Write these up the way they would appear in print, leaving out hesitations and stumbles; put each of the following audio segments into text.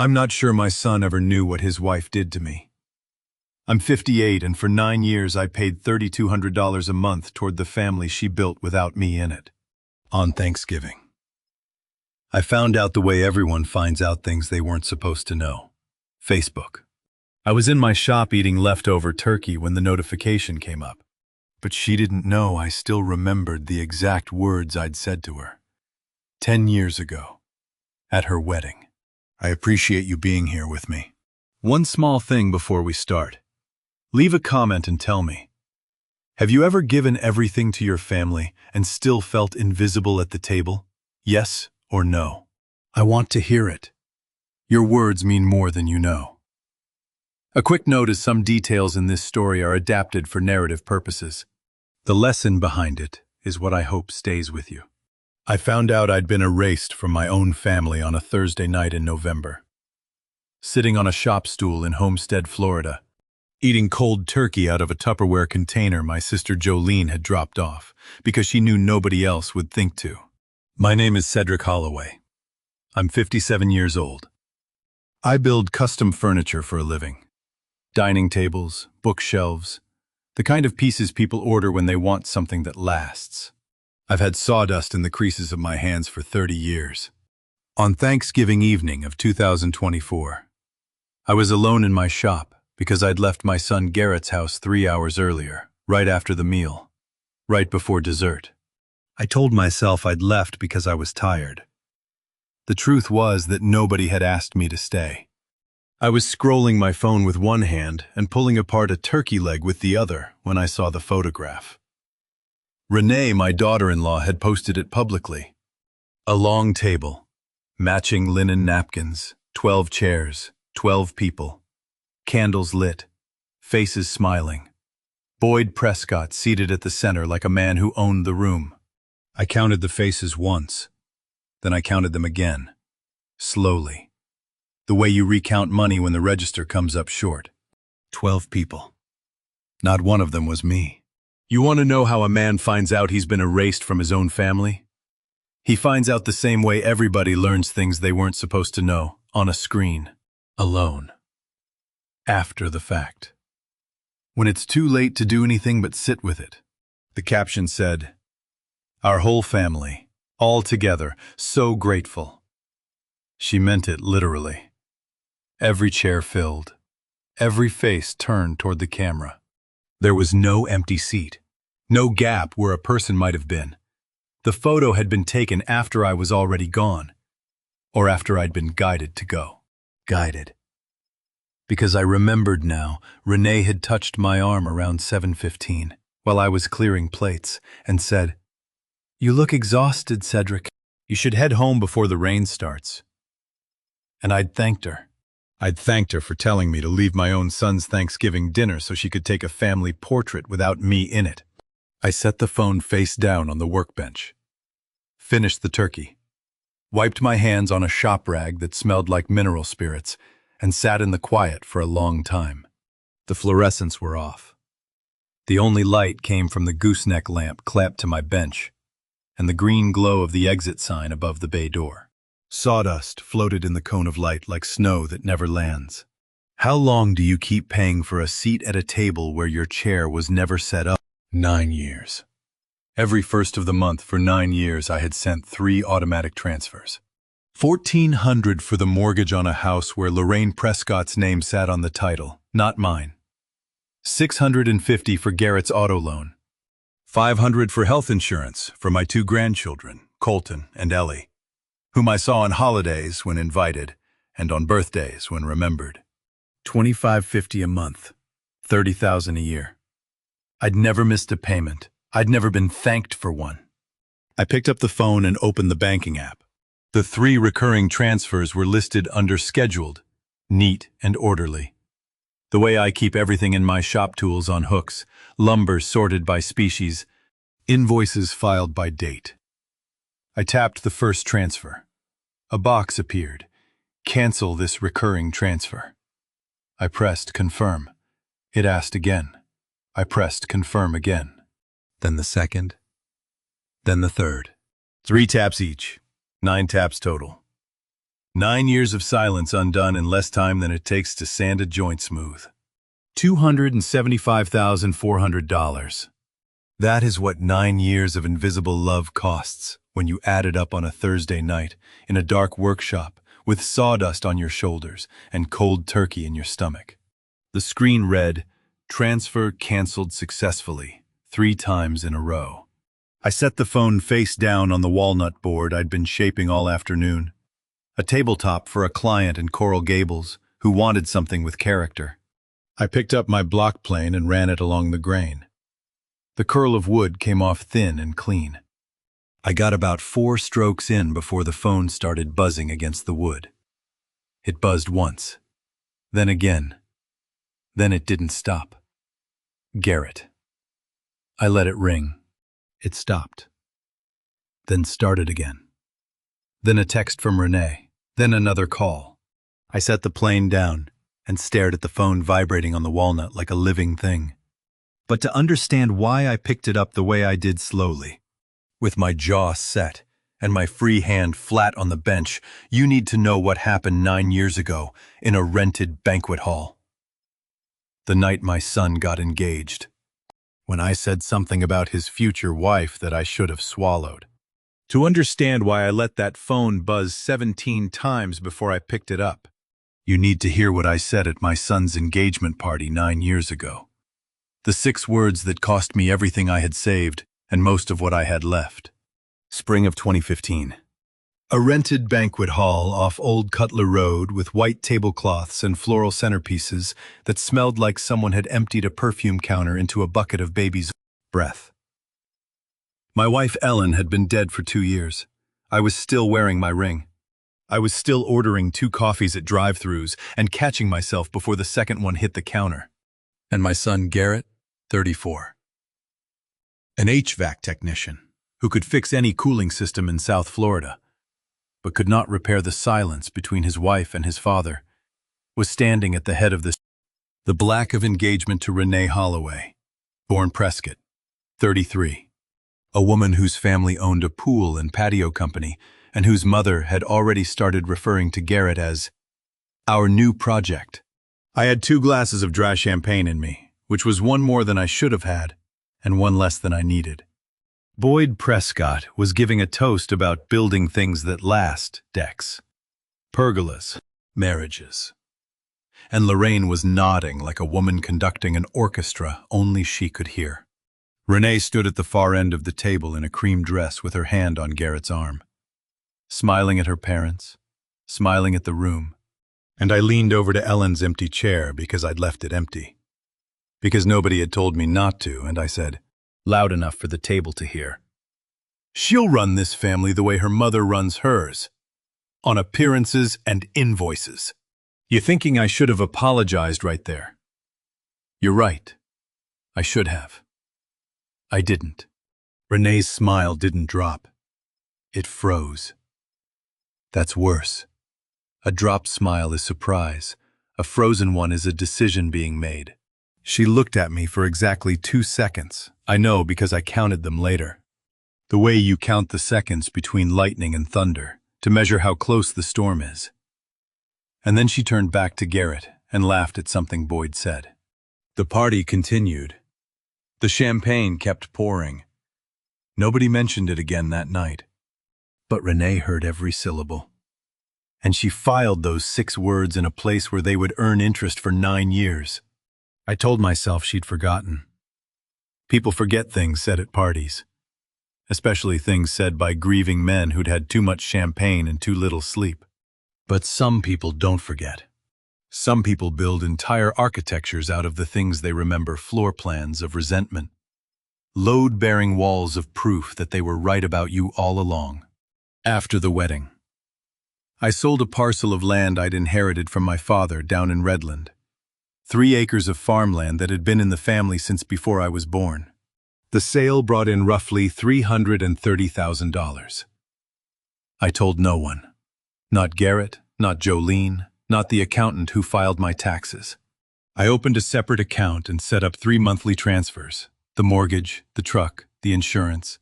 I'm not sure my son ever knew what his wife did to me. I'm 58, and for 9 years I paid $3,200 a month toward the family she built without me in it. On Thanksgiving, I found out the way everyone finds out things they weren't supposed to know. Facebook. I was in my shop eating leftover turkey when the notification came up. But she didn't know I still remembered the exact words I'd said to her 10 years ago, at her wedding. I appreciate you being here with me. One small thing before we start. Leave a comment and tell me, have you ever given everything to your family and still felt invisible at the table? Yes or no? I want to hear it. Your words mean more than you know. A quick note is some details in this story are adapted for narrative purposes. The lesson behind it is what I hope stays with you. I found out I'd been erased from my own family on a Thursday night in November. Sitting on a shop stool in Homestead, Florida, eating cold turkey out of a Tupperware container my sister Jolene had dropped off because she knew nobody else would think to. My name is Cedric Holloway. I'm 57 years old. I build custom furniture for a living. Dining tables, bookshelves, the kind of pieces people order when they want something that lasts. I've had sawdust in the creases of my hands for 30 years. On Thanksgiving evening of 2024, I was alone in my shop because I'd left my son Garrett's house 3 hours earlier, right after the meal, right before dessert. I told myself I'd left because I was tired. The truth was that nobody had asked me to stay. I was scrolling my phone with one hand and pulling apart a turkey leg with the other when I saw the photograph. Renee, my daughter-in-law, had posted it publicly. A long table, matching linen napkins, 12 chairs, 12 people, candles lit, faces smiling. Boyd Prescott seated at the center like a man who owned the room. I counted the faces once, then I counted them again, slowly. The way you recount money when the register comes up short. 12 people. Not one of them was me. You want to know how a man finds out he's been erased from his own family? He finds out the same way everybody learns things they weren't supposed to know, on a screen, alone. After the fact. When it's too late to do anything but sit with it. The caption said, "Our whole family, all together, so grateful." She meant it literally. Every chair filled, every face turned toward the camera. There was no empty seat, no gap where a person might have been. The photo had been taken after I was already gone, or after I'd been guided to go. Guided. Because I remembered now, Renee had touched my arm around 7:15 while I was clearing plates and said, "You look exhausted, Cedric. You should head home before the rain starts." And I'd thanked her. I'd thanked her for telling me to leave my own son's Thanksgiving dinner so she could take a family portrait without me in it. I set the phone face down on the workbench, finished the turkey, wiped my hands on a shop rag that smelled like mineral spirits, and sat in the quiet for a long time. The fluorescents were off. The only light came from the gooseneck lamp clamped to my bench, and the green glow of the exit sign above the bay door. Sawdust floated in the cone of light like snow that never lands. How long do you keep paying for a seat at a table where your chair was never set up? 9 years. Every first of the month for 9 years I had sent 3 automatic transfers. $1,400 for the mortgage on a house where Lorraine Prescott's name sat on the title, not mine. $650 for Garrett's auto loan. $500 for health insurance for my 2 grandchildren, Colton and Ellie, whom I saw on holidays when invited and on birthdays when remembered. $2,550 a month, $30,000 a year. I'd never missed a payment. I'd never been thanked for one. I picked up the phone and opened the banking app. The 3 recurring transfers were listed under scheduled, neat and orderly. The way I keep everything in my shop tools on hooks, lumber sorted by species, invoices filed by date. I tapped the first transfer. A box appeared. Cancel this recurring transfer. I pressed confirm. It asked again. I pressed confirm again. Then the second. Then the third. 3 taps each. 9 taps total. 9 years of silence undone in less time than it takes to sand a joint smooth. $275,400. That is what 9 years of invisible love costs when you add it up on a Thursday night in a dark workshop with sawdust on your shoulders and cold turkey in your stomach. The screen read, "Transfer canceled successfully," 3 times in a row. I set the phone face down on the walnut board I'd been shaping all afternoon. A tabletop for a client in Coral Gables who wanted something with character. I picked up my block plane and ran it along the grain. The curl of wood came off thin and clean. I got about 4 strokes in before the phone started buzzing against the wood. It buzzed once, then again. Then it didn't stop. Garrett. I let it ring. It stopped. Then started again. Then a text from Renee. Then another call. I set the plane down and stared at the phone vibrating on the walnut like a living thing. But to understand why I picked it up the way I did slowly, with my jaw set and my free hand flat on the bench, you need to know what happened 9 years ago in a rented banquet hall. The night my son got engaged, when I said something about his future wife that I should have swallowed. To understand why I let that phone buzz 17 times before I picked it up, you need to hear what I said at my son's engagement party 9 years ago. The 6 words that cost me everything I had saved and most of what I had left. Spring of 2015. A rented banquet hall off Old Cutler Road with white tablecloths and floral centerpieces that smelled like someone had emptied a perfume counter into a bucket of baby's breath. My wife Ellen had been dead for 2 years. I was still wearing my ring. I was still ordering 2 coffees at drive-thrus and catching myself before the second one hit the counter. And my son Garrett, 34. An HVAC technician who could fix any cooling system in South Florida, but could not repair the silence between his wife and his father, was standing at the head of the black of engagement to Renee Holloway, born Prescott, 33, a woman whose family owned a pool and patio company and whose mother had already started referring to Garrett as our new project. I had 2 glasses of dry champagne in me, which was 1 more than I should have had and 1 less than I needed. Boyd Prescott was giving a toast about building things that last, decks, pergolas, marriages. And Lorraine was nodding like a woman conducting an orchestra only she could hear. Renee stood at the far end of the table in a cream dress with her hand on Garrett's arm, smiling at her parents, smiling at the room, and I leaned over to Ellen's empty chair because I'd left it empty. Because nobody had told me not to, and I said, loud enough for the table to hear, "She'll run this family the way her mother runs hers, on appearances and invoices." You're thinking I should have apologized right there. You're right. I should have. I didn't. Renee's smile didn't drop. It froze. That's worse. A dropped smile is surprise. A frozen one is a decision being made. She looked at me for exactly 2 seconds. I know because I counted them later. The way you count the seconds between lightning and thunder to measure how close the storm is. And then she turned back to Garrett and laughed at something Boyd said. The party continued. The champagne kept pouring. Nobody mentioned it again that night. But Renee heard every syllable. And she filed those 6 words in a place where they would earn interest for 9 years. I told myself she'd forgotten. People forget things said at parties, especially things said by grieving men who'd had too much champagne and too little sleep. But some people don't forget. Some people build entire architectures out of the things they remember, floor plans of resentment, load-bearing walls of proof that they were right about you all along. After the wedding, I sold a parcel of land I'd inherited from my father down in Redland. 3 acres of farmland that had been in the family since before I was born. The sale brought in roughly $330,000. I told no one. Not Garrett, not Jolene, not the accountant who filed my taxes. I opened a separate account and set up 3 monthly transfers, the mortgage, the truck, the insurance.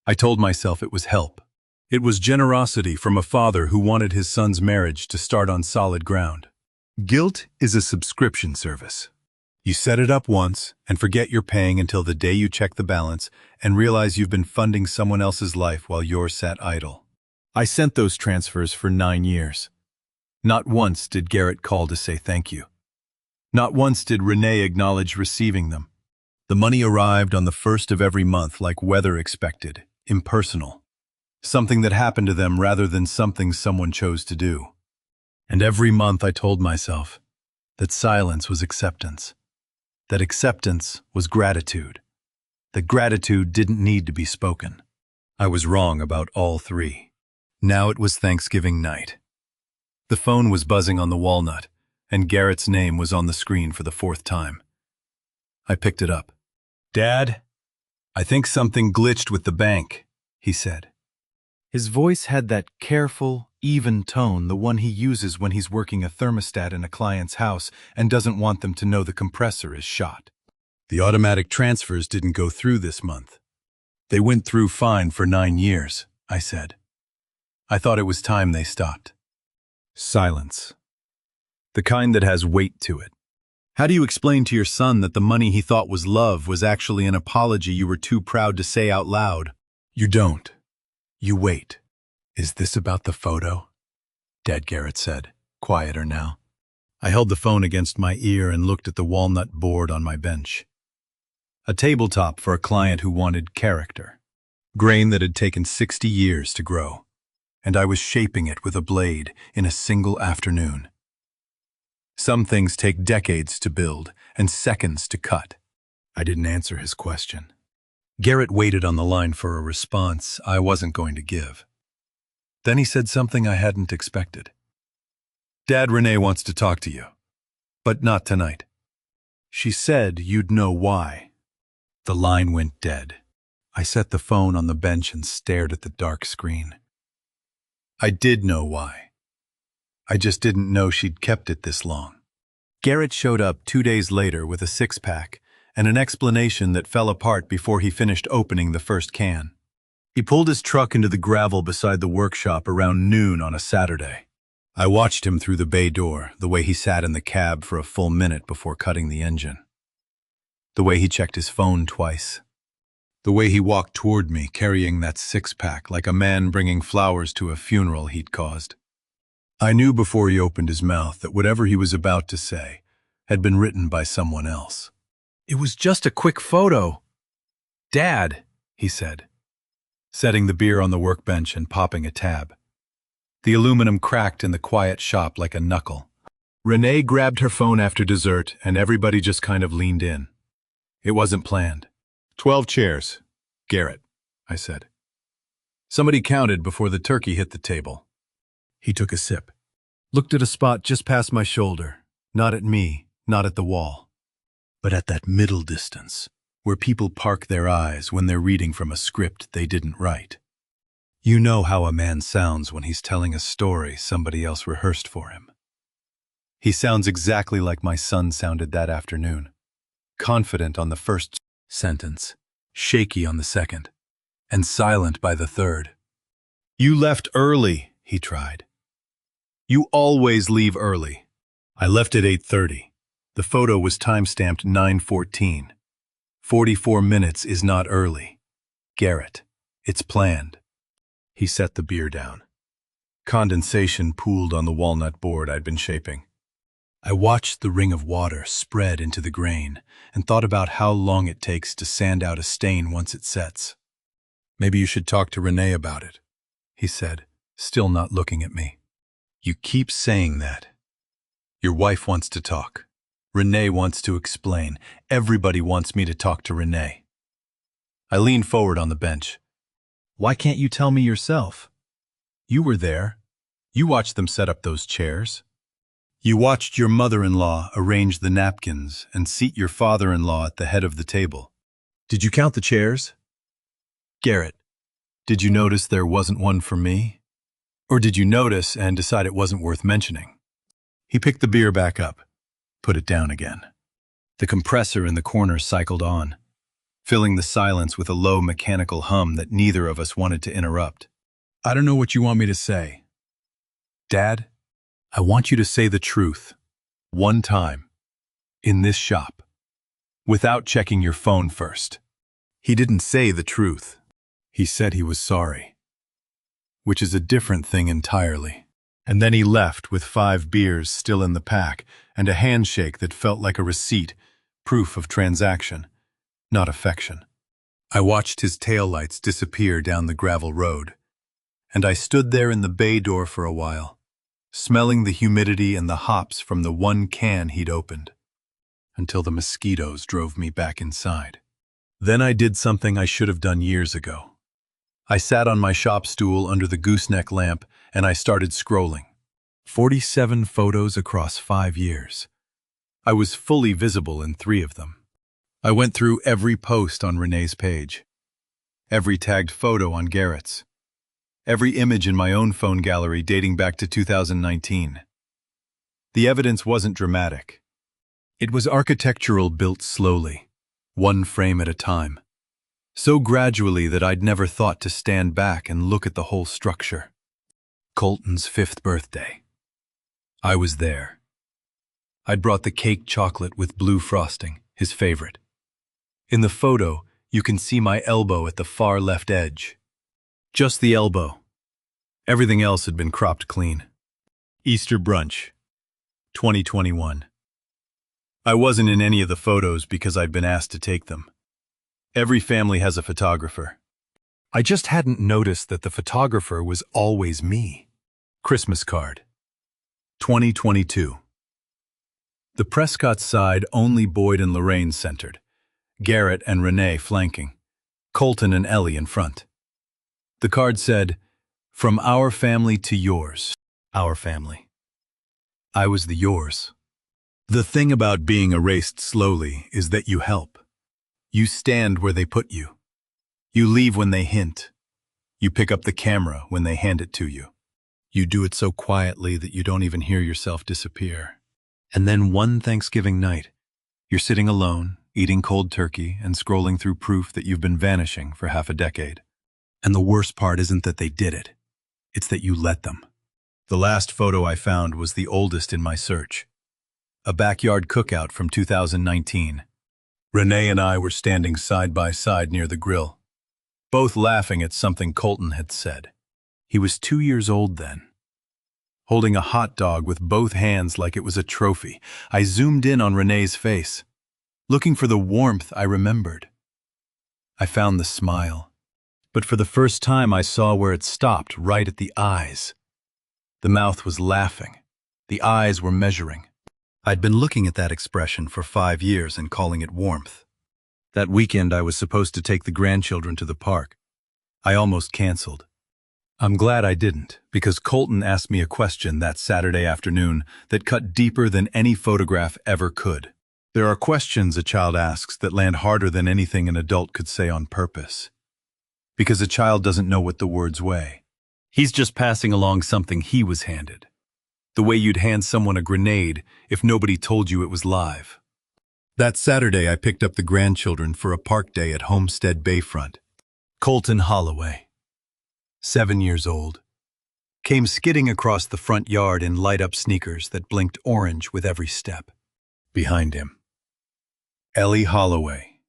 I told myself it was help, It was generosity from a father who wanted his son's marriage to start on solid ground. Guilt is a subscription service. You set it up once and forget you're paying until the day you check the balance and realize you've been funding someone else's life while yours sat idle. I sent those transfers for 9 years. Not once did Garrett call to say thank you. Not once did Renee acknowledge receiving them. The money arrived on the first of every month like weather expected, impersonal. Something that happened to them rather than something someone chose to do. And every month I told myself that silence was acceptance, that acceptance was gratitude, that gratitude didn't need to be spoken. I was wrong about all three. Now it was Thanksgiving night. The phone was buzzing on the walnut, and Garrett's name was on the screen for the 4th time. I picked it up. "Dad, I think something glitched with the bank," he said. His voice had that careful, even tone, the one he uses when he's working a thermostat in a client's house and doesn't want them to know the compressor is shot. "The automatic transfers didn't go through this month. They went through fine for 9 years," I said. I thought it was time they stopped. Silence. The kind that has weight to it. How do you explain to your son that the money he thought was love was actually an apology you were too proud to say out loud? You don't. You wait. "Is this about the photo?" Dad Garrett said, quieter now. I held the phone against my ear and looked at the walnut board on my bench. A tabletop for a client who wanted character. Grain that had taken 60 years to grow. And I was shaping it with a blade in a single afternoon. Some things take decades to build and seconds to cut. I didn't answer his question. Garrett waited on the line for a response I wasn't going to give. Then he said something I hadn't expected. "Dad, Renee wants to talk to you. But not tonight. She said you'd know why." The line went dead. I set the phone on the bench and stared at the dark screen. I did know why. I just didn't know she'd kept it this long. Garrett showed up 2 days later with a 6-pack and an explanation that fell apart before he finished opening the first can. He pulled his truck into the gravel beside the workshop around noon on a Saturday. I watched him through the bay door, the way he sat in the cab for a full minute before cutting the engine. The way he checked his phone twice. The way he walked toward me carrying that 6-pack like a man bringing flowers to a funeral he'd caused. I knew before he opened his mouth that whatever he was about to say had been written by someone else. "It was just a quick photo." "Dad," he said, setting the beer on the workbench and popping a tab. The aluminum cracked in the quiet shop like a knuckle. Renee grabbed her phone after dessert, and everybody just kind of leaned in. It wasn't planned. 12 chairs, Garrett, I said. Somebody counted before the turkey hit the table. He took a sip. Looked at a spot just past my shoulder, not at me, not at the wall, but at that middle distance, where people park their eyes when they're reading from a script they didn't write. You know how a man sounds when he's telling a story somebody else rehearsed for him. He sounds exactly like my son sounded that afternoon. Confident on the first sentence, shaky on the second, and silent by the third. You left early, he tried. You always leave early. I left at 8:30. The photo was time-stamped 9:14. 44 minutes is not early. Garrett, it's planned. He set the beer down. Condensation pooled on the walnut board I'd been shaping. I watched the ring of water spread into the grain and thought about how long it takes to sand out a stain once it sets. Maybe you should talk to Renee about it, he said, still not looking at me. You keep saying that. Your wife wants to talk. Renee wants to explain. Everybody wants me to talk to Renee. I leaned forward on the bench. Why can't you tell me yourself? You were there. You watched them set up those chairs. You watched your mother-in-law arrange the napkins and seat your father-in-law at the head of the table. Did you count the chairs? Garrett, did you notice there wasn't one for me? Or did you notice and decide it wasn't worth mentioning? He picked the beer back up, put it down again. The compressor in the corner cycled on, filling the silence with a low mechanical hum that neither of us wanted to interrupt. I don't know what you want me to say. Dad, I want you to say the truth. One time. In this shop. Without checking your phone first. He didn't say the truth. He said he was sorry. Which is a different thing entirely. And then he left with 5 beers still in the pack and a handshake that felt like a receipt, proof of transaction, not affection. I watched his taillights disappear down the gravel road, and I stood there in the bay door for a while, smelling the humidity and the hops from the one can he'd opened, until the mosquitoes drove me back inside. Then I did something I should have done years ago. I sat on my shop stool under the gooseneck lamp and I started scrolling. 47 photos across 5 years. I was fully visible in 3 of them. I went through every post on Renee's page, every tagged photo on Garrett's, every image in my own phone gallery dating back to 2019. The evidence wasn't dramatic. It was architectural, built slowly, one frame at a time, so gradually that I'd never thought to stand back and look at the whole structure. Colton's 5th birthday. I was there. I'd brought the cake chocolate with blue frosting, his favorite. In the photo, you can see my elbow at the far left edge. Just the elbow. Everything else had been cropped clean. Easter brunch, 2021. I wasn't in any of the photos because I'd been asked to take them. Every family has a photographer. I just hadn't noticed that the photographer was always me. Christmas card, 2022. The Prescott side only Boyd and Lorraine centered. Garrett and Renee flanking, Colton and Ellie in front. The card said, "From our family to yours." Our family. I was the yours. The thing about being erased slowly is that you help. You stand where they put you. You leave when they hint. You pick up the camera when they hand it to you. You do it so quietly that you don't even hear yourself disappear. And then one Thanksgiving night, you're sitting alone, eating cold turkey and scrolling through proof that you've been vanishing for half a decade. And the worst part isn't that they did it. It's that you let them. The last photo I found was the oldest in my search. A backyard cookout from 2019. Renee and I were standing side by side near the grill, both laughing at something Colton had said. He was 2 years old then. Holding a hot dog with both hands like it was a trophy, I zoomed in on Renee's face, looking for the warmth I remembered. I found the smile, but for the first time I saw where it stopped, right at the eyes. The mouth was laughing. The eyes were measuring. I'd been looking at that expression for 5 years and calling it warmth. That weekend I was supposed to take the grandchildren to the park. I almost canceled. I'm glad I didn't, because Colton asked me a question that Saturday afternoon that cut deeper than any photograph ever could. There are questions a child asks that land harder than anything an adult could say on purpose. Because a child doesn't know what the words weigh. He's just passing along something he was handed. The way you'd hand someone a grenade if nobody told you it was live. That Saturday I picked up the grandchildren for a park day at Homestead Bayfront. Colton Holloway, 7 years old, came skidding across the front yard in light-up sneakers that blinked orange with every step. Behind him, Ellie Holloway,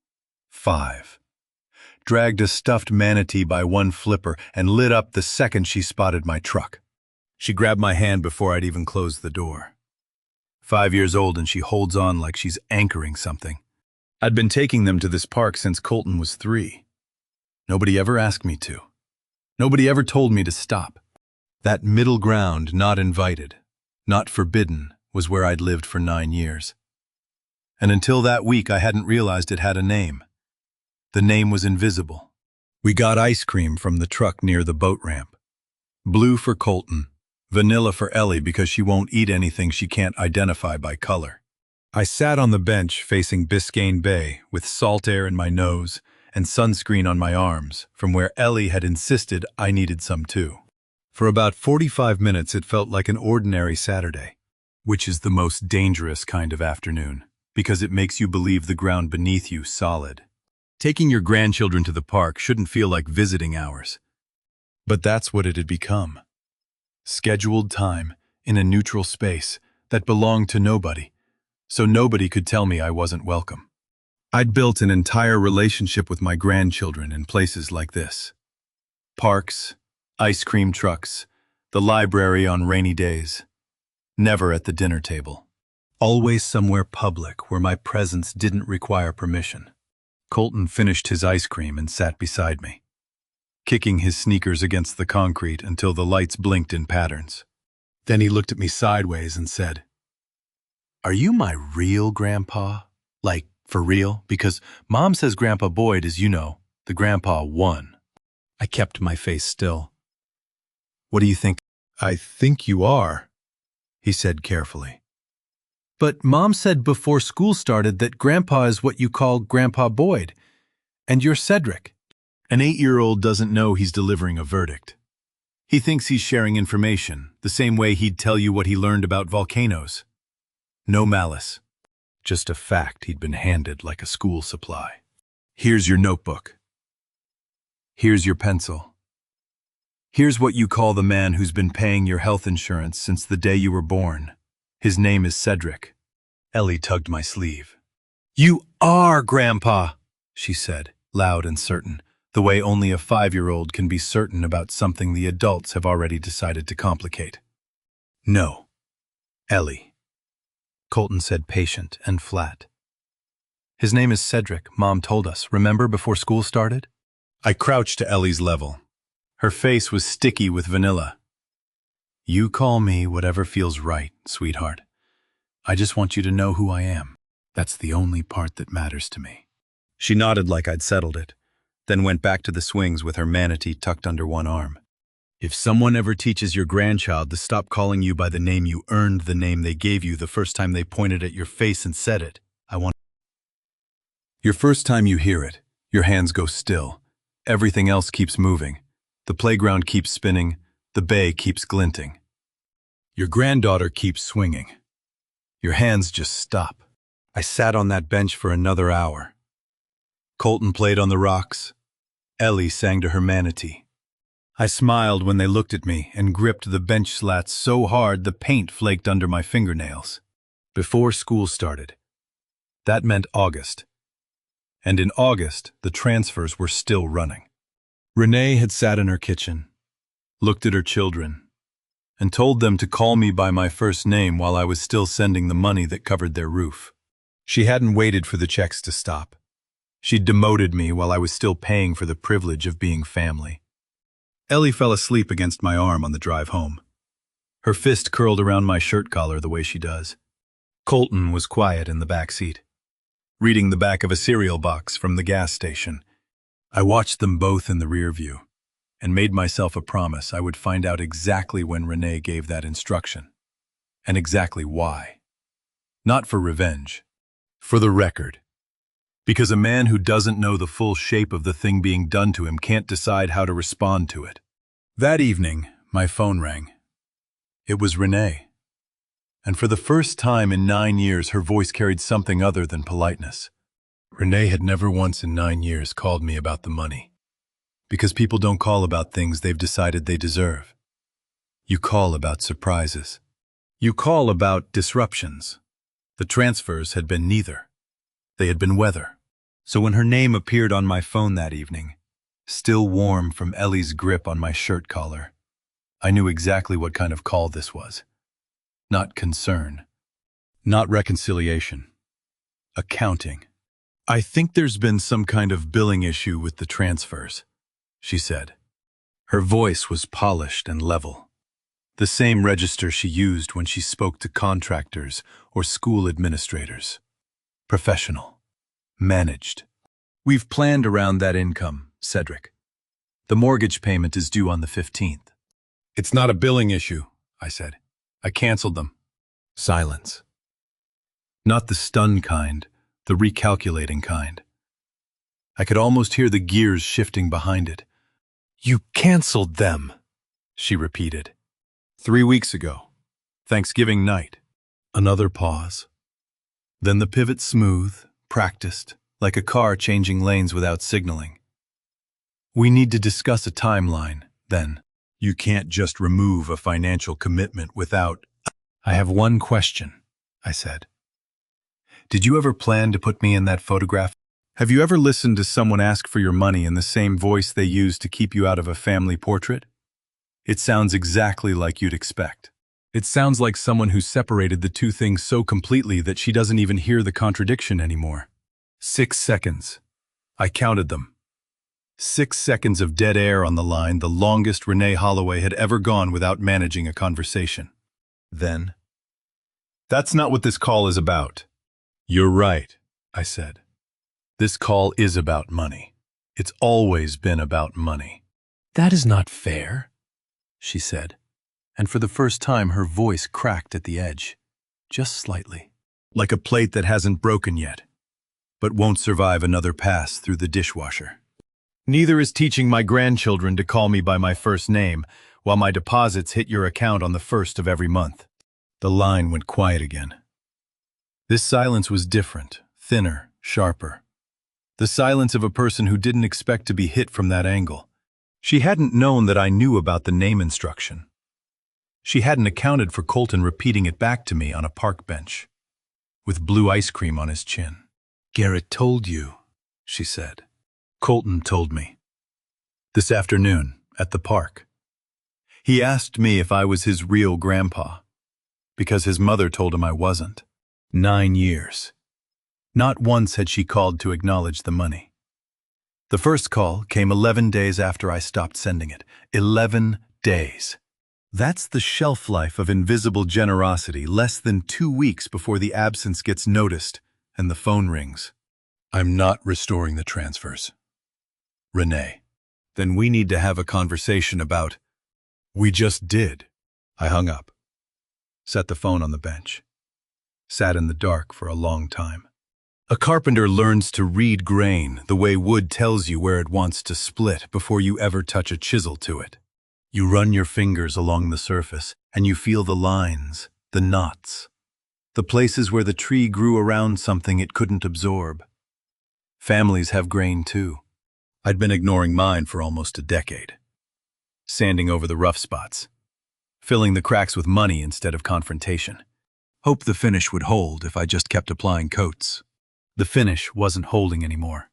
5, dragged a stuffed manatee by one flipper and lit up the second she spotted my truck. She grabbed my hand before I'd even closed the door. 5 years old and she holds on like she's anchoring something. I'd been taking them to this park since Colton was 3. Nobody ever asked me to. Nobody ever told me to stop. That middle ground, not invited, not forbidden, was where I'd lived for 9 years. And until that week I hadn't realized it had a name. The name was invisible. We got ice cream from the truck near the boat ramp. Blue for Colton, vanilla for Ellie because she won't eat anything she can't identify by color. I sat on the bench facing Biscayne Bay with salt air in my nose and sunscreen on my arms, from where Ellie had insisted I needed some too. For about 45 minutes it felt like an ordinary Saturday, which is the most dangerous kind of afternoon, because it makes you believe the ground beneath you solid. Taking your grandchildren to the park shouldn't feel like visiting hours. But that's what it had become. Scheduled time in a neutral space that belonged to nobody, so nobody could tell me I wasn't welcome. I'd built an entire relationship with my grandchildren in places like this. Parks, ice cream trucks, the library on rainy days. Never at the dinner table. Always somewhere public where my presence didn't require permission. Colton finished his ice cream and sat beside me, kicking his sneakers against the concrete until the lights blinked in patterns. Then he looked at me sideways and said, "Are you my real grandpa? Like, for real? Because Mom says Grandpa Boyd is, the Grandpa 1. I kept my face still. "What do you think?" "I think you are," he said carefully. "But Mom said before school started that Grandpa is what you call Grandpa Boyd, and you're Cedric." An 8-year-old doesn't know he's delivering a verdict. He thinks he's sharing information, the same way he'd tell you what he learned about volcanoes. No malice. Just a fact he'd been handed like a school supply. "Here's your notebook. Here's your pencil. Here's what you call the man who's been paying your health insurance since the day you were born. His name is Cedric." Ellie tugged my sleeve. "You are Grandpa," she said, loud and certain, the way only a 5-year-old can be certain about something the adults have already decided to complicate. "No, Ellie," Colton said, patient and flat. "His name is Cedric, Mom told us, remember, before school started?" I crouched to Ellie's level. Her face was sticky with vanilla. "You call me whatever feels right, sweetheart. I just want you to know who I am. That's the only part that matters to me." She nodded like I'd settled it, then went back to the swings with her manatee tucked under one arm. "If someone ever teaches your grandchild to stop calling you by the name you earned the name they gave you the first time they pointed at your face and said it, I want..." Your first time you hear it, your hands go still. Everything else keeps moving. The playground keeps spinning. The bay keeps glinting. Your granddaughter keeps swinging. Your hands just stop. I sat on that bench for another hour. Colton played on the rocks. Ellie sang to her manatee. I smiled when they looked at me and gripped the bench slats so hard the paint flaked under my fingernails. Before school started. That meant August. And in August, the transfers were still running. Renee had sat in her kitchen, looked at her children, and told them to call me by my first name while I was still sending the money that covered their roof. She hadn't waited for the checks to stop. She'd demoted me while I was still paying for the privilege of being family. Ellie fell asleep against my arm on the drive home. Her fist curled around my shirt collar the way she does. Colton was quiet in the back seat, reading the back of a cereal box from the gas station. I watched them both in the rear view and made myself a promise I would find out exactly when Renee gave that instruction, and exactly why. Not for revenge, for the record. Because a man who doesn't know the full shape of the thing being done to him can't decide how to respond to it. That evening, my phone rang. It was Renee. And for the first time in 9 years, her voice carried something other than politeness. Renee had never once in 9 years called me about the money. Because people don't call about things they've decided they deserve. You call about surprises. You call about disruptions. The transfers had been neither. They had been weather. So when her name appeared on my phone that evening, still warm from Ellie's grip on my shirt collar, I knew exactly what kind of call this was. Not concern. Not reconciliation. Accounting. "I think there's been some kind of billing issue with the transfers," she said. Her voice was polished and level. The same register she used when she spoke to contractors or school administrators. Professional. Managed. "We've planned around that income, Cedric. The mortgage payment is due on the 15th. "It's not a billing issue," I said. "I canceled them." Silence. Not the stunned kind, the recalculating kind. I could almost hear the gears shifting behind it. "You canceled them," she repeated. 3 weeks ago. Thanksgiving night." Another pause. Then the pivot smooth, practiced, like a car changing lanes without signaling. "We need to discuss a timeline, Then, you can't just remove a financial commitment without... I have one question, I said. Did you ever plan to put me in that photograph? Have you ever listened to someone ask for your money in the same voice they use to keep you out of a family portrait? It sounds exactly like you'd expect. It sounds like someone who separated the two things so completely that she doesn't even hear the contradiction anymore. 6 seconds. I counted them. 6 seconds of dead air on the line, the longest Renee Holloway had ever gone without managing a conversation. Then, "That's not what this call is about." "You're right," I said. "This call is about money. It's always been about money." "That is not fair," she said, and for the first time her voice cracked at the edge, just slightly, like a plate that hasn't broken yet, but won't survive another pass through the dishwasher. "Neither is teaching my grandchildren to call me by my first name while my deposits hit your account on the 1st of every month." The line went quiet again. This silence was different, thinner, sharper. The silence of a person who didn't expect to be hit from that angle. She hadn't known that I knew about the name instruction. She hadn't accounted for Colton repeating it back to me on a park bench, with blue ice cream on his chin. "Garrett told you," she said. "Colton told me. This afternoon, at the park. He asked me if I was his real grandpa, because his mother told him I wasn't. 9 years. Not once had she called to acknowledge the money. The first call came 11 days after I stopped sending it. 11 days. That's the shelf life of invisible generosity, less than 2 weeks before the absence gets noticed and the phone rings. "I'm not restoring the transfers." "Renee, then we need to have a conversation about..." "We just did." I hung up, set the phone on the bench, sat in the dark for a long time. A carpenter learns to read grain the way wood tells you where it wants to split before you ever touch a chisel to it. You run your fingers along the surface, and you feel the lines, the knots, the places where the tree grew around something it couldn't absorb. Families have grain too. I'd been ignoring mine for almost a decade, sanding over the rough spots, filling the cracks with money instead of confrontation. Hoped the finish would hold if I just kept applying coats. The finish wasn't holding anymore.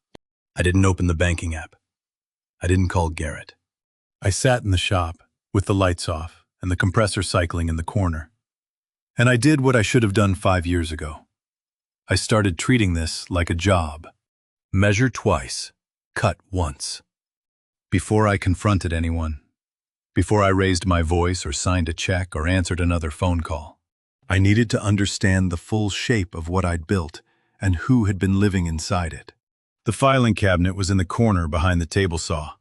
I didn't open the banking app. I didn't call Garrett. I sat in the shop, with the lights off and the compressor cycling in the corner. And I did what I should have done 5 years ago. I started treating this like a job. Measure twice, cut once. Before I confronted anyone, before I raised my voice or signed a check or answered another phone call, I needed to understand the full shape of what I'd built and who had been living inside it. The filing cabinet was in the corner behind the table saw.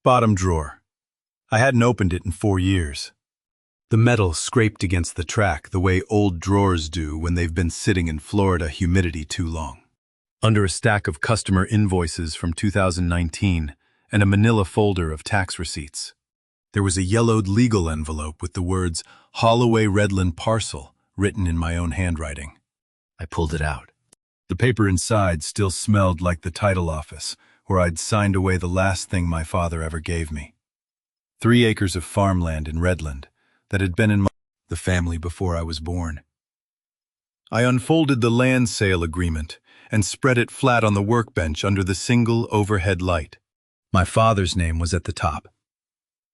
Bottom drawer. I hadn't opened it in 4 years. The metal scraped against the track the way old drawers do when they've been sitting in Florida humidity too long. Under a stack of customer invoices from 2019 and a manila folder of tax receipts, there was a yellowed legal envelope with the words Holloway Redland Parcel written in my own handwriting. I pulled it out. The paper inside still smelled like the title office, where I'd signed away the last thing my father ever gave me. 3 acres of farmland in Redland that had been in the family before I was born. I unfolded the land sale agreement and spread it flat on the workbench under the single overhead light. My father's name was at the top,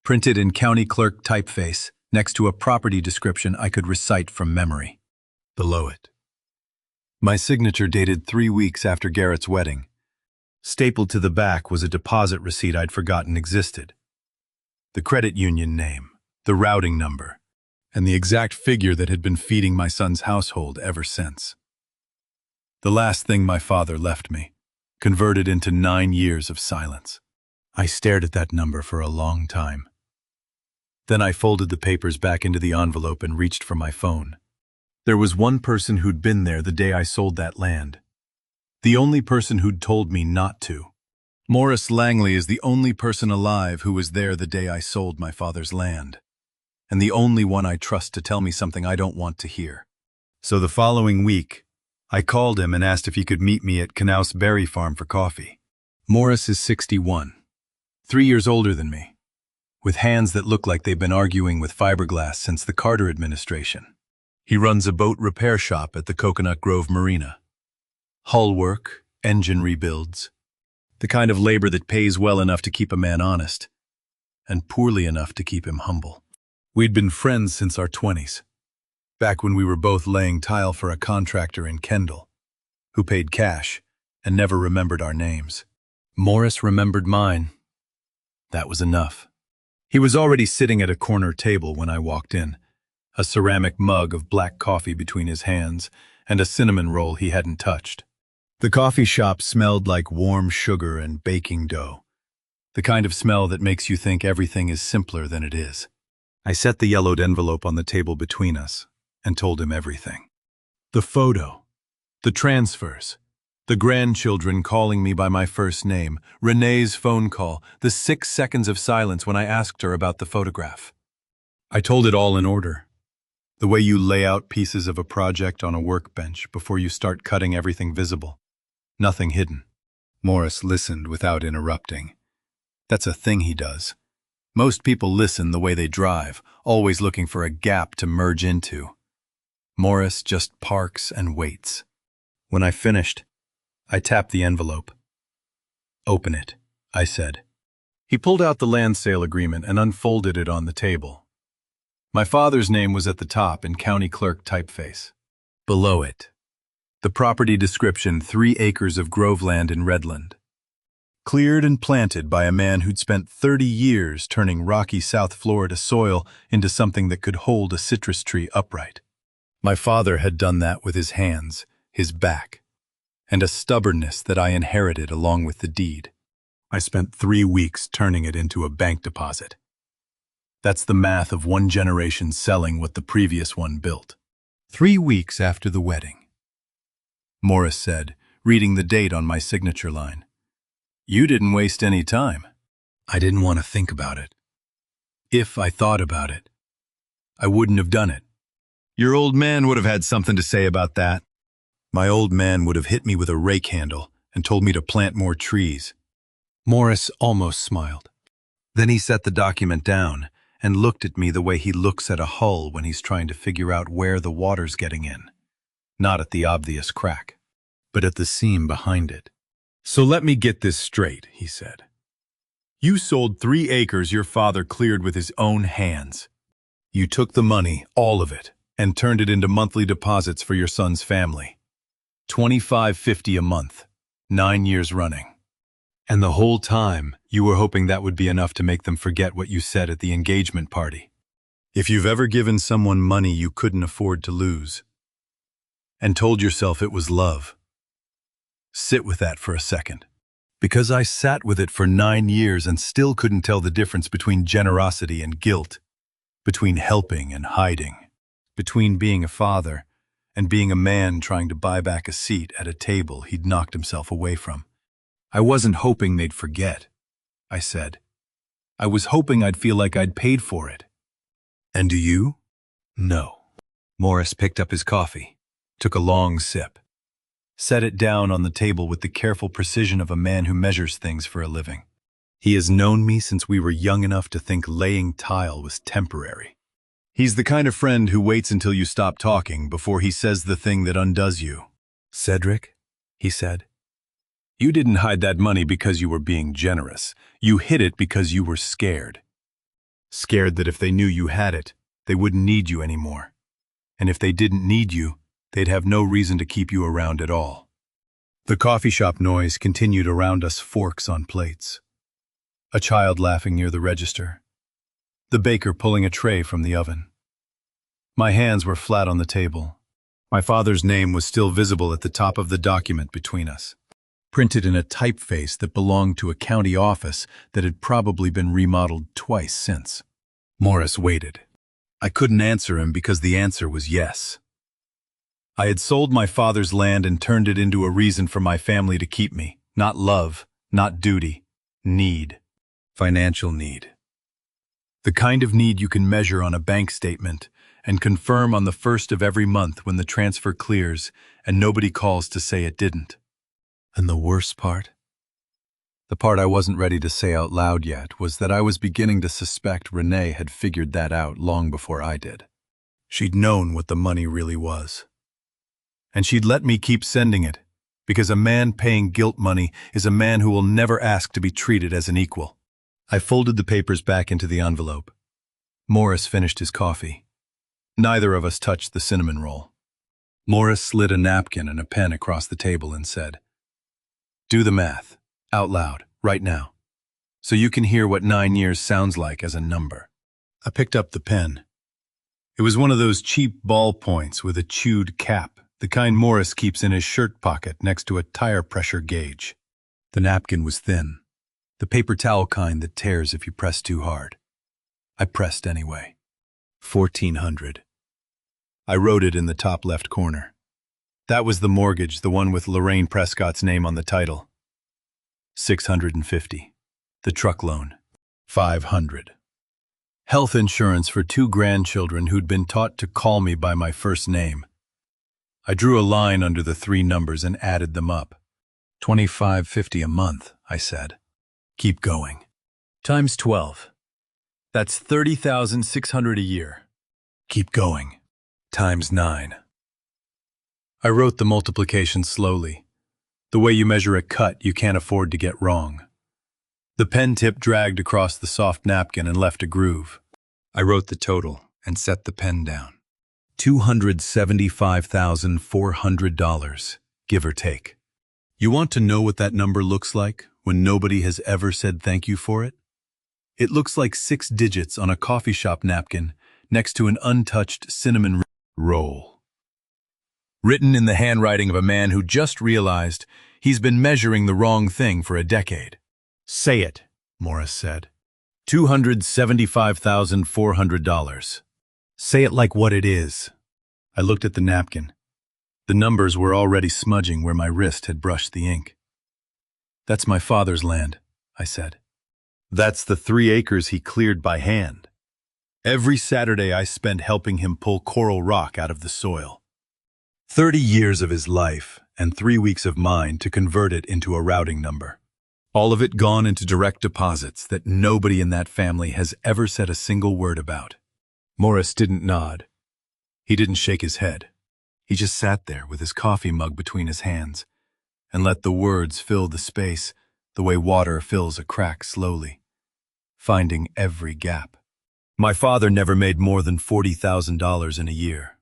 printed in county clerk typeface next to a property description I could recite from memory. Below it, my signature dated 3 weeks after Garrett's wedding. Stapled to the back was a deposit receipt I'd forgotten existed. The credit union name, the routing number, and the exact figure that had been feeding my son's household ever since. The last thing my father left me, converted into 9 years of silence. I stared at that number for a long time. Then I folded the papers back into the envelope and reached for my phone. There was one person who'd been there the day I sold that land. The only person who'd told me not to. Morris Langley is the only person alive who was there the day I sold my father's land, and the only one I trust to tell me something I don't want to hear. So the following week, I called him and asked if he could meet me at Knaus Berry Farm for coffee. Morris is 61, 3 years older than me, with hands that look like they've been arguing with fiberglass since the Carter administration. He runs a boat repair shop at the Coconut Grove Marina. Hull work, engine rebuilds. The kind of labor that pays well enough to keep a man honest, and poorly enough to keep him humble. We'd been friends since our 20s, back when we were both laying tile for a contractor in Kendall, who paid cash and never remembered our names. Morris remembered mine. That was enough. He was already sitting at a corner table when I walked in, a ceramic mug of black coffee between his hands and a cinnamon roll he hadn't touched. The coffee shop smelled like warm sugar and baking dough, the kind of smell that makes you think everything is simpler than it is. I set the yellowed envelope on the table between us and told him everything. The photo, the transfers, the grandchildren calling me by my first name, Renee's phone call, the 6 seconds of silence when I asked her about the photograph. I told it all in order. The way you lay out pieces of a project on a workbench before you start cutting everything visible. Nothing hidden. Morris listened without interrupting. That's a thing he does. Most people listen the way they drive, always looking for a gap to merge into. Morris just parks and waits. When I finished, I tapped the envelope. "Open it," I said. He pulled out the land sale agreement and unfolded it on the table. My father's name was at the top in county clerk typeface. Below it, the property description, 3 acres of groveland in Redland. Cleared and planted by a man who'd spent 30 years turning rocky South Florida soil into something that could hold a citrus tree upright. My father had done that with his hands, his back, and a stubbornness that I inherited along with the deed. I spent 3 weeks turning it into a bank deposit. That's the math of one generation selling what the previous one built. 3 weeks after the wedding. Morris said, reading the date on my signature line. "You didn't waste any time." I didn't want to think about it. If I thought about it, I wouldn't have done it. Your old man would have had something to say about that. My old man would have hit me with a rake handle and told me to plant more trees. Morris almost smiled. Then he set the document down and looked at me the way he looks at a hull when he's trying to figure out where the water's getting in. Not at the obvious crack, but at the seam behind it. "So let me get this straight," he said. "You sold 3 acres your father cleared with his own hands. You took the money, all of it, and turned it into monthly deposits for your son's family. $25.50 a month, 9 years running. And the whole time, you were hoping that would be enough to make them forget what you said at the engagement party. If you've ever given someone money you couldn't afford to lose, and told yourself it was love, sit with that for a second. Because I sat with it for 9 years and still couldn't tell the difference between generosity and guilt, between helping and hiding, between being a father and being a man trying to buy back a seat at a table he'd knocked himself away from. I wasn't hoping they'd forget, I said. I was hoping I'd feel like I'd paid for it. And do you? No. Morris picked up his coffee, took a long sip, set it down on the table with the careful precision of a man who measures things for a living. He has known me since we were young enough to think laying tile was temporary. He's the kind of friend who waits until you stop talking before he says the thing that undoes you. "Cedric," he said, "you didn't hide that money because you were being generous. You hid it because you were scared. Scared that if they knew you had it, they wouldn't need you anymore. And if they didn't need you, they'd have no reason to keep you around at all." The coffee shop noise continued around us, forks on plates. A child laughing near the register. The baker pulling a tray from the oven. My hands were flat on the table. My father's name was still visible at the top of the document between us, printed in a typeface that belonged to a county office that had probably been remodeled twice since. Morris waited. I couldn't answer him because the answer was yes. I had sold my father's land and turned it into a reason for my family to keep me. Not love, not duty, need. Financial need. The kind of need you can measure on a bank statement and confirm on the first of every month when the transfer clears and nobody calls to say it didn't. And the worst part? The part I wasn't ready to say out loud yet was that I was beginning to suspect Renee had figured that out long before I did. She'd known what the money really was. And she'd let me keep sending it, because a man paying guilt money is a man who will never ask to be treated as an equal. I folded the papers back into the envelope. Morris finished his coffee. Neither of us touched the cinnamon roll. Morris slid a napkin and a pen across the table and said, "Do the math, out loud, right now, so you can hear what 9 years sounds like as a number." I picked up the pen. It was one of those cheap ballpoints with a chewed cap, the kind Morris keeps in his shirt pocket next to a tire pressure gauge. The napkin was thin, the paper towel kind that tears if you press too hard. I pressed anyway. 1,400. I wrote it in the top left corner. That was the mortgage, the one with Lorraine Prescott's name on the title. 650. The truck loan. 500. Health insurance for 2 grandchildren who'd been taught to call me by my first name. I drew a line under the 3 numbers and added them up. $25.50 a month, I said. Keep going. Times 12. That's $30,600 a year. Keep going. Times 9. I wrote the multiplication slowly. The way you measure a cut you can't afford to get wrong. The pen tip dragged across the soft napkin and left a groove. I wrote the total and set the pen down. $275,400, give or take. You want to know what that number looks like when nobody has ever said thank you for it? It looks like 6 digits on a coffee shop napkin next to an untouched cinnamon roll. Written in the handwriting of a man who just realized he's been measuring the wrong thing for a decade. "Say it," Morris said. $275,400. Say it like what it is. I looked at the napkin. The numbers were already smudging where my wrist had brushed the ink. "That's my father's land," I said. "That's the 3 acres he cleared by hand. Every Saturday I spent helping him pull coral rock out of the soil. 30 years of his life and 3 weeks of mine to convert it into a routing number. All of it gone into direct deposits that nobody in that family has ever said a single word about." Morris didn't nod. He didn't shake his head. He just sat there with his coffee mug between his hands and let the words fill the space the way water fills a crack slowly, finding every gap. My father never made more than $40,000 in a year.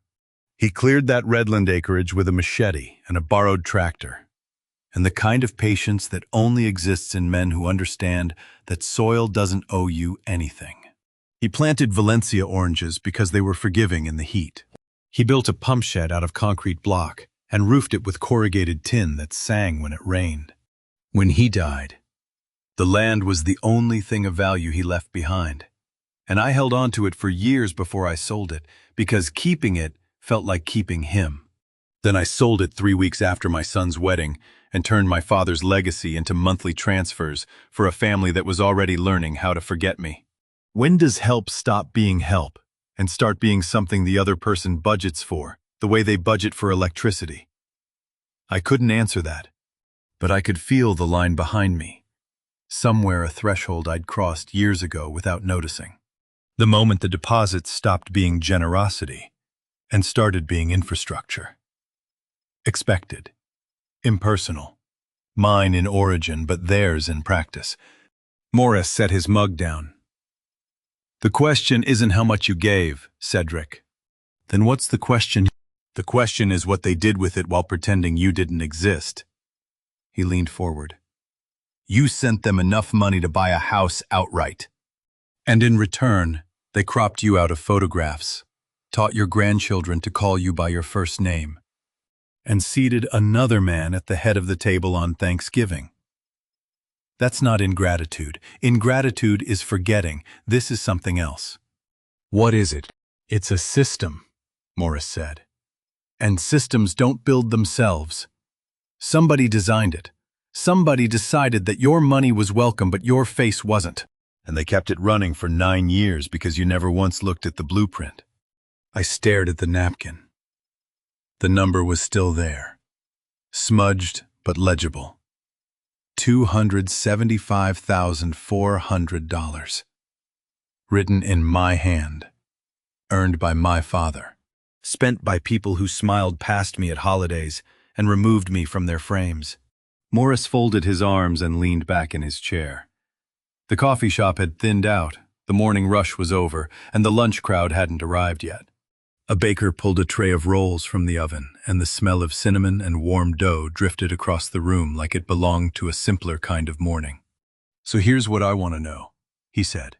He cleared that Redland acreage with a machete and a borrowed tractor, and the kind of patience that only exists in men who understand that soil doesn't owe you anything. He planted Valencia oranges because they were forgiving in the heat. He built a pump shed out of concrete block and roofed it with corrugated tin that sang when it rained. When he died, the land was the only thing of value he left behind, and I held on to it for years before I sold it, because keeping it felt like keeping him. Then I sold it 3 weeks after my son's wedding and turned my father's legacy into monthly transfers for a family that was already learning how to forget me. When does help stop being help and start being something the other person budgets for, the way they budget for electricity? I couldn't answer that, but I could feel the line behind me, somewhere a threshold I'd crossed years ago without noticing. The moment the deposits stopped being generosity and started being infrastructure. Expected. Impersonal. Mine in origin, but theirs in practice. Morris set his mug down. "The question isn't how much you gave, Cedric. Then what's the question? The question is what they did with it while pretending you didn't exist." He leaned forward. "You sent them enough money to buy a house outright. And in return, they cropped you out of photographs, taught your grandchildren to call you by your first name, and seated another man at the head of the table on Thanksgiving. That's not ingratitude. Ingratitude is forgetting. This is something else." "What is it?" "It's a system," Morris said. "And systems don't build themselves. Somebody designed it. Somebody decided that your money was welcome but your face wasn't. And they kept it running for 9 years because you never once looked at the blueprint." I stared at the napkin. The number was still there, smudged but legible. $275,400. Written in my hand. Earned by my father. Spent by people who smiled past me at holidays and removed me from their frames. Morris folded his arms and leaned back in his chair. The coffee shop had thinned out, the morning rush was over, and the lunch crowd hadn't arrived yet. A baker pulled a tray of rolls from the oven, and the smell of cinnamon and warm dough drifted across the room like it belonged to a simpler kind of morning. "So here's what I want to know," he said.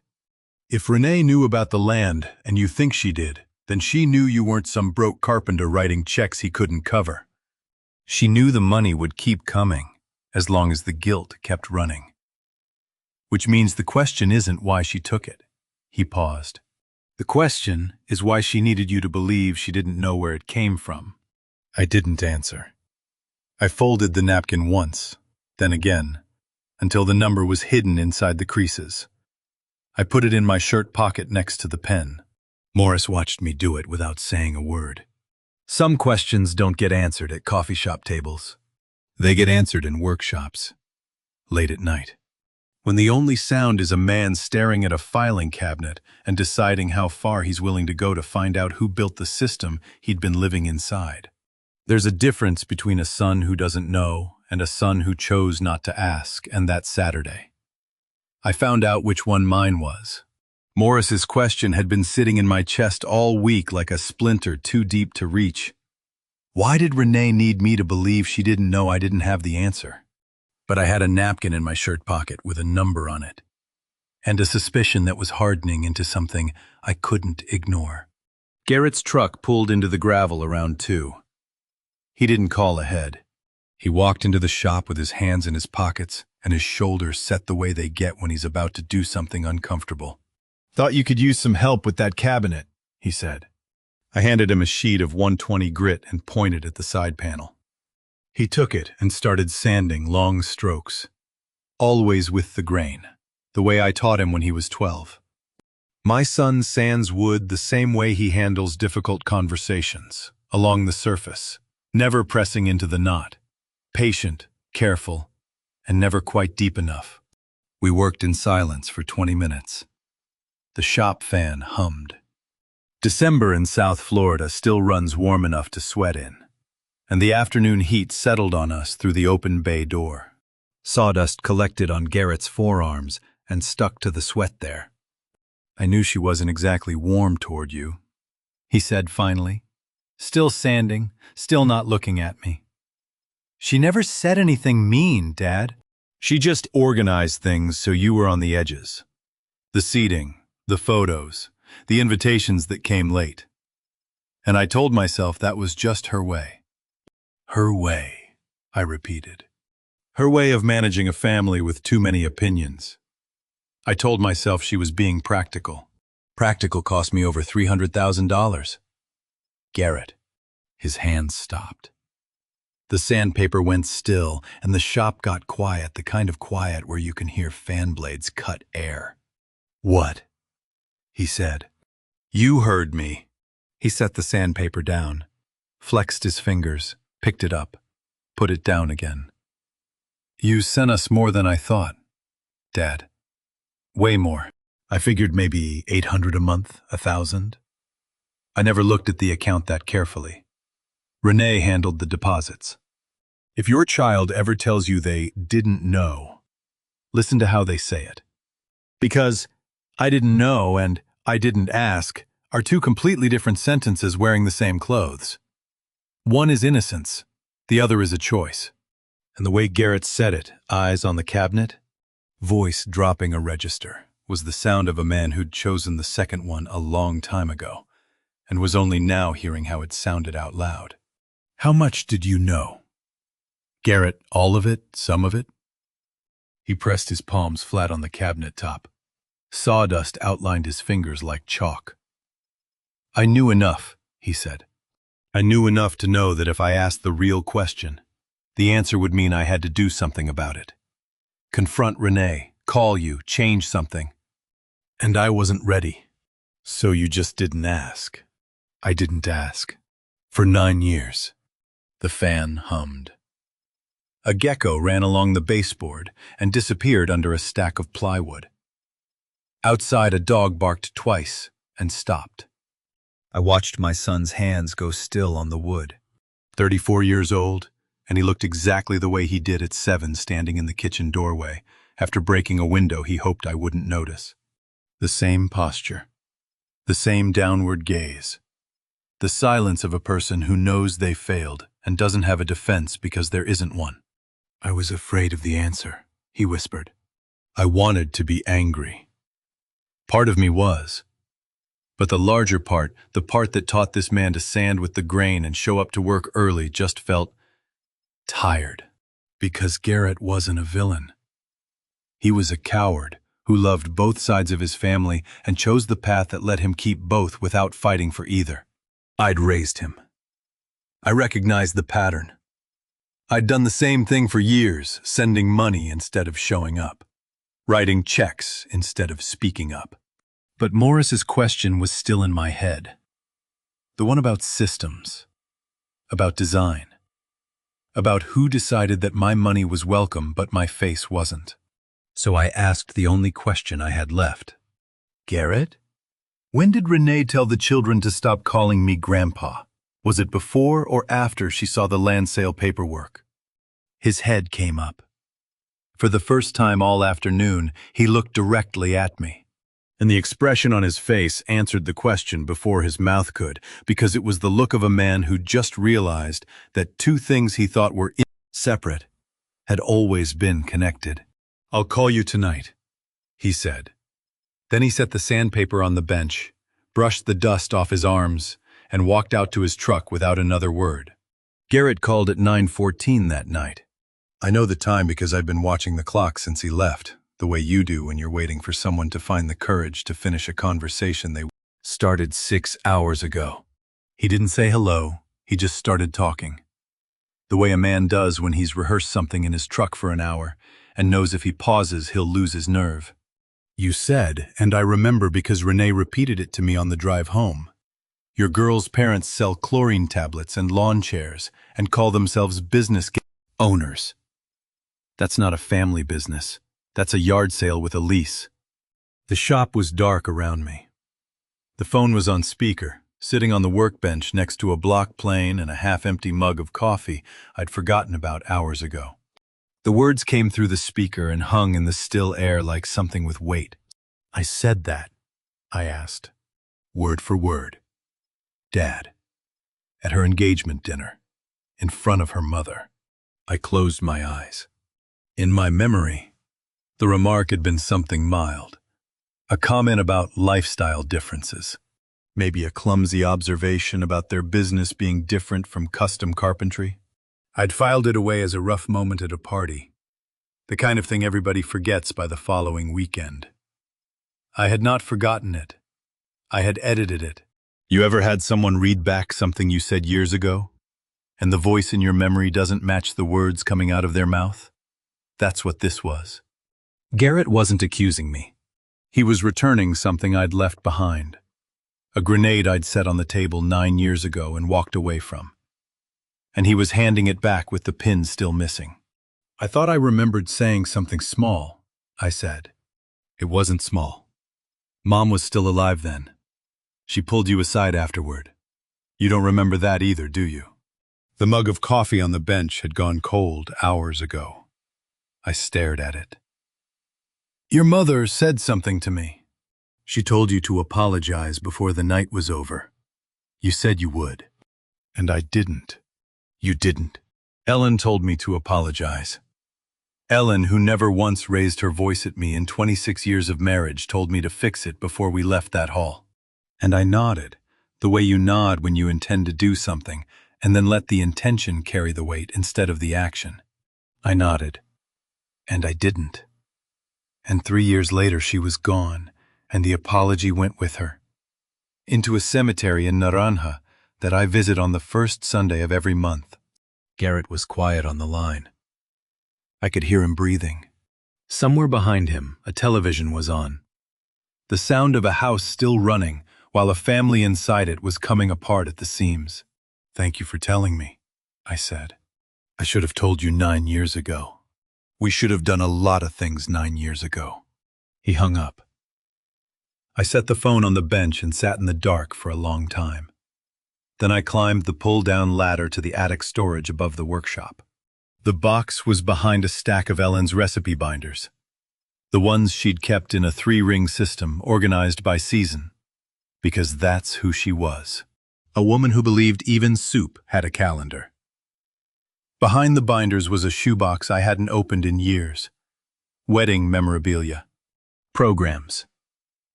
"If Renee knew about the land, and you think she did, then she knew you weren't some broke carpenter writing checks he couldn't cover. She knew the money would keep coming, as long as the guilt kept running. Which means the question isn't why she took it." He paused. "The question is why she needed you to believe she didn't know where it came from." I didn't answer. I folded the napkin once, then again, until the number was hidden inside the creases. I put it in my shirt pocket next to the pen. Morris watched me do it without saying a word. Some questions don't get answered at coffee shop tables. They get answered in workshops, late at night, when the only sound is a man staring at a filing cabinet and deciding how far he's willing to go to find out who built the system he'd been living inside. There's a difference between a son who doesn't know and a son who chose not to ask, and that Saturday. I found out which one mine was. Morris's question had been sitting in my chest all week like a splinter too deep to reach. Why did Renee need me to believe she didn't know I didn't have the answer? But I had a napkin in my shirt pocket with a number on it, and a suspicion that was hardening into something I couldn't ignore. Garrett's truck pulled into the gravel around 2. He didn't call ahead. He walked into the shop with his hands in his pockets and his shoulders set the way they get when he's about to do something uncomfortable. "Thought you could use some help with that cabinet," he said. I handed him a sheet of 120 grit and pointed at the side panel. He took it and started sanding long strokes, always with the grain, the way I taught him when he was 12. My son sands wood the same way he handles difficult conversations, along the surface, never pressing into the knot, patient, careful, and never quite deep enough. We worked in silence for 20 minutes. The shop fan hummed. December in South Florida still runs warm enough to sweat in, and the afternoon heat settled on us through the open bay door. Sawdust collected on Garrett's forearms and stuck to the sweat there. "I knew she wasn't exactly warm toward you," he said finally, still sanding, still not looking at me. "She never said anything mean, Dad. She just organized things so you were on the edges. The seating, the photos, the invitations that came late. And I told myself that was just her way." "Her way," I repeated. "Her way of managing a family with too many opinions." I told myself she was being practical. Practical cost me over $300,000. Garrett. His hands stopped. The sandpaper went still, and the shop got quiet, the kind of quiet where you can hear fan blades cut air. "What?" he said. "You heard me." He set the sandpaper down, flexed his fingers, picked it up, put it down again. "You sent us more than I thought, Dad. Way more. I figured maybe 800 a month, 1,000. I never looked at the account that carefully. Renee handled the deposits. If your child ever tells you they didn't know, listen to how they say it. Because I didn't know and I didn't ask are two completely different sentences wearing the same clothes. One is innocence, the other is a choice. And the way Garrett said it, eyes on the cabinet, voice dropping a register, was the sound of a man who'd chosen the second one a long time ago, and was only now hearing how it sounded out loud. "How much did you know?" "Garrett, all of it, some of it?" He pressed his palms flat on the cabinet top. Sawdust outlined his fingers like chalk. "I knew enough," he said. "I knew enough to know that if I asked the real question, the answer would mean I had to do something about it. Confront Renee, call you, change something. And I wasn't ready. So you just didn't ask." I didn't ask. For 9 years. The fan hummed. A gecko ran along the baseboard and disappeared under a stack of plywood. Outside, a dog barked twice and stopped. I watched my son's hands go still on the wood. 34 years old, and he looked exactly the way he did at 7, standing in the kitchen doorway, after breaking a window he hoped I wouldn't notice. The same posture. The same downward gaze. The silence of a person who knows they failed and doesn't have a defense because there isn't one. I was afraid of the answer, he whispered. I wanted to be angry. Part of me was. But the larger part, the part that taught this man to sand with the grain and show up to work early, just felt tired. Because Garrett wasn't a villain. He was a coward who loved both sides of his family and chose the path that let him keep both without fighting for either. I'd raised him. I recognized the pattern. I'd done the same thing for years, sending money instead of showing up, writing checks instead of speaking up. But Morris's question was still in my head. The one about systems, about design, about who decided that my money was welcome but my face wasn't. So I asked the only question I had left. Garrett? When did Renee tell the children to stop calling me Grandpa? Was it before or after she saw the land sale paperwork? His head came up. For the first time all afternoon, he looked directly at me. And the expression on his face answered the question before his mouth could, because it was the look of a man who just realized that two things he thought were separate had always been connected. I'll call you tonight, he said. Then he set the sandpaper on the bench, brushed the dust off his arms, and walked out to his truck without another word. Garrett called at 9:14 that night. I know the time because I've been watching the clock since he left, the way you do when you're waiting for someone to find the courage to finish a conversation they started 6 hours ago. He didn't say hello, he just started talking. The way a man does when he's rehearsed something in his truck for an hour and knows if he pauses he'll lose his nerve. You said, and I remember because Renee repeated it to me on the drive home. Your girl's parents sell chlorine tablets and lawn chairs and call themselves business owners. That's not a family business. That's a yard sale with a lease. The shop was dark around me. The phone was on speaker, sitting on the workbench next to a block plane and a half-empty mug of coffee I'd forgotten about hours ago. The words came through the speaker and hung in the still air like something with weight. I said that, I asked, word for word. Dad, at her engagement dinner, in front of her mother. I closed my eyes. In my memory, the remark had been something mild, a comment about lifestyle differences, maybe a clumsy observation about their business being different from custom carpentry. I'd filed it away as a rough moment at a party, the kind of thing everybody forgets by the following weekend. I had not forgotten it. I had edited it. You ever had someone read back something you said years ago, and the voice in your memory doesn't match the words coming out of their mouth? That's what this was. Garrett wasn't accusing me. He was returning something I'd left behind. A grenade I'd set on the table 9 years ago and walked away from. And he was handing it back with the pin still missing. I thought I remembered saying something small, I said. It wasn't small. Mom was still alive then. She pulled you aside afterward. You don't remember that either, do you? The mug of coffee on the bench had gone cold hours ago. I stared at it. Your mother said something to me. She told you to apologize before the night was over. You said you would. And I didn't. You didn't. Ellen told me to apologize. Ellen, who never once raised her voice at me in 26 years of marriage, told me to fix it before we left that hall. And I nodded, the way you nod when you intend to do something, and then let the intention carry the weight instead of the action. I nodded. And I didn't. And 3 years later she was gone, and the apology went with her. Into a cemetery in Naranja that I visit on the first Sunday of every month. Garrett was quiet on the line. I could hear him breathing. Somewhere behind him, a television was on. The sound of a house still running, while a family inside it was coming apart at the seams. Thank you for telling me, I said. I should have told you 9 years ago. We should have done a lot of things 9 years ago. He hung up. I set the phone on the bench and sat in the dark for a long time. Then I climbed the pull-down ladder to the attic storage above the workshop. The box was behind a stack of Ellen's recipe binders, the ones she'd kept in a 3-ring system organized by season, because that's who she was, a woman who believed even soup had a calendar. Behind the binders was a shoebox I hadn't opened in years. Wedding memorabilia, programs,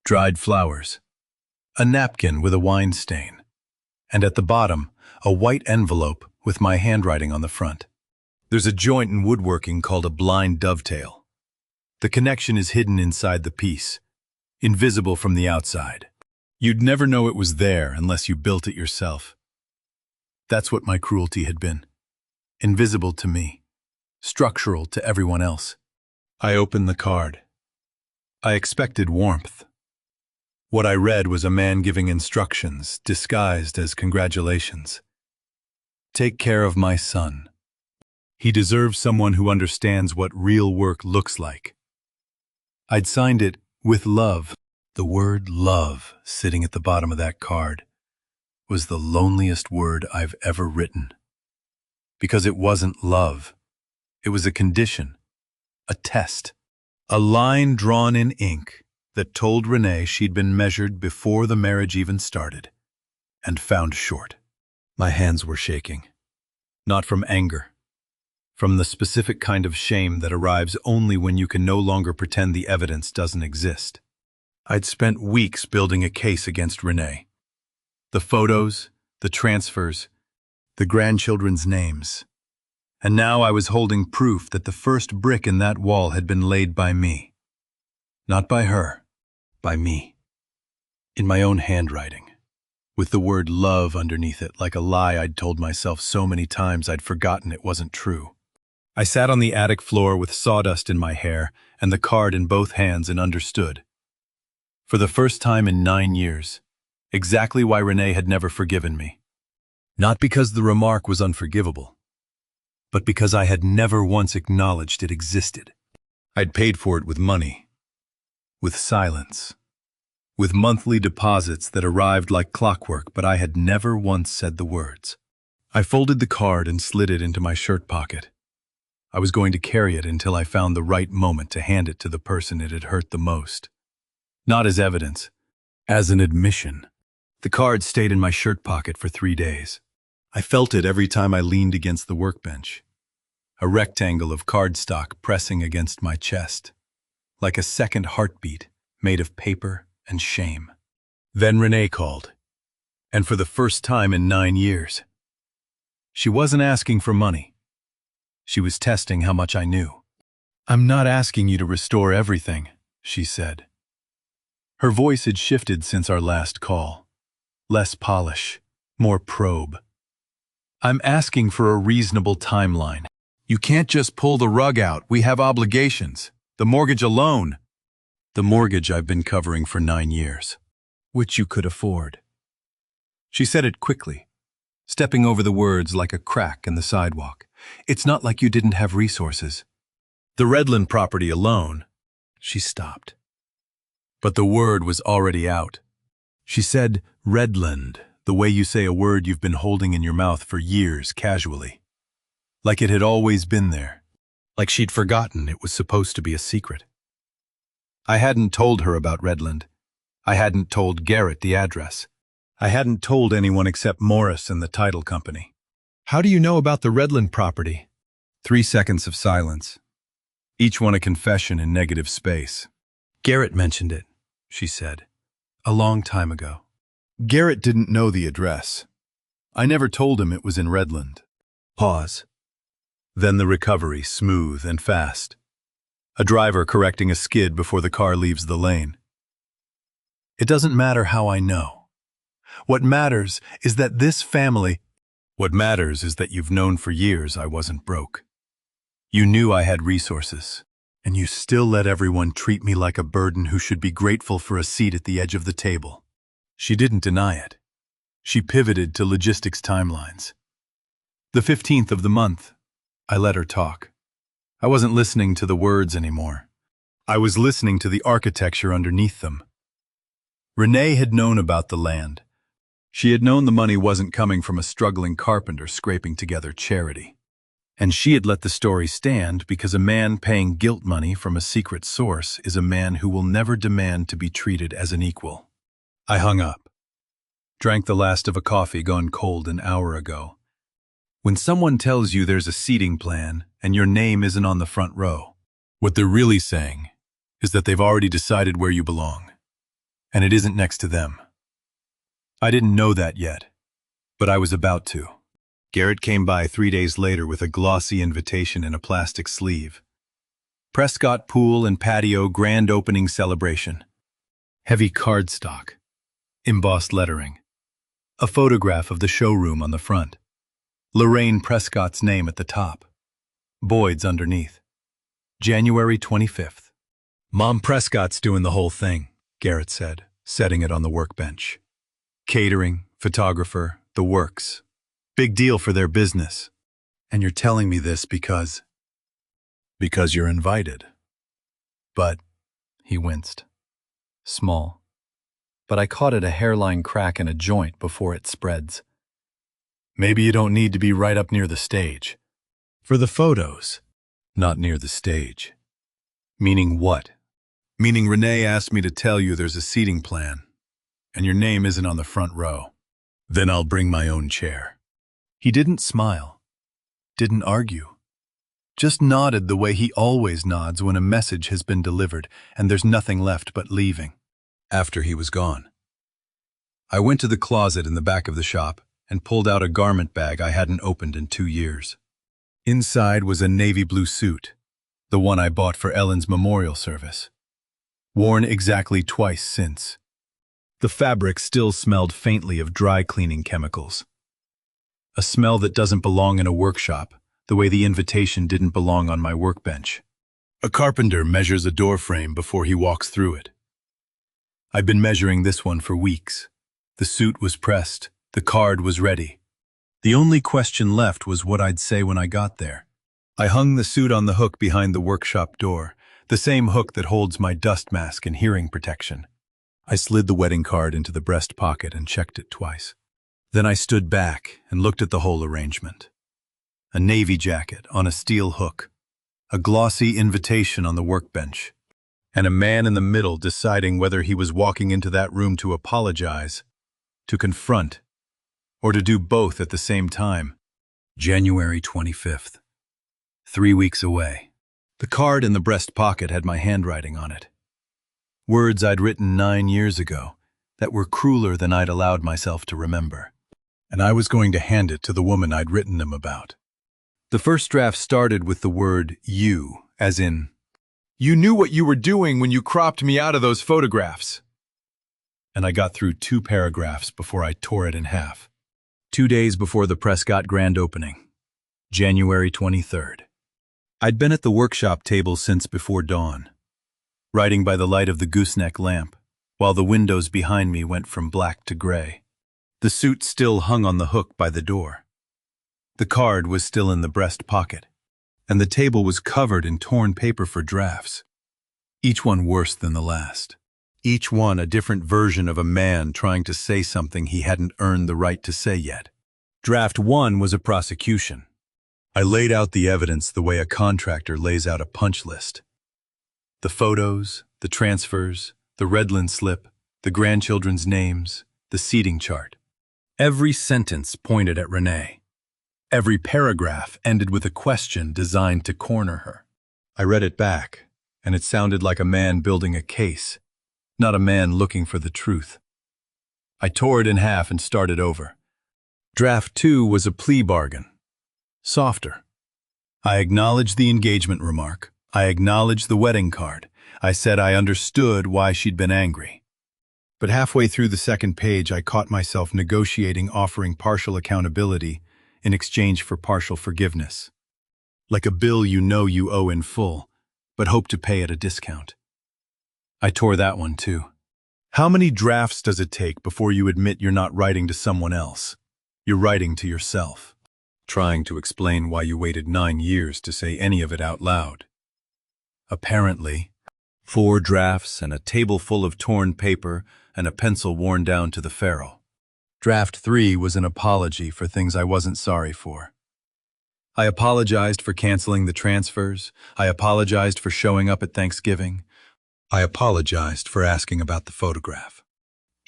dried flowers, a napkin with a wine stain, and at the bottom, a white envelope with my handwriting on the front. There's a joint in woodworking called a blind dovetail. The connection is hidden inside the piece, invisible from the outside. You'd never know it was there unless you built it yourself. That's what my cruelty had been. Invisible to me, structural to everyone else. I opened the card. I expected warmth. What I read was a man giving instructions, disguised as congratulations. Take care of my son. He deserves someone who understands what real work looks like. I'd signed it with love. The word love sitting at the bottom of that card was the loneliest word I've ever written. Because it wasn't love. It was a condition, a test, a line drawn in ink that told Renee she'd been measured before the marriage even started, and found short. My hands were shaking. Not from anger. From the specific kind of shame that arrives only when you can no longer pretend the evidence doesn't exist. I'd spent weeks building a case against Renee. The photos, the transfers, the grandchildren's names. And now I was holding proof that the first brick in that wall had been laid by me. Not by her, by me. In my own handwriting, with the word love underneath it like a lie I'd told myself so many times I'd forgotten it wasn't true. I sat on the attic floor with sawdust in my hair and the card in both hands and understood. For the first time in 9 years, exactly why Renee had never forgiven me. Not because the remark was unforgivable, but because I had never once acknowledged it existed. I'd paid for it with money, with silence, with monthly deposits that arrived like clockwork, but I had never once said the words. I folded the card and slid it into my shirt pocket. I was going to carry it until I found the right moment to hand it to the person it had hurt the most. Not as evidence, as an admission. The card stayed in my shirt pocket for 3 days. I felt it every time I leaned against the workbench. A rectangle of cardstock pressing against my chest, like a second heartbeat made of paper and shame. Then Renee called, and for the first time in 9 years. She wasn't asking for money. She was testing how much I knew. "I'm not asking you to restore everything," she said. Her voice had shifted since our last call. Less polish, more probe. "I'm asking for a reasonable timeline. You can't just pull the rug out. We have obligations. The mortgage alone." The mortgage I've been covering for 9 years. Which you could afford. She said it quickly, stepping over the words like a crack in the sidewalk. "It's not like you didn't have resources. The Redland property alone." She stopped. But the word was already out. She said Redland, the way you say a word you've been holding in your mouth for years casually. Like it had always been there. Like she'd forgotten it was supposed to be a secret. I hadn't told her about Redland. I hadn't told Garrett the address. I hadn't told anyone except Morris and the title company. "How do you know about the Redland property?" 3 seconds of silence. Each one a confession in negative space. "Garrett mentioned it," she said. "A long time ago." Garrett didn't know the address. I never told him it was in Redland. Pause. Then the recovery, smooth and fast. A driver correcting a skid before the car leaves the lane. It doesn't matter how I know. What matters is that this family... What matters is that you've known for years I wasn't broke. You knew I had resources, and you still let everyone treat me like a burden who should be grateful for a seat at the edge of the table. She didn't deny it. She pivoted to logistics timelines. The 15th of the month, I let her talk. I wasn't listening to the words anymore. I was listening to the architecture underneath them. Renee had known about the land. She had known the money wasn't coming from a struggling carpenter scraping together charity. And she had let the story stand because a man paying guilt money from a secret source is a man who will never demand to be treated as an equal. I hung up. Drank the last of a coffee gone cold an hour ago. When someone tells you there's a seating plan and your name isn't on the front row, what they're really saying is that they've already decided where you belong, and it isn't next to them. I didn't know that yet, but I was about to. Garrett came by 3 days later with a glossy invitation in a plastic sleeve. Prescott Pool and Patio Grand Opening Celebration. Heavy cardstock. Embossed lettering. A photograph of the showroom on the front. Lorraine Prescott's name at the top. Boyd's underneath. January 25th. Mom Prescott's doing the whole thing, Garrett said, setting it on the workbench. Catering, photographer, the works. Big deal for their business. And you're telling me this because you're invited. But, he winced. Small. But I caught it a hairline crack in a joint before it spreads. Maybe you don't need to be right up near the stage. For the photos, not near the stage. Meaning what? Meaning Renee asked me to tell you there's a seating plan, and your name isn't on the front row. Then I'll bring my own chair. He didn't smile, didn't argue, just nodded the way he always nods when a message has been delivered and there's nothing left but leaving. After he was gone, I went to the closet in the back of the shop and pulled out a garment bag I hadn't opened in 2 years. Inside was a navy blue suit, the one I bought for Ellen's memorial service. Worn exactly twice since. The fabric still smelled faintly of dry cleaning chemicals. A smell that doesn't belong in a workshop, the way the invitation didn't belong on my workbench. A carpenter measures a door frame before he walks through it. I'd been measuring this one for weeks. The suit was pressed, the card was ready. The only question left was what I'd say when I got there. I hung the suit on the hook behind the workshop door, the same hook that holds my dust mask and hearing protection. I slid the wedding card into the breast pocket and checked it twice. Then I stood back and looked at the whole arrangement. A navy jacket on a steel hook, a glossy invitation on the workbench, and a man in the middle deciding whether he was walking into that room to apologize, to confront, or to do both at the same time. January 25th. 3 weeks away. The card in the breast pocket had my handwriting on it. Words I'd written 9 years ago that were crueler than I'd allowed myself to remember. And I was going to hand it to the woman I'd written them about. The first draft started with the word you, as in, "You knew what you were doing when you cropped me out of those photographs." And I got through 2 paragraphs before I tore it in half. 2 days before the Prescott grand opening, January 23rd. I'd been at the workshop table since before dawn, writing by the light of the gooseneck lamp, while the windows behind me went from black to gray. The suit still hung on the hook by the door. The card was still in the breast pocket, and the table was covered in torn paper for drafts, each one worse than the last. Each one a different version of a man trying to say something he hadn't earned the right to say yet. Draft 1 was a prosecution. I laid out the evidence the way a contractor lays out a punch list. The photos, the transfers, the Redland slip, the grandchildren's names, the seating chart. Every sentence pointed at Renee. Every paragraph ended with a question designed to corner her. I read it back, and it sounded like a man building a case, not a man looking for the truth. I tore it in half and started over. Draft 2 was a plea bargain. Softer. I acknowledged the engagement remark. I acknowledged the wedding card. I said I understood why she'd been angry. But halfway through the second page, I caught myself negotiating offering partial accountability in exchange for partial forgiveness. Like a bill you know you owe in full, but hope to pay at a discount. I tore that one too. How many drafts does it take before you admit you're not writing to someone else? You're writing to yourself. trying to explain why you waited 9 years to say any of it out loud. Apparently, 4 drafts and a table full of torn paper and a pencil worn down to the ferrule. Draft 3 was an apology for things I wasn't sorry for. I apologized for canceling the transfers. I apologized for showing up at Thanksgiving. I apologized for asking about the photograph.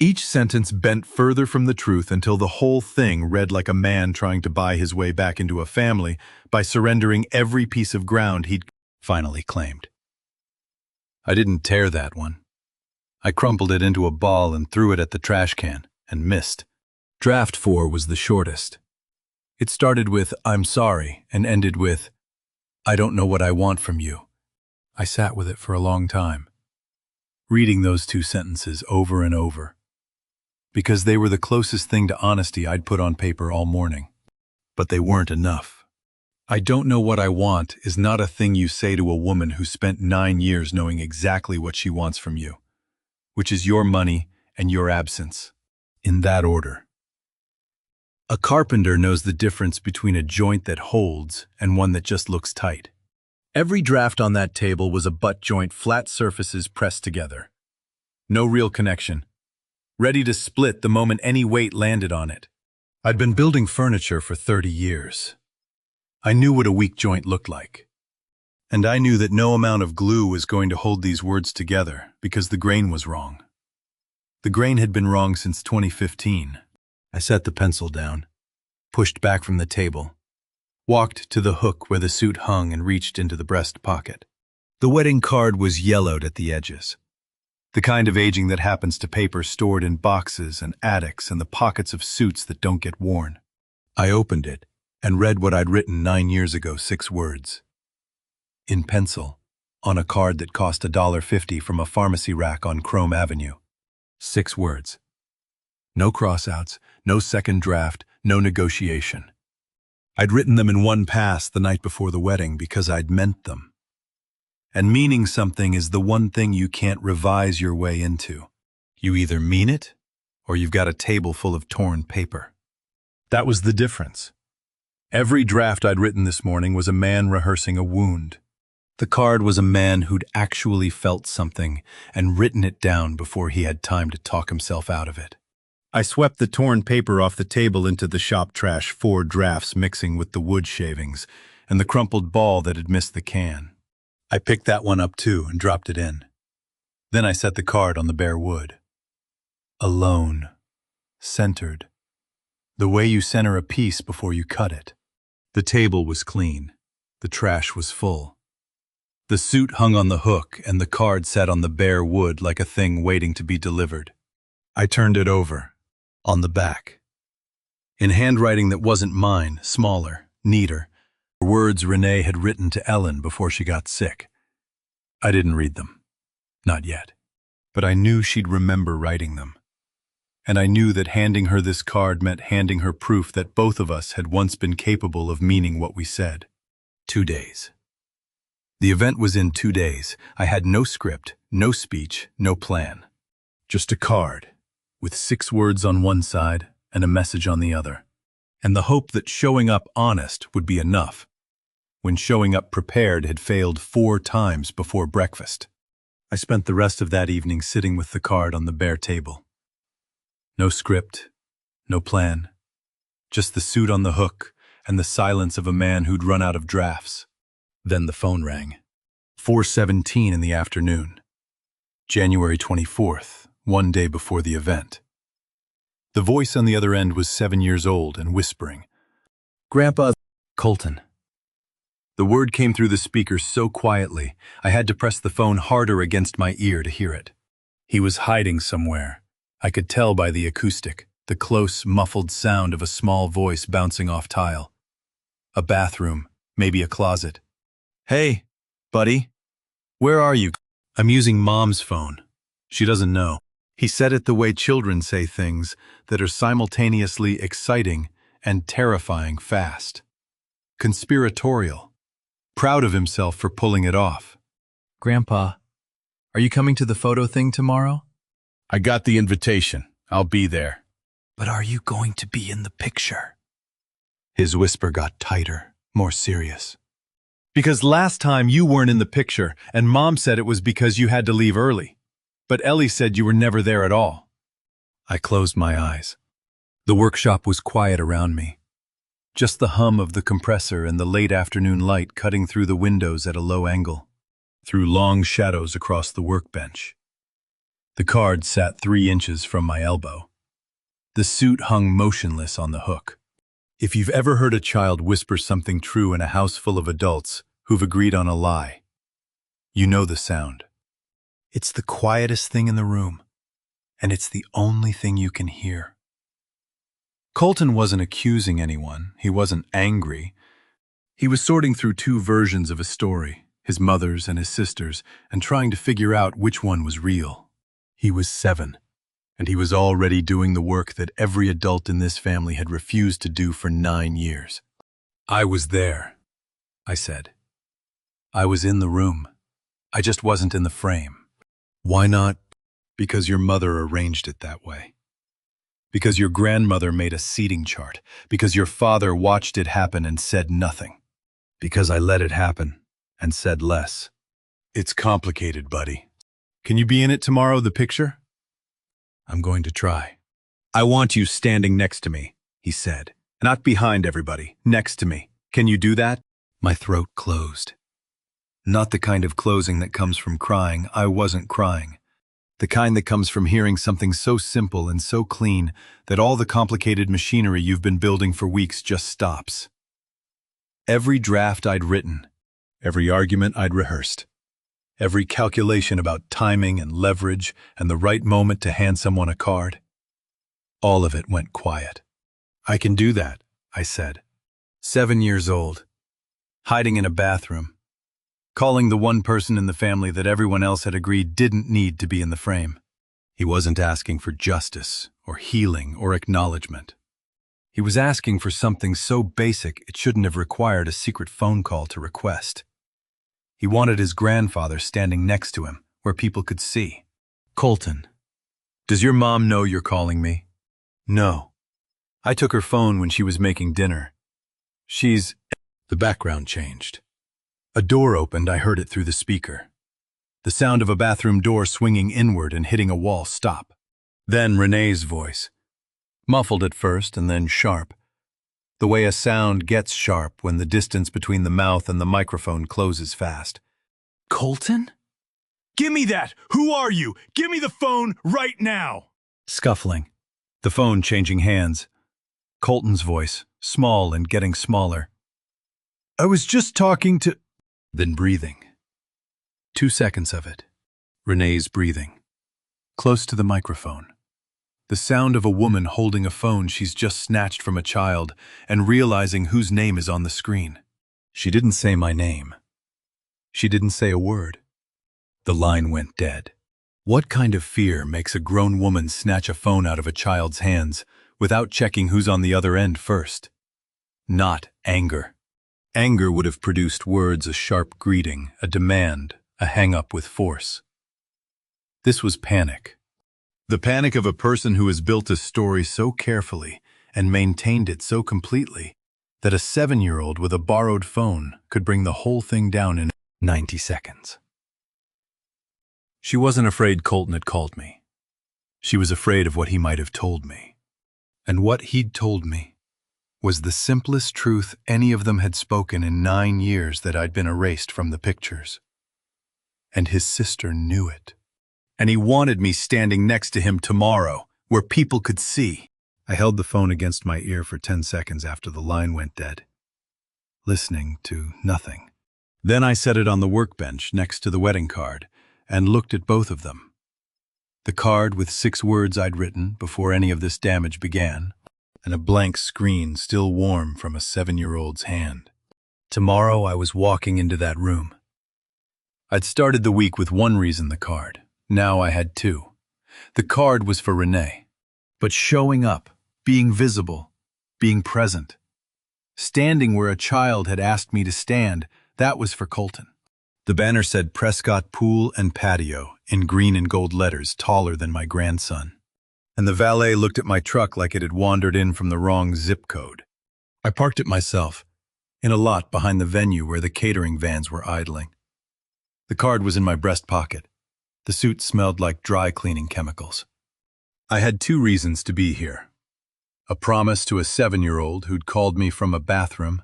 Each sentence bent further from the truth until the whole thing read like a man trying to buy his way back into a family by surrendering every piece of ground he'd finally claimed. I didn't tear that one. I crumpled it into a ball and threw it at the trash can, and missed. Draft 4 was the shortest. It started with, "I'm sorry," and ended with, "I don't know what I want from you." I sat with it for a long time, reading those 2 sentences over and over, because they were the closest thing to honesty I'd put on paper all morning. But they weren't enough. "I don't know what I want" is not a thing you say to a woman who spent 9 years knowing exactly what she wants from you, which is your money and your absence, in that order. A carpenter knows the difference between a joint that holds and one that just looks tight. Every draft on that table was a butt joint, flat surfaces pressed together. No real connection. Ready to split the moment any weight landed on it. I'd been building furniture for 30 years. I knew what a weak joint looked like. And I knew that no amount of glue was going to hold these words together because the grain was wrong. The grain had been wrong since 2015. I set the pencil down, pushed back from the table, walked to the hook where the suit hung and reached into the breast pocket. The wedding card was yellowed at the edges. The kind of aging that happens to paper stored in boxes and attics and the pockets of suits that don't get worn. I opened it and read what I'd written 9 years ago, 6 words. In pencil, on a card that cost $1.50 from a pharmacy rack on Chrome Avenue. 6 words. No crossouts, no second draft, no negotiation. I'd written them in one pass the night before the wedding because I'd meant them. And meaning something is the one thing you can't revise your way into. You either mean it, or you've got a table full of torn paper. That was the difference. Every draft I'd written this morning was a man rehearsing a wound. The card was a man who'd actually felt something and written it down before he had time to talk himself out of it. I swept the torn paper off the table into the shop trash, 4 drafts mixing with the wood shavings and the crumpled ball that had missed the can. I picked that one up too and dropped it in. Then I set the card on the bare wood. Alone. Centered. The way you center a piece before you cut it. The table was clean. The trash was full. The suit hung on the hook and the card sat on the bare wood like a thing waiting to be delivered. I turned it over. On the back. In handwriting that wasn't mine, smaller, neater, words Renee had written to Ellen before she got sick. I didn't read them. Not yet. But I knew she'd remember writing them. And I knew that handing her this card meant handing her proof that both of us had once been capable of meaning what we said. 2 days. The event was in 2 days. I had no script, no speech, no plan. Just a card, with 6 words on one side and a message on the other, and the hope that showing up honest would be enough, when showing up prepared had failed 4 times before breakfast. I spent the rest of that evening sitting with the card on the bare table. No script, no plan, just the suit on the hook and the silence of a man who'd run out of drafts. Then the phone rang. 4:17 in the afternoon. January 24th. 1 day before the event. The voice on the other end was 7 years old and whispering, "Grandpa, Colton." The word came through the speaker so quietly, I had to press the phone harder against my ear to hear it. He was hiding somewhere. I could tell by the acoustic, the close, muffled sound of a small voice bouncing off tile. A bathroom, maybe a closet. "Hey, buddy, where are you?" "I'm using Mom's phone. She doesn't know." He said it the way children say things that are simultaneously exciting and terrifying fast. Conspiratorial. Proud of himself for pulling it off. "Grandpa, are you coming to the photo thing tomorrow?" "I got the invitation. I'll be there." "But are you going to be in the picture?" His whisper got tighter, more serious. Because last time you weren't in the picture, and Mom said it was because you had to leave early. But Ellie said you were never there at all. I closed my eyes. The workshop was quiet around me. Just the hum of the compressor and the late afternoon light cutting through the windows at a low angle, through long shadows across the workbench. The card sat 3 inches from my elbow. The suit hung motionless on the hook. If you've ever heard a child whisper something true in a house full of adults who've agreed on a lie, you know the sound. It's the quietest thing in the room, and it's the only thing you can hear. Colton wasn't accusing anyone. He wasn't angry. He was sorting through 2 versions of a story, his mother's and his sister's, and trying to figure out which one was real. He was 7, and he was already doing the work that every adult in this family had refused to do for 9 years. I was there, I said. I was in the room. I just wasn't in the frame. Why not? Because your mother arranged it that way. Because your grandmother made a seating chart. Because your father watched it happen and said nothing. Because I let it happen and said less. It's complicated, buddy. Can you be in it tomorrow, the picture? I'm going to try. I want you standing next to me, he said. Not behind everybody, next to me. Can you do that? My throat closed. Not the kind of closing that comes from crying. I wasn't crying. The kind that comes from hearing something so simple and so clean that all the complicated machinery you've been building for weeks just stops. Every draft I'd written, every argument I'd rehearsed, every calculation about timing and leverage and the right moment to hand someone a card, all of it went quiet. I can do that, I said. 7 years old, hiding in a bathroom, calling the one person in the family that everyone else had agreed didn't need to be in the frame. He wasn't asking for justice or healing or acknowledgement. He was asking for something so basic it shouldn't have required a secret phone call to request. He wanted his grandfather standing next to him, where people could see. Colton, does your mom know you're calling me? No. I took her phone when she was making dinner. The background changed. A door opened. I heard it through the speaker. The sound of a bathroom door swinging inward and hitting a wall stop. Then Renee's voice. Muffled at first and then sharp. The way a sound gets sharp when the distance between the mouth and the microphone closes fast. Colton? Give me that! Who are you? Give me the phone right now! Scuffling. The phone changing hands. Colton's voice, small and getting smaller. I was just talking to... Then breathing. 2 seconds of it. Renee's breathing. Close to the microphone. The sound of a woman holding a phone she's just snatched from a child and realizing whose name is on the screen. She didn't say my name. She didn't say a word. The line went dead. What kind of fear makes a grown woman snatch a phone out of a child's hands without checking who's on the other end first? Not anger. Anger would have produced words, a sharp greeting, a demand, a hang-up with force. This was panic. The panic of a person who has built a story so carefully and maintained it so completely that a 7-year-old with a borrowed phone could bring the whole thing down in 90 seconds. She wasn't afraid Colton had called me. She was afraid of what he might have told me. And what he'd told me was the simplest truth any of them had spoken in 9 years that I'd been erased from the pictures. And his sister knew it. And he wanted me standing next to him tomorrow, where people could see. I held the phone against my ear for 10 seconds after the line went dead, listening to nothing. Then I set it on the workbench next to the wedding card and looked at both of them. The card with 6 words I'd written before any of this damage began, and a blank screen still warm from a 7-year-old's hand. Tomorrow I was walking into that room. I'd started the week with one reason, the card. Now I had 2. The card was for Renee. But showing up, being visible, being present, standing where a child had asked me to stand, that was for Colton. The banner said Prescott Pool and Patio in green and gold letters taller than my grandson. And the valet looked at my truck like it had wandered in from the wrong zip code. I parked it myself, in a lot behind the venue where the catering vans were idling. The card was in my breast pocket. The suit smelled like dry cleaning chemicals. I had two reasons to be here. A promise to a 7-year-old who'd called me from a bathroom,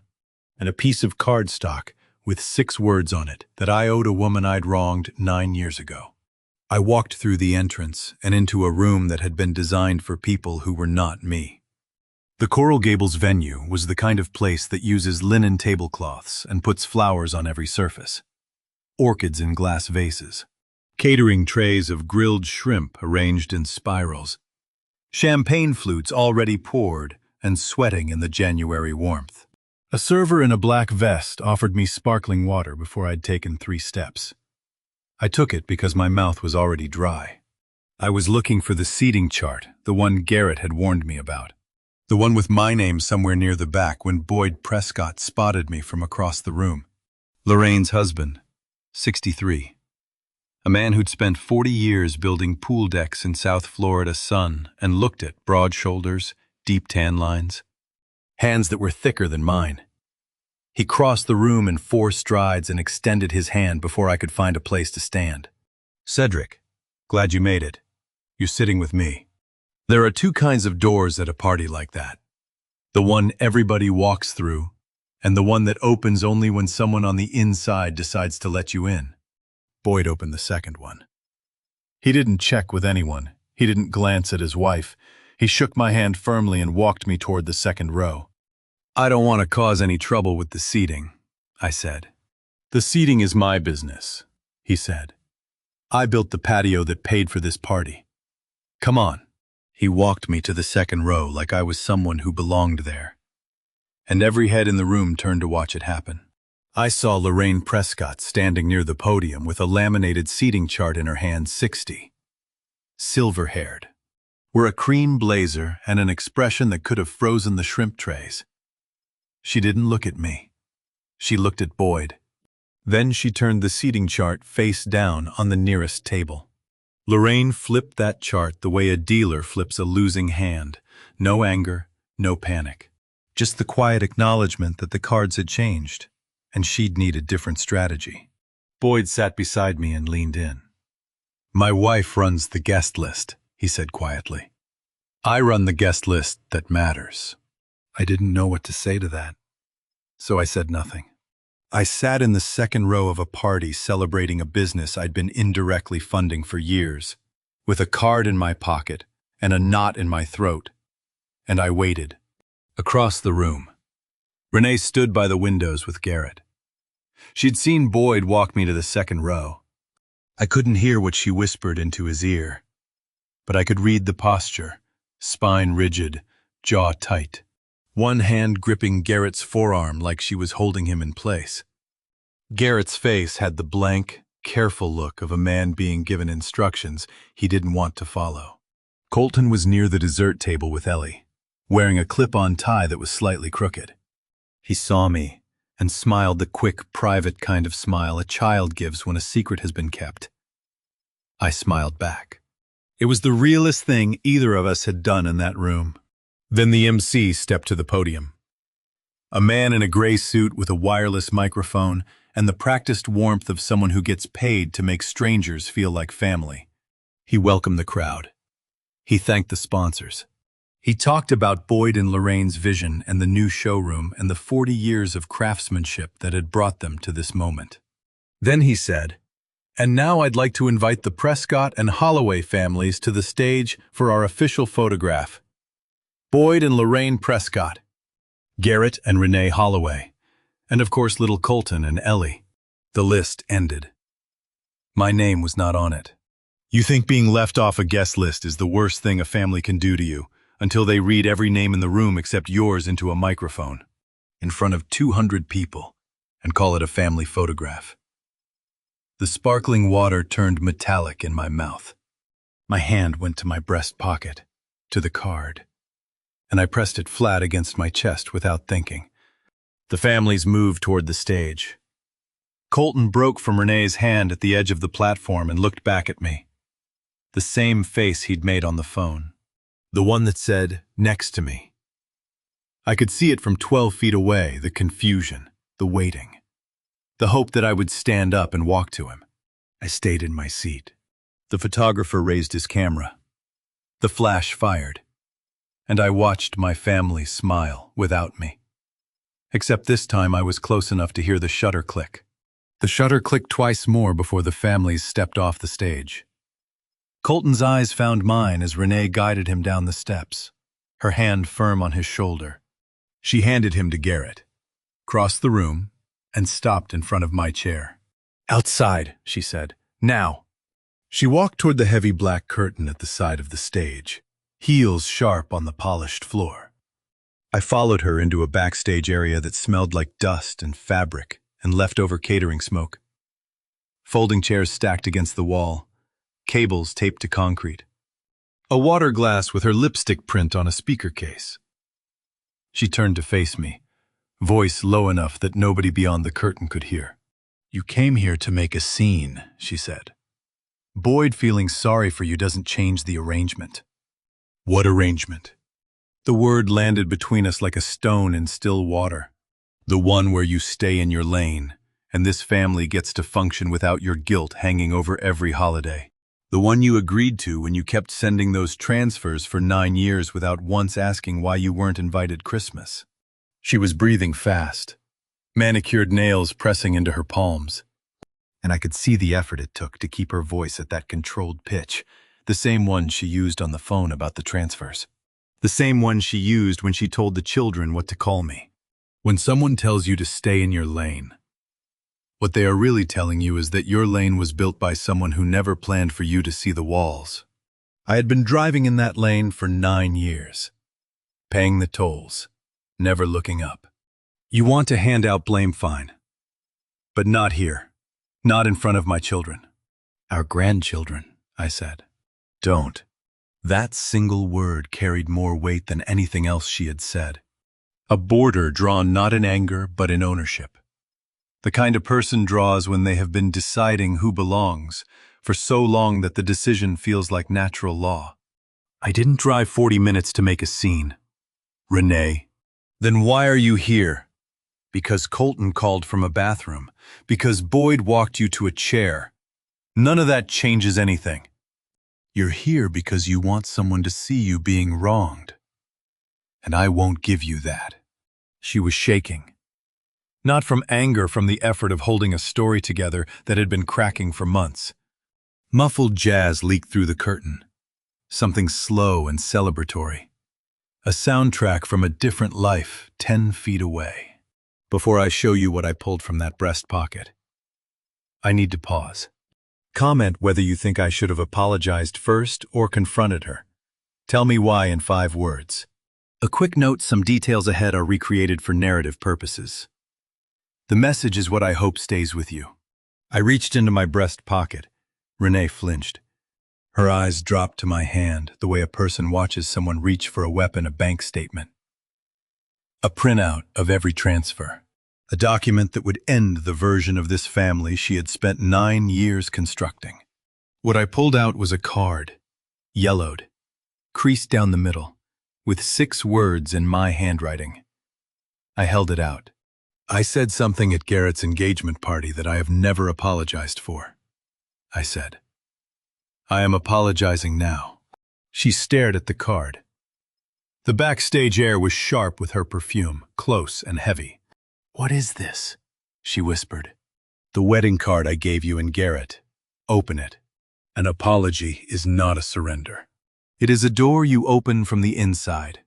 and a piece of cardstock with 6 words on it that I owed a woman I'd wronged 9 years ago. I walked through the entrance and into a room that had been designed for people who were not me. The Coral Gables venue was the kind of place that uses linen tablecloths and puts flowers on every surface. Orchids in glass vases. Catering trays of grilled shrimp arranged in spirals. Champagne flutes already poured and sweating in the January warmth. A server in a black vest offered me sparkling water before I'd taken 3 steps. I took it because my mouth was already dry. I was looking for the seating chart, the one Garrett had warned me about. The one with my name somewhere near the back when Boyd Prescott spotted me from across the room. Lorraine's husband, 63. A man who'd spent 40 years building pool decks in South Florida's sun and looked at broad shoulders, deep tan lines, hands that were thicker than mine. He crossed the room in 4 strides and extended his hand before I could find a place to stand. "Cedric, glad you made it. You're sitting with me." There are 2 kinds of doors at a party like that. The one everybody walks through, and the one that opens only when someone on the inside decides to let you in. Boyd opened the second one. He didn't check with anyone. He didn't glance at his wife. He shook my hand firmly and walked me toward the second row. "I don't want to cause any trouble with the seating," I said. "The seating is my business," he said. "I built the patio that paid for this party. Come on." He walked me to the second row like I was someone who belonged there. And every head in the room turned to watch it happen. I saw Lorraine Prescott standing near the podium with a laminated seating chart in her hand, 60. Silver-haired. Wore a cream blazer and an expression that could have frozen the shrimp trays. She didn't look at me. She looked at Boyd. Then she turned the seating chart face down on the nearest table. Lorraine flipped that chart the way a dealer flips a losing hand. No anger, no panic. Just the quiet acknowledgement that the cards had changed, and she'd need a different strategy. Boyd sat beside me and leaned in. "My wife runs the guest list," he said quietly. "I run the guest list that matters." I didn't know what to say to that, so I said nothing. I sat in the second row of a party celebrating a business I'd been indirectly funding for years, with a card in my pocket and a knot in my throat, and I waited. Across the room, Renee stood by the windows with Garrett. She'd seen Boyd walk me to the second row. I couldn't hear what she whispered into his ear, but I could read the posture, spine rigid, jaw tight. One hand gripping Garrett's forearm like she was holding him in place. Garrett's face had the blank, careful look of a man being given instructions he didn't want to follow. Colton was near the dessert table with Ellie, wearing a clip-on tie that was slightly crooked. He saw me and smiled the quick, private kind of smile a child gives when a secret has been kept. I smiled back. It was the realest thing either of us had done in that room. Then the MC stepped to the podium. A man in a gray suit with a wireless microphone and the practiced warmth of someone who gets paid to make strangers feel like family. He welcomed the crowd. He thanked the sponsors. He talked about Boyd and Lorraine's vision and the new showroom and the 40 years of craftsmanship that had brought them to this moment. Then he said, "And now I'd like to invite the Prescott and Holloway families to the stage for our official photograph. Boyd and Lorraine Prescott, Garrett and Renee Holloway, and of course little Colton and Ellie." The list ended. My name was not on it. You think being left off a guest list is the worst thing a family can do to you, until they read every name in the room except yours into a microphone, in front of 200 people, and call it a family photograph. The sparkling water turned metallic in my mouth. My hand went to my breast pocket, to the card, and I pressed it flat against my chest without thinking. The families moved toward the stage. Colton broke from Renee's hand at the edge of the platform and looked back at me. The same face he'd made on the phone. The one that said, "Next to me." I could see it from 12 feet away, the confusion, the waiting, the hope that I would stand up and walk to him. I stayed in my seat. The photographer raised his camera. The flash fired, and I watched my family smile without me. Except this time I was close enough to hear the shutter click. The shutter clicked twice more before the families stepped off the stage. Colton's eyes found mine as Renee guided him down the steps, her hand firm on his shoulder. She handed him to Garrett, crossed the room, and stopped in front of my chair. "Outside," she said. "Now." She walked toward the heavy black curtain at the side of the stage, heels sharp on the polished floor. I followed her into a backstage area that smelled like dust and fabric and leftover catering smoke. Folding chairs stacked against the wall, cables taped to concrete. A water glass with her lipstick print on a speaker case. She turned to face me, voice low enough that nobody beyond the curtain could hear. "You came here to make a scene," she said. "Boyd feeling sorry for you doesn't change the arrangement." "What arrangement?" The word landed between us like a stone in still water. "The one where you stay in your lane, and this family gets to function without your guilt hanging over every holiday. The one you agreed to when you kept sending those transfers for 9 years without once asking why you weren't invited Christmas." She was breathing fast, manicured nails pressing into her palms, and I could see the effort it took to keep her voice at that controlled pitch, the same one she used on the phone about the transfers. The same one she used when she told the children what to call me. When someone tells you to stay in your lane, what they are really telling you is that your lane was built by someone who never planned for you to see the walls. I had been driving in that lane for 9 years, paying the tolls, never looking up. You want to hand out blame, fine. But not here. Not in front of my children. Our grandchildren, I said. Don't. That single word carried more weight than anything else she had said. A border drawn not in anger, but in ownership. The kind a person draws when they have been deciding who belongs for so long that the decision feels like natural law. I didn't drive 40 minutes to make a scene. Renee. Then why are you here? Because Colton called from a bathroom. Because Boyd walked you to a chair. None of that changes anything. You're here because you want someone to see you being wronged. And I won't give you that. She was shaking. Not from anger, from the effort of holding a story together that had been cracking for months. Muffled jazz leaked through the curtain. Something slow and celebratory. A soundtrack from a different life 10 feet away. Before I show you what I pulled from that breast pocket, I need to pause. Comment whether you think I should have apologized first or confronted her. Tell me why in 5 words. A quick note, some details ahead are recreated for narrative purposes. The message is what I hope stays with you. I reached into my breast pocket. Renee flinched. Her eyes dropped to my hand, the way a person watches someone reach for a weapon, a bank statement. A printout of every transfer. A document that would end the version of this family she had spent 9 years constructing. What I pulled out was a card, yellowed, creased down the middle, with 6 words in my handwriting. I held it out. I said something at Garrett's engagement party that I have never apologized for. I said, I am apologizing now. She stared at the card. The backstage air was sharp with her perfume, close and heavy. What is this? She whispered. The wedding card I gave you in Garrett. Open it. An apology is not a surrender. It is a door you open from the inside.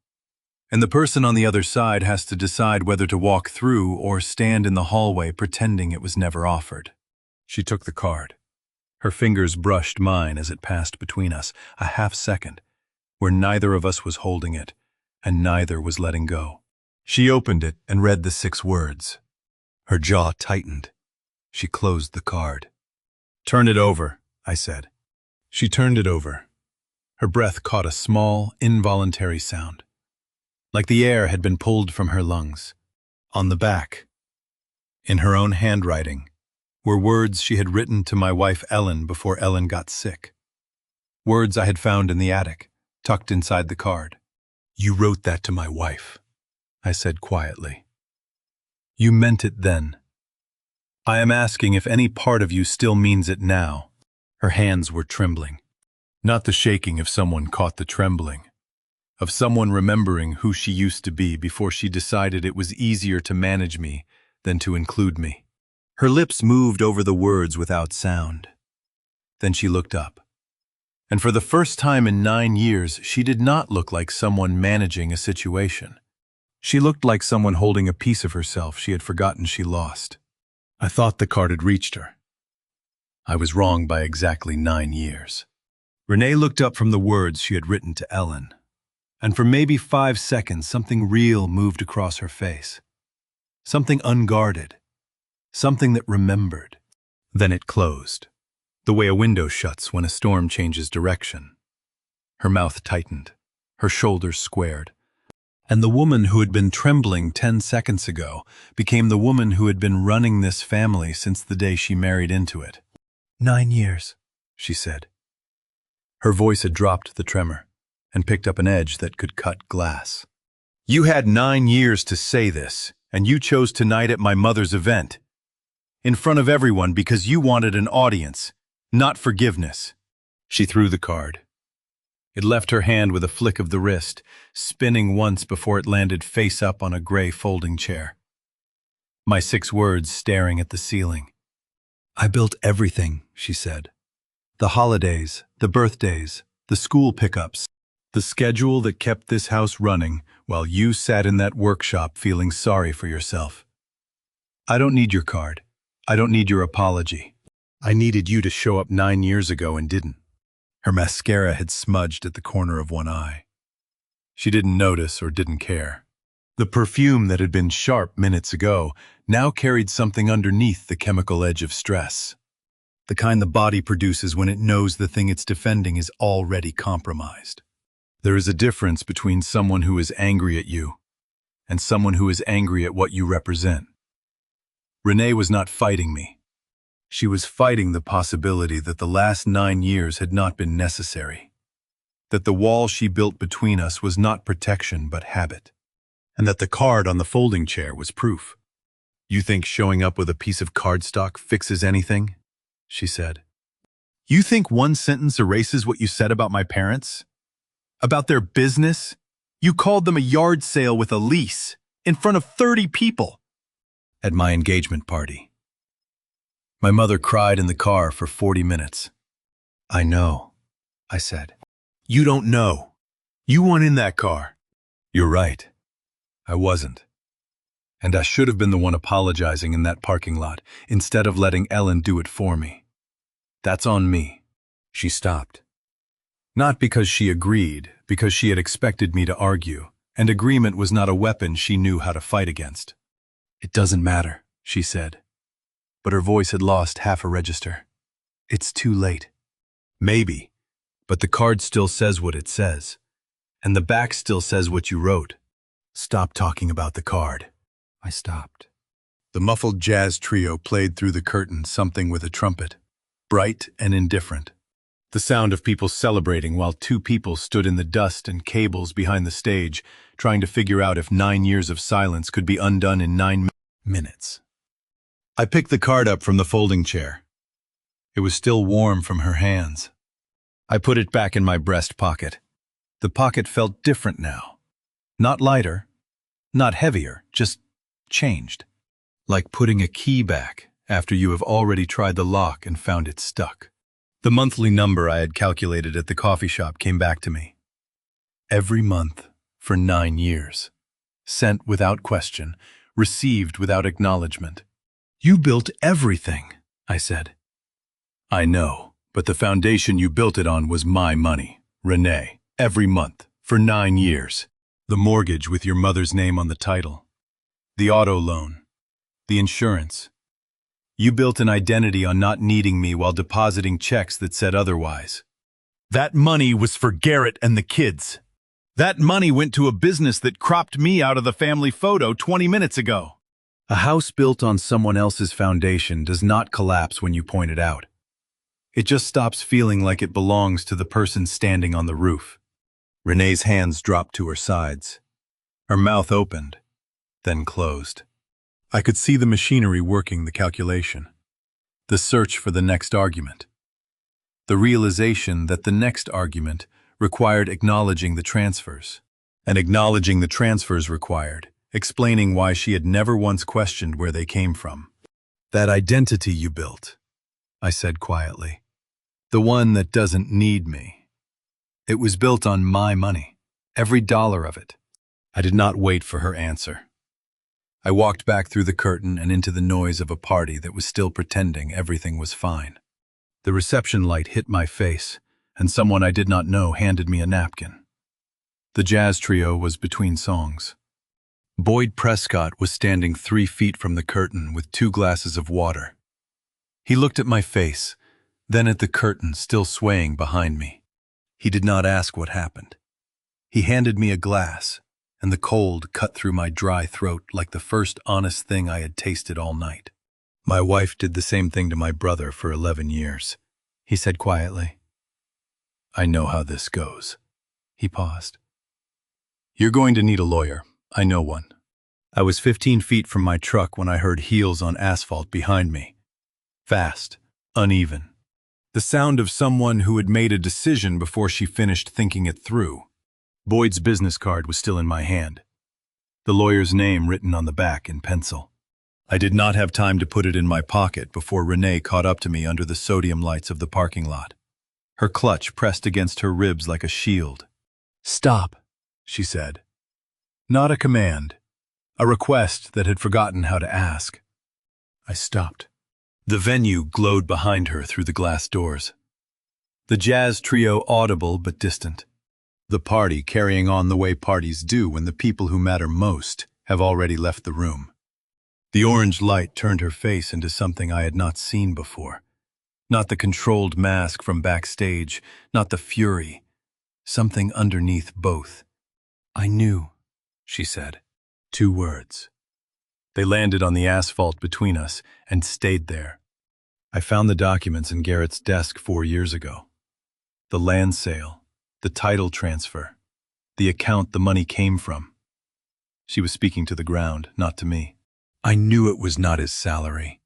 And the person on the other side has to decide whether to walk through or stand in the hallway pretending it was never offered. She took the card. Her fingers brushed mine as it passed between us, a half second, where neither of us was holding it, and neither was letting go. She opened it and read the 6 words. Her jaw tightened. She closed the card. Turn it over, I said. She turned it over. Her breath caught a small, involuntary sound, like the air had been pulled from her lungs. On the back, in her own handwriting, were words she had written to my wife Ellen before Ellen got sick. Words I had found in the attic, tucked inside the card. You wrote that to my wife. I said quietly. You meant it then. I am asking if any part of you still means it now. Her hands were trembling. Not the shaking if someone caught the trembling. Of someone remembering who she used to be before she decided it was easier to manage me than to include me. Her lips moved over the words without sound. Then she looked up. And for the first time in 9 years, she did not look like someone managing a situation. She looked like someone holding a piece of herself she had forgotten she lost. I thought the card had reached her. I was wrong by exactly 9 years. Renee looked up from the words she had written to Ellen. And for maybe 5 seconds, something real moved across her face. Something unguarded. Something that remembered. Then it closed, the way a window shuts when a storm changes direction. Her mouth tightened, her shoulders squared, and the woman who had been trembling 10 seconds ago became the woman who had been running this family since the day she married into it. 9 years, she said. Her voice had dropped the tremor and picked up an edge that could cut glass. You had 9 years to say this, and you chose tonight at my mother's event. In front of everyone because you wanted an audience, not forgiveness. She threw the card. It left her hand with a flick of the wrist, spinning once before it landed face up on a gray folding chair. My 6 words staring at the ceiling. I built everything, she said. The holidays, the birthdays, the school pickups, the schedule that kept this house running while you sat in that workshop feeling sorry for yourself. I don't need your card. I don't need your apology. I needed you to show up 9 years ago and didn't. Her mascara had smudged at the corner of one eye. She didn't notice or didn't care. The perfume that had been sharp minutes ago now carried something underneath the chemical edge of stress. The kind the body produces when it knows the thing it's defending is already compromised. There is a difference between someone who is angry at you and someone who is angry at what you represent. Renee was not fighting me. She was fighting the possibility that the last 9 years had not been necessary, that the wall she built between us was not protection but habit, and that the card on the folding chair was proof. You think showing up with a piece of cardstock fixes anything? She said. You think one sentence erases what you said about my parents? About their business? You called them a yard sale with a lease, in front of 30 people. At my engagement party. My mother cried in the car for 40 minutes. I know, I said. You don't know. You weren't in that car. You're right. I wasn't. And I should have been the one apologizing in that parking lot, instead of letting Ellen do it for me. That's on me. She stopped. Not because she agreed, because she had expected me to argue, and agreement was not a weapon she knew how to fight against. It doesn't matter, she said. But her voice had lost half a register. It's too late. Maybe, but the card still says what it says. And the back still says what you wrote. Stop talking about the card. I stopped. The muffled jazz trio played through the curtain something with a trumpet, bright and indifferent. The sound of people celebrating while 2 people stood in the dust and cables behind the stage, trying to figure out if 9 years of silence could be undone in 9 minutes. I picked the card up from the folding chair. It was still warm from her hands. I put it back in my breast pocket. The pocket felt different now. Not lighter, not heavier, just changed. Like putting a key back after you have already tried the lock and found it stuck. The monthly number I had calculated at the coffee shop came back to me. Every month for 9 years. Sent without question, received without acknowledgement. You built everything, I said. I know, but the foundation you built it on was my money, Renee, every month, for 9 years. The mortgage with your mother's name on the title. The auto loan. The insurance. You built an identity on not needing me while depositing checks that said otherwise. That money was for Garrett and the kids. That money went to a business that cropped me out of the family photo 20 minutes ago. A house built on someone else's foundation does not collapse when you point it out. It just stops feeling like it belongs to the person standing on the roof. Renee's hands dropped to her sides. Her mouth opened, then closed. I could see the machinery working the calculation, the search for the next argument, the realization that the next argument required acknowledging the transfers, and acknowledging the transfers required explaining why she had never once questioned where they came from. "That identity you built," I said quietly, "the one that doesn't need me. It was built on my money, every dollar of it." I did not wait for her answer. I walked back through the curtain and into the noise of a party that was still pretending everything was fine. The reception light hit my face, and someone I did not know handed me a napkin. The jazz trio was between songs. Boyd Prescott was standing 3 feet from the curtain with 2 glasses of water. He looked at my face, then at the curtain still swaying behind me. He did not ask what happened. He handed me a glass, and the cold cut through my dry throat like the first honest thing I had tasted all night. "My wife did the same thing to my brother for 11 years, he said quietly. "I know how this goes." He paused. "You're going to need a lawyer. I know one." I was 15 feet from my truck when I heard heels on asphalt behind me. Fast, uneven. The sound of someone who had made a decision before she finished thinking it through. Boyd's business card was still in my hand, the lawyer's name written on the back in pencil. I did not have time to put it in my pocket before Renee caught up to me under the sodium lights of the parking lot. Her clutch pressed against her ribs like a shield. "Stop," she said. Not a command, a request that had forgotten how to ask. I stopped. The venue glowed behind her through the glass doors. The jazz trio audible but distant. The party carrying on the way parties do when the people who matter most have already left the room. The orange light turned her face into something I had not seen before. Not the controlled mask from backstage, not the fury. Something underneath both. "I knew," she said. 2 words. They landed on the asphalt between us and stayed there. I found the documents in Garrett's desk 4 years ago. The land sale, the title transfer, the account the money came from. She was speaking to the ground, not to me. "I knew it was not his salary.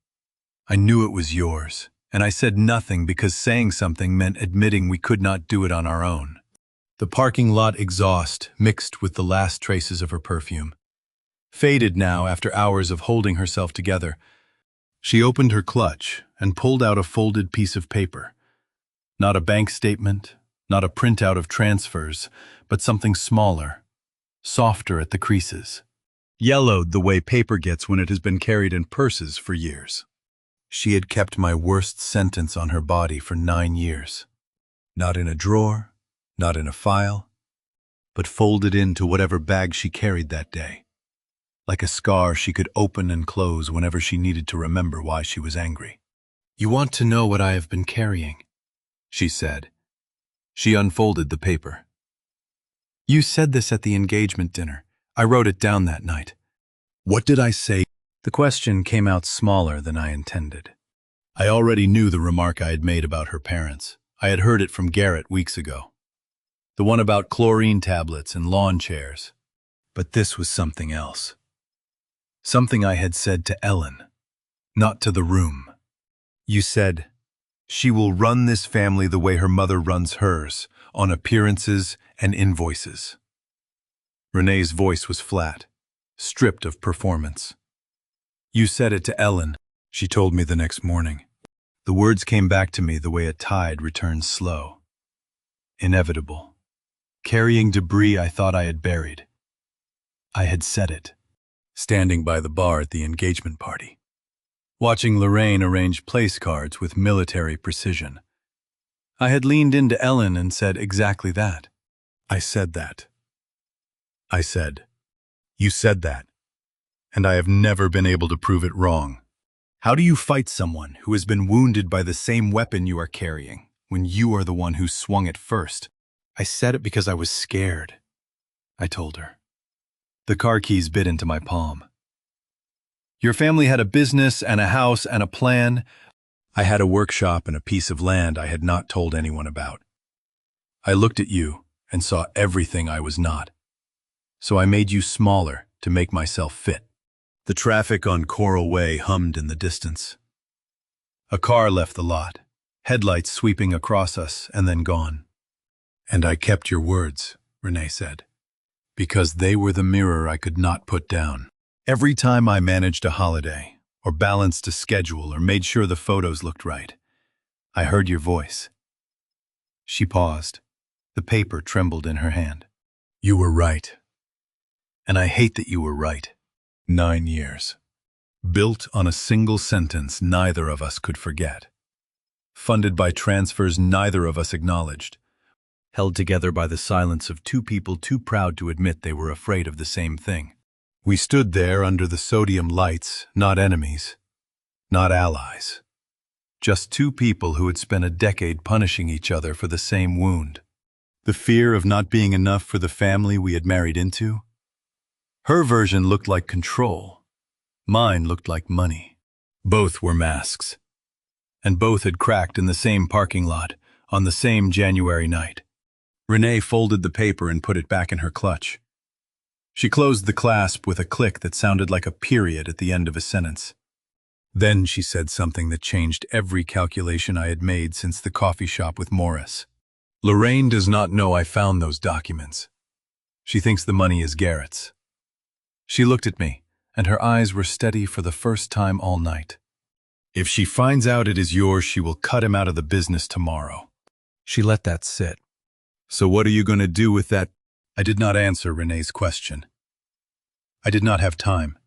I knew it was yours, and I said nothing because saying something meant admitting we could not do it on our own." The parking lot exhaust mixed with the last traces of her perfume. Faded now after hours of holding herself together. She opened her clutch and pulled out a folded piece of paper. Not a bank statement, not a printout of transfers, but something smaller, softer at the creases. Yellowed the way paper gets when it has been carried in purses for years. She had kept my worst sentence on her body for 9 years. Not in a drawer, not in a file, but folded into whatever bag she carried that day. Like a scar she could open and close whenever she needed to remember why she was angry. "You want to know what I have been carrying," she said. She unfolded the paper. "You said this at the engagement dinner. I wrote it down that night." What did I say? The question came out smaller than I intended. I already knew the remark I had made about her parents. I had heard it from Garrett weeks ago. The one about chlorine tablets and lawn chairs. But this was something else. Something I had said to Ellen, not to the room. "You said, she will run this family the way her mother runs hers, on appearances and invoices." Renee's voice was flat, stripped of performance. "You said it to Ellen," she told me the next morning. The words came back to me the way a tide returns slow. Inevitable. Carrying debris I thought I had buried. I had said it, standing by the bar at the engagement party, watching Lorraine arrange place cards with military precision. I had leaned into Ellen and said exactly that. I said that. I said, "You said that, and I have never been able to prove it wrong." How do you fight someone who has been wounded by the same weapon you are carrying when you are the one who swung it first? I said it because I was scared, I told her. The car keys bit into my palm. "Your family had a business and a house and a plan." I had a workshop and a piece of land I had not told anyone about. I looked at you and saw everything I was not. So I made you smaller to make myself fit. The traffic on Coral Way hummed in the distance. A car left the lot, headlights sweeping across us and then gone. "And I kept your words," Renee said, "because they were the mirror I could not put down. Every time I managed a holiday, or balanced a schedule, or made sure the photos looked right, I heard your voice." She paused. The paper trembled in her hand. "You were right. And I hate that you were right. 9 years. Built on a single sentence neither of us could forget. Funded by transfers neither of us acknowledged. Held together by the silence of two people too proud to admit they were afraid of the same thing. We stood there under the sodium lights, not enemies, not allies. Just two people who had spent a decade punishing each other for the same wound. The fear of not being enough for the family we had married into. Her version looked like control. Mine looked like money. Both were masks. And both had cracked in the same parking lot on the same January night. Renee folded the paper and put it back in her clutch. She closed the clasp with a click that sounded like a period at the end of a sentence. Then she said something that changed every calculation I had made since the coffee shop with Morris. "Lorraine does not know I found those documents. She thinks the money is Garrett's." She looked at me, and her eyes were steady for the first time all night. "If she finds out it is yours, she will cut him out of the business tomorrow." She let that sit. "So what are you going to do with that?" I did not answer Renee's question. I did not have time,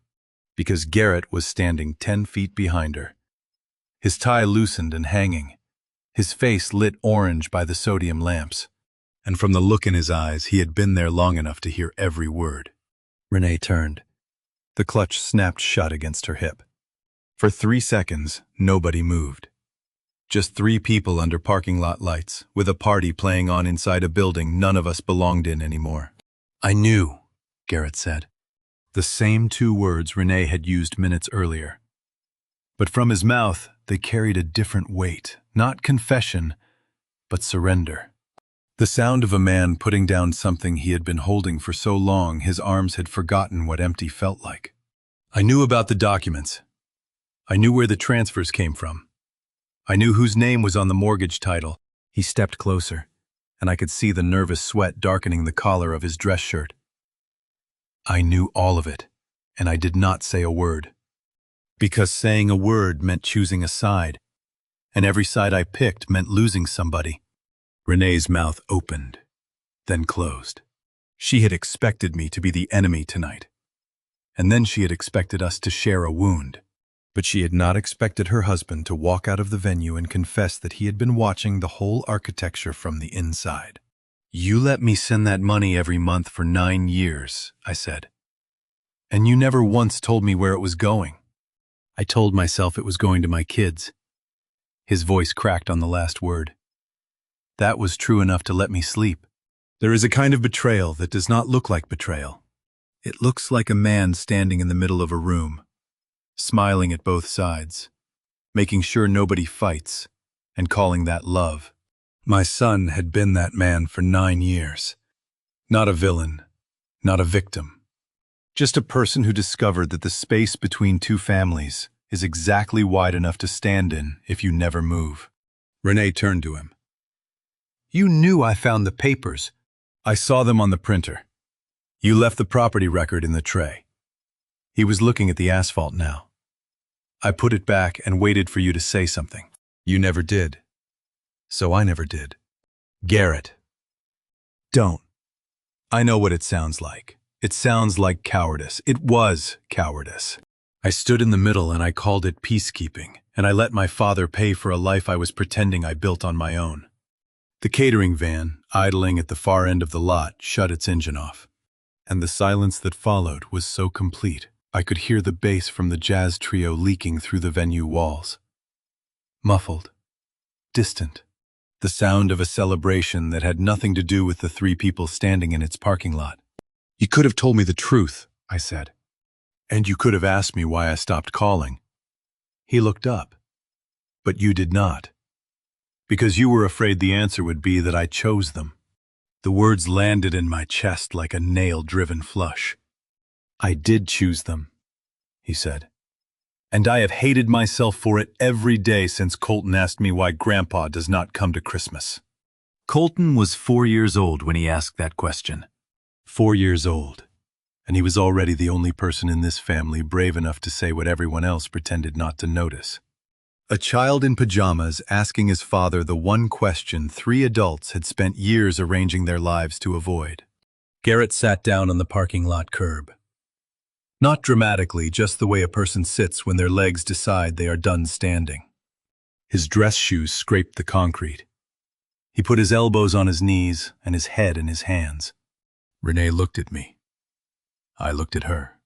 because Garrett was standing 10 feet behind her. His tie loosened and hanging, his face lit orange by the sodium lamps, and from the look in his eyes he had been there long enough to hear every word. Renee turned. The clutch snapped shut against her hip. For 3 seconds, nobody moved. Just 3 people under parking lot lights, with a party playing on inside a building none of us belonged in anymore. "I knew," Garrett said. The same 2 words Renee had used minutes earlier. But from his mouth, they carried a different weight, not confession, but surrender. The sound of a man putting down something he had been holding for so long his arms had forgotten what empty felt like. "I knew about the documents. I knew where the transfers came from. I knew whose name was on the mortgage title." He stepped closer, and I could see the nervous sweat darkening the collar of his dress shirt. "I knew all of it, and I did not say a word. Because saying a word meant choosing a side, and every side I picked meant losing somebody." Renee's mouth opened, then closed. She had expected me to be the enemy tonight, and then she had expected us to share a wound. But she had not expected her husband to walk out of the venue and confess that he had been watching the whole architecture from the inside. "You let me send that money every month for 9 years, I said. "And you never once told me where it was going." I told myself it was going to my kids. His voice cracked on the last word. That was true enough to let me sleep. There is a kind of betrayal that does not look like betrayal. It looks like a man standing in the middle of a room, smiling at both sides, making sure nobody fights, and calling that love. My son had been that man for 9 years. Not a villain, not a victim. Just a person who discovered that the space between 2 families is exactly wide enough to stand in if you never move. Renee turned to him. "You knew I found the papers. I saw them on the printer. You left the property record in the tray." He was looking at the asphalt now. "I put it back and waited for you to say something. You never did. So I never did." "Garrett, don't." I know what it sounds like. It sounds like cowardice. It was cowardice. I stood in the middle and I called it peacekeeping, and I let my father pay for a life I was pretending I built on my own. The catering van, idling at the far end of the lot, shut its engine off. And the silence that followed was so complete, I could hear the bass from the jazz trio leaking through the venue walls. Muffled, distant, the sound of a celebration that had nothing to do with the 3 people standing in its parking lot. "You could have told me the truth," I said. "And you could have asked me why I stopped calling." He looked up. "But you did not. Because you were afraid the answer would be that I chose them." The words landed in my chest like a nail-driven flush. I did choose them, he said. And I have hated myself for it every day since Colton asked me why Grandpa does not come to Christmas. Colton was 4 years old when he asked that question. 4 years old. And he was already the only person in this family brave enough to say what everyone else pretended not to notice. A child in pajamas asking his father the one question 3 adults had spent years arranging their lives to avoid. Garrett sat down on the parking lot curb. Not dramatically, just the way a person sits when their legs decide they are done standing. His dress shoes scraped the concrete. He put his elbows on his knees and his head in his hands. Renee looked at me. I looked at her.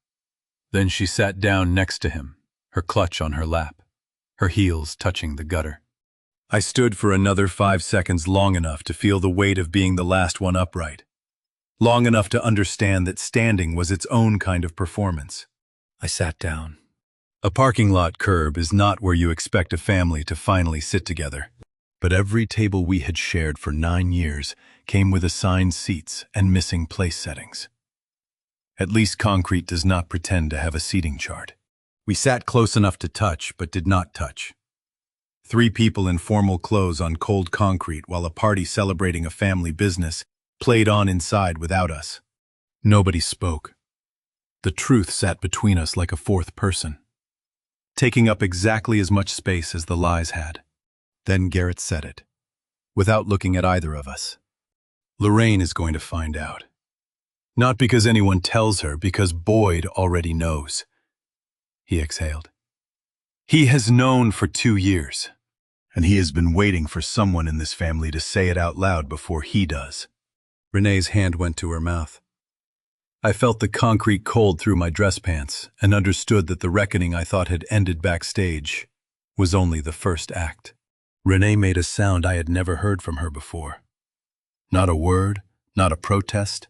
Then she sat down next to him, her clutch on her lap, her heels touching the gutter. I stood for another 5 seconds, long enough to feel the weight of being the last one upright. Long enough to understand that standing was its own kind of performance. I sat down. A parking lot curb is not where you expect a family to finally sit together. But every table we had shared for 9 years came with assigned seats and missing place settings. At least concrete does not pretend to have a seating chart. We sat close enough to touch, but did not touch. 3 people in formal clothes on cold concrete while a party celebrating a family business played on inside without us. Nobody spoke. The truth sat between us like a 4th person, taking up exactly as much space as the lies had. Then Garrett said it, without looking at either of us. Lorraine is going to find out. Not because anyone tells her, because Boyd already knows. He exhaled. He has known for 2 years, and he has been waiting for someone in this family to say it out loud before he does. Renee's hand went to her mouth. I felt the concrete cold through my dress pants and understood that the reckoning I thought had ended backstage was only the first act. Renee made a sound I had never heard from her before. Not a word, not a protest,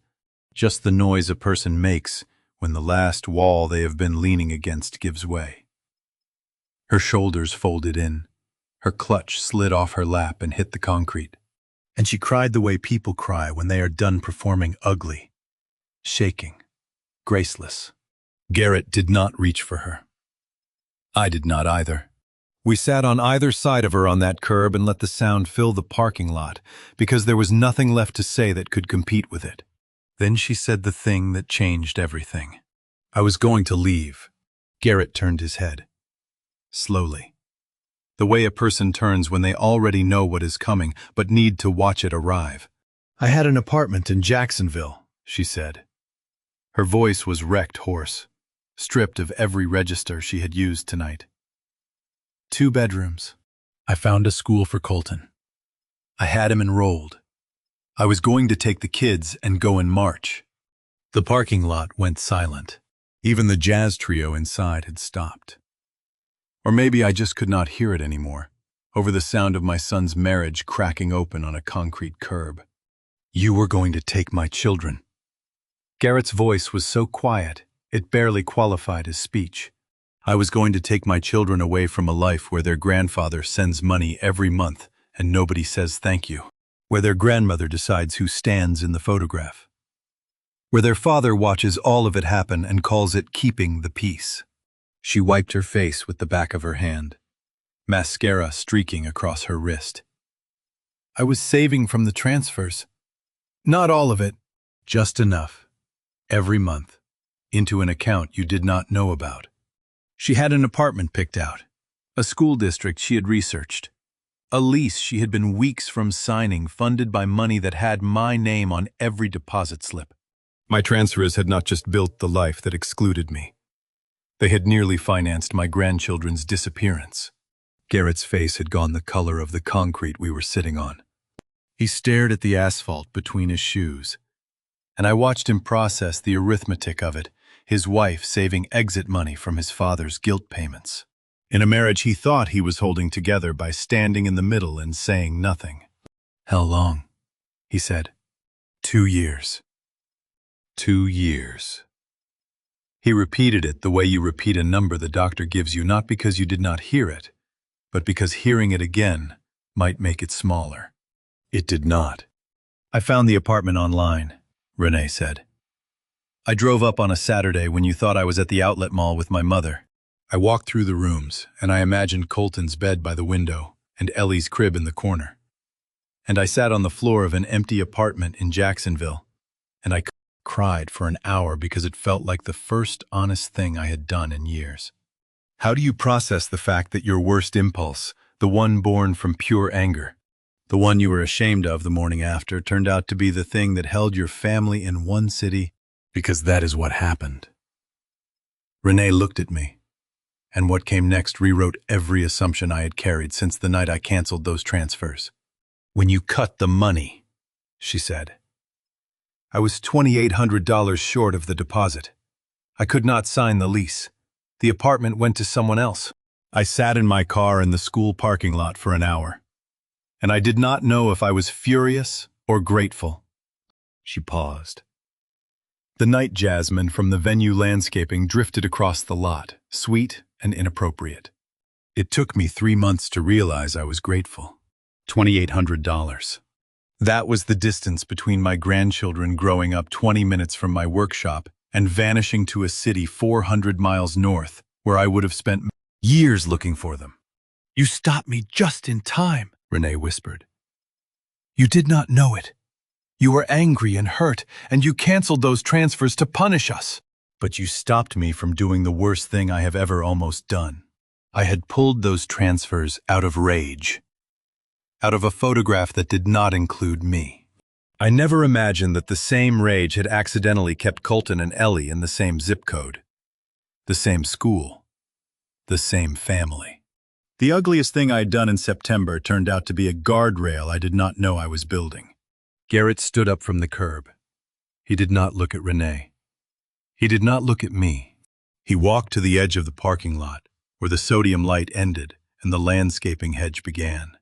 just the noise a person makes when the last wall they have been leaning against gives way. Her shoulders folded in, her clutch slid off her lap and hit the concrete, and she cried the way people cry when they are done performing ugly, shaking, graceless. Garrett did not reach for her. I did not either. We sat on either side of her on that curb and let the sound fill the parking lot, because there was nothing left to say that could compete with it. Then she said the thing that changed everything. I was going to leave. Garrett turned his head. Slowly. The way a person turns when they already know what is coming, but need to watch it arrive. I had an apartment in Jacksonville, she said. Her voice was wrecked hoarse, stripped of every register she had used tonight. 2 bedrooms. I found a school for Colton. I had him enrolled. I was going to take the kids and go in March. The parking lot went silent. Even the jazz trio inside had stopped. Or maybe I just could not hear it anymore, over the sound of my son's marriage cracking open on a concrete curb. You were going to take my children. Garrett's voice was so quiet, it barely qualified as speech. I was going to take my children away from a life where their grandfather sends money every month and nobody says thank you, where their grandmother decides who stands in the photograph, where their father watches all of it happen and calls it keeping the peace. She wiped her face with the back of her hand, mascara streaking across her wrist. I was saving from the transfers. Not all of it, just enough, every month, into an account you did not know about. She had an apartment picked out, a school district she had researched, a lease she had been weeks from signing funded by money that had my name on every deposit slip. My transfers had not just built the life that excluded me. They had nearly financed my grandchildren's disappearance. Garrett's face had gone the color of the concrete we were sitting on. He stared at the asphalt between his shoes, and I watched him process the arithmetic of it, his wife saving exit money from his father's guilt payments. In a marriage he thought he was holding together by standing in the middle and saying nothing. How long? He said. 2 years. 2 years. He repeated it the way you repeat a number the doctor gives you, not because you did not hear it, but because hearing it again might make it smaller. It did not. I found the apartment online, Renee said. I drove up on a Saturday when you thought I was at the outlet mall with my mother. I walked through the rooms, and I imagined Colton's bed by the window and Ellie's crib in the corner. And I sat on the floor of an empty apartment in Jacksonville, and I cried for an hour because it felt like the first honest thing I had done in years. How do you process the fact that your worst impulse, the one born from pure anger, the one you were ashamed of the morning after, turned out to be the thing that held your family in one city? Because that is what happened. Renee looked at me, and what came next rewrote every assumption I had carried since the night I canceled those transfers. When you cut the money, she said. I was $2,800 short of the deposit. I could not sign the lease. The apartment went to someone else. I sat in my car in the school parking lot for an hour, and I did not know if I was furious or grateful. She paused. The night jasmine from the venue landscaping drifted across the lot, sweet and inappropriate. It took me 3 months to realize I was grateful. $2,800. That was the distance between my grandchildren growing up 20 minutes from my workshop and vanishing to a city 400 miles north, where I would have spent years looking for them. You stopped me just in time, Renee whispered. You did not know it. You were angry and hurt, and you canceled those transfers to punish us. But you stopped me from doing the worst thing I have ever almost done. I had pulled those transfers out of rage, out of a photograph that did not include me. I never imagined that the same rage had accidentally kept Colton and Ellie in the same zip code, the same school, the same family. The ugliest thing I had done in September turned out to be a guardrail I did not know I was building. Garrett stood up from the curb. He did not look at Renee. He did not look at me. He walked to the edge of the parking lot, where the sodium light ended and the landscaping hedge began.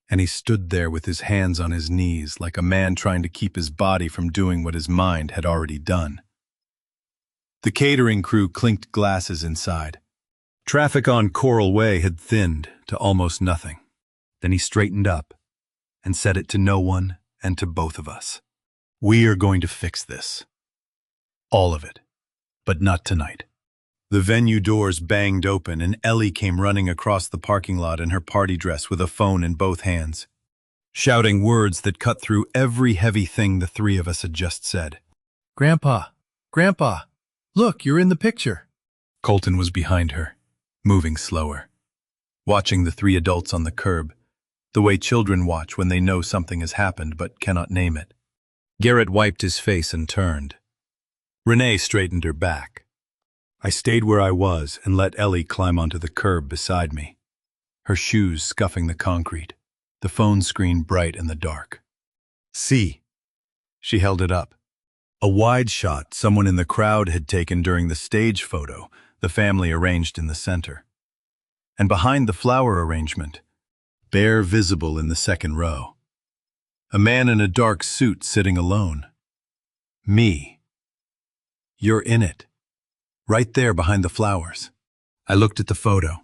And he stood there with his hands on his knees like a man trying to keep his body from doing what his mind had already done. The catering crew clinked glasses inside. Traffic on Coral Way had thinned to almost nothing. Then he straightened up and said it to no one and to both of us. We are going to fix this. All of it. But not tonight. The venue doors banged open and Ellie came running across the parking lot in her party dress with a phone in both hands, shouting words that cut through every heavy thing the three of us had just said. Grandpa, Grandpa, look, you're in the picture. Colton was behind her, moving slower, watching the three adults on the curb, the way children watch when they know something has happened but cannot name it. Garrett wiped his face and turned. Renee straightened her back. I stayed where I was and let Ellie climb onto the curb beside me, her shoes scuffing the concrete, the phone screen bright in the dark. See. She held it up. A wide shot someone in the crowd had taken during the stage photo, the family arranged in the center. And behind the flower arrangement, bare visible in the second row, a man in a dark suit sitting alone. Me. You're in it. Right there behind the flowers. I looked at the photo.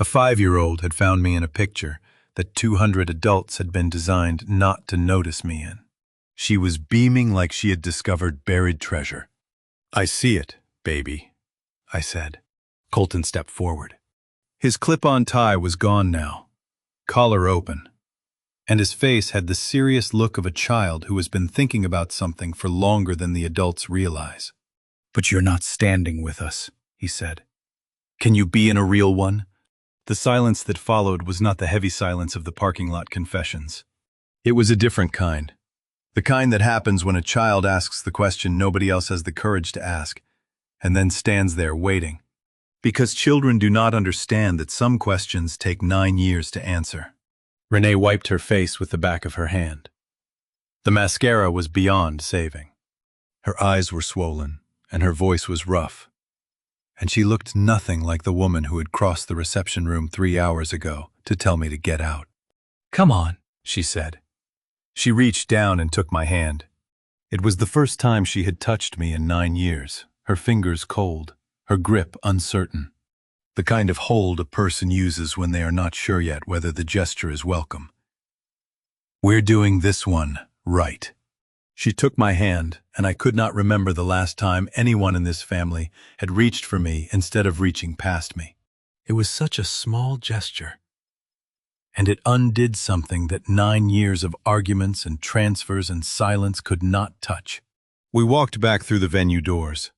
A 5-year-old had found me in a picture that 200 adults had been designed not to notice me in. She was beaming like she had discovered buried treasure. I see it, baby, I said. Colton stepped forward. His clip-on tie was gone now, collar open, and his face had the serious look of a child who has been thinking about something for longer than the adults realize. But you're not standing with us, he said. Can you be in a real one? The silence that followed was not the heavy silence of the parking lot confessions. It was a different kind. The kind that happens when a child asks the question nobody else has the courage to ask, and then stands there waiting. Because children do not understand that some questions take 9 years to answer. Renee wiped her face with the back of her hand. The mascara was beyond saving. Her eyes were swollen, and her voice was rough, and she looked nothing like the woman who had crossed the reception room 3 hours ago to tell me to get out. Come on, she said. She reached down and took my hand. It was the first time she had touched me in 9 years, her fingers cold, her grip uncertain. The kind of hold a person uses when they are not sure yet whether the gesture is welcome. We're doing this one right. She took my hand, and I could not remember the last time anyone in this family had reached for me instead of reaching past me. It was such a small gesture, and it undid something that 9 years of arguments and transfers and silence could not touch. We walked back through the venue doors.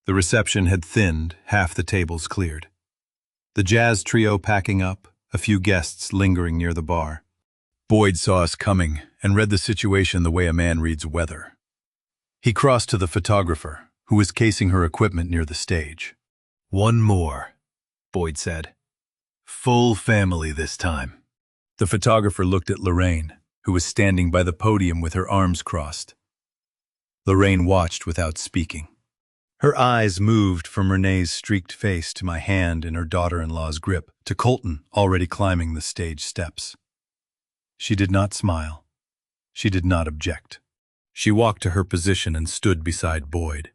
The reception had thinned, half the tables cleared. The jazz trio packing up, a few guests lingering near the bar. Boyd saw us coming and read the situation the way a man reads weather. He crossed to the photographer, who was casing her equipment near the stage. "One more," Boyd said. "Full family this time." The photographer looked at Lorraine, who was standing by the podium with her arms crossed. Lorraine watched without speaking. Her eyes moved from Renee's streaked face to my hand in her daughter-in-law's grip, to Colton already climbing the stage steps. She did not smile. She did not object. She walked to her position and stood beside Boyd.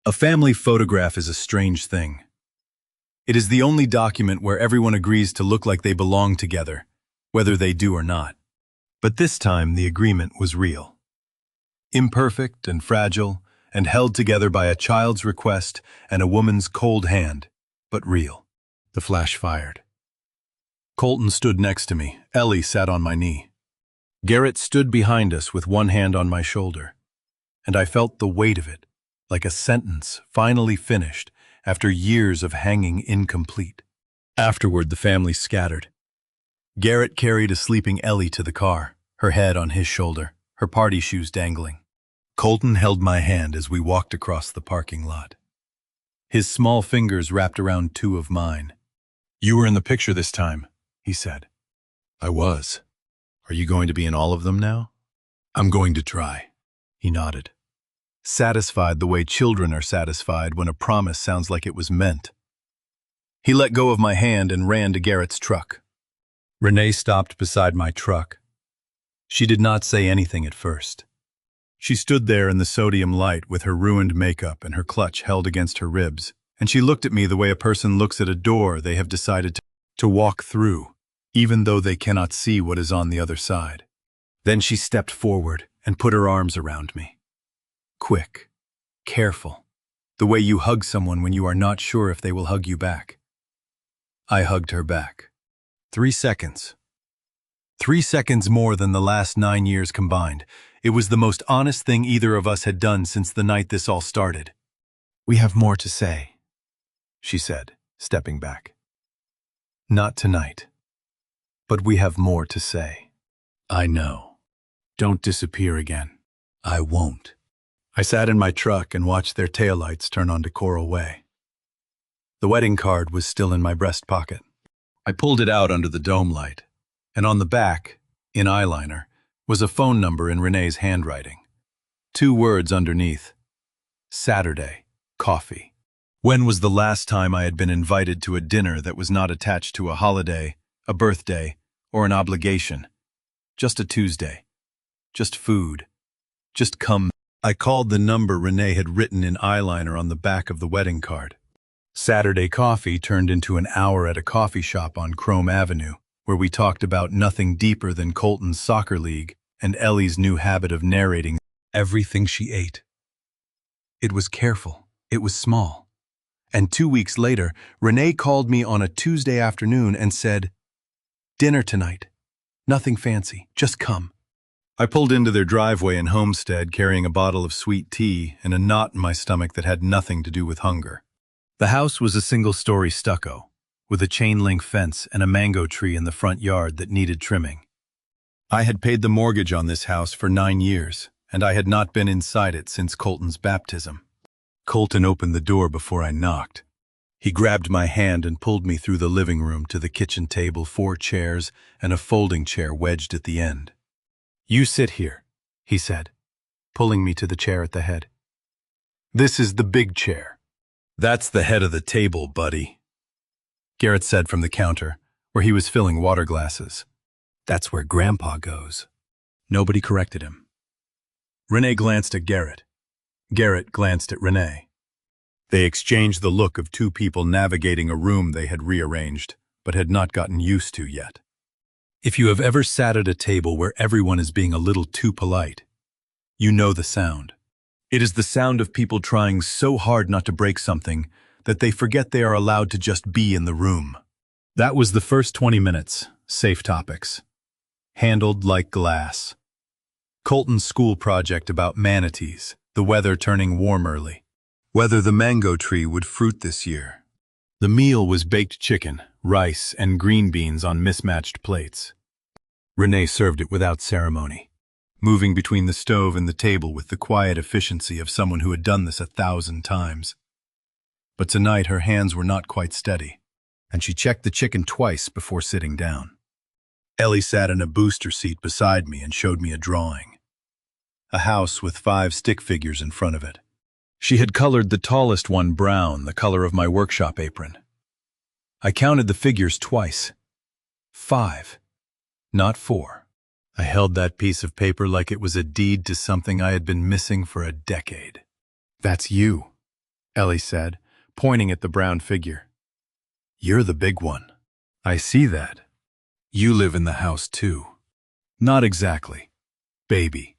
A family photograph is a strange thing. It is the only document where everyone agrees to look like they belong together, whether they do or not. But this time the agreement was real. Imperfect and fragile, and held together by a child's request and a woman's cold hand, but real. The flash fired. Colton stood next to me. Ellie sat on my knee. Garrett stood behind us with one hand on my shoulder, and I felt the weight of it, like a sentence finally finished after years of hanging incomplete. Afterward, the family scattered. Garrett carried a sleeping Ellie to the car, her head on his shoulder, her party shoes dangling. Colton held my hand as we walked across the parking lot. His small fingers wrapped around 2 of mine. "You were in the picture this time," he said. "I was. Are you going to be in all of them now?" "I'm going to try," he nodded. Satisfied the way children are satisfied when a promise sounds like it was meant. He let go of my hand and ran to Garrett's truck. Renee stopped beside my truck. She did not say anything at first. She stood there in the sodium light with her ruined makeup and her clutch held against her ribs, and she looked at me the way a person looks at a door they have decided to walk through, even though they cannot see what is on the other side. Then she stepped forward and put her arms around me. Quick, careful, the way you hug someone when you are not sure if they will hug you back. I hugged her back. 3 seconds. 3 seconds more than the last 9 years combined. It was the most honest thing either of us had done since the night this all started. "We have more to say," she said, stepping back. "Not tonight. But we have more to say." "I know. Don't disappear again." "I won't." I sat in my truck and watched their taillights turn onto Coral Way. The wedding card was still in my breast pocket. I pulled it out under the dome light, and on the back, in eyeliner, was a phone number in Renee's handwriting. 2 words underneath. Saturday, coffee. When was the last time I had been invited to a dinner that was not attached to a holiday, a birthday, or an obligation? Just a Tuesday. Just food. Just come. I called the number Renee had written in eyeliner on the back of the wedding card. Saturday coffee turned into an hour at a coffee shop on Chrome Avenue, where we talked about nothing deeper than Colton's soccer league and Ellie's new habit of narrating everything she ate. It was careful. It was small. And 2 weeks later, Renee called me on a Tuesday afternoon and said, "Dinner tonight. Nothing fancy. Just come." I pulled into their driveway in Homestead carrying a bottle of sweet tea and a knot in my stomach that had nothing to do with hunger. The house was a single-story stucco, with a chain-link fence and a mango tree in the front yard that needed trimming. I had paid the mortgage on this house for 9 years, and I had not been inside it since Colton's baptism. Colton opened the door before I knocked. He grabbed my hand and pulled me through the living room to the kitchen table, 4 chairs, and a folding chair wedged at the end. "You sit here," he said, pulling me to the chair at the head. "This is the big chair." "That's the head of the table, buddy," Garrett said from the counter, where he was filling water glasses. "That's where Grandpa goes." Nobody corrected him. Renee glanced at Garrett. Garrett glanced at Renee. They exchanged the look of 2 people navigating a room they had rearranged, but had not gotten used to yet. If you have ever sat at a table where everyone is being a little too polite, You know the sound. It is the sound of people trying so hard not to break something that they forget they are allowed to just be in the room. That was the first 20 minutes, safe topics. Handled like glass. Colton's school project about manatees, the weather turning warm early. Whether the mango tree would fruit this year. The meal was baked chicken, rice, and green beans on mismatched plates. Renee served it without ceremony, moving between the stove and the table with the quiet efficiency of someone who had done this 1,000 times. But tonight her hands were not quite steady, and she checked the chicken twice before sitting down. Ellie sat in a booster seat beside me and showed me a drawing. A house with 5 stick figures in front of it. She had colored the tallest one brown, the color of my workshop apron. I counted the figures twice. 5, not 4. I held that piece of paper like it was a deed to something I had been missing for a decade. "That's you," Ellie said, pointing at the brown figure. "You're the big one." "I see that. You live in the house too." "Not exactly, baby.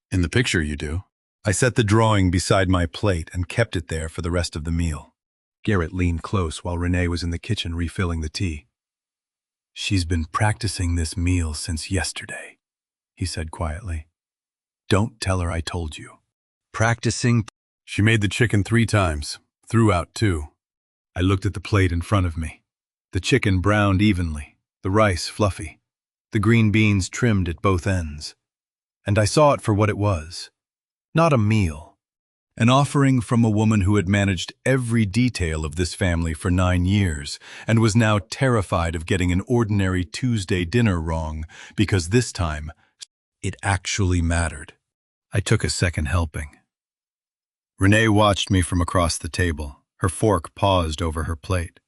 In the picture you do." I set the drawing beside my plate and kept it there for the rest of the meal. Garrett leaned close while Renee was in the kitchen refilling the tea. "She's been practicing this meal since yesterday," he said quietly. "Don't tell her I told you." "Practicing?" "She made the chicken 3 times, threw out 2. I looked at the plate in front of me. The chicken browned evenly, the rice fluffy, the green beans trimmed at both ends. And I saw it for what it was. Not a meal. An offering from a woman who had managed every detail of this family for 9 years and was now terrified of getting an ordinary Tuesday dinner wrong because this time it actually mattered. I took a second helping. Renee watched me from across the table, her fork paused over her plate.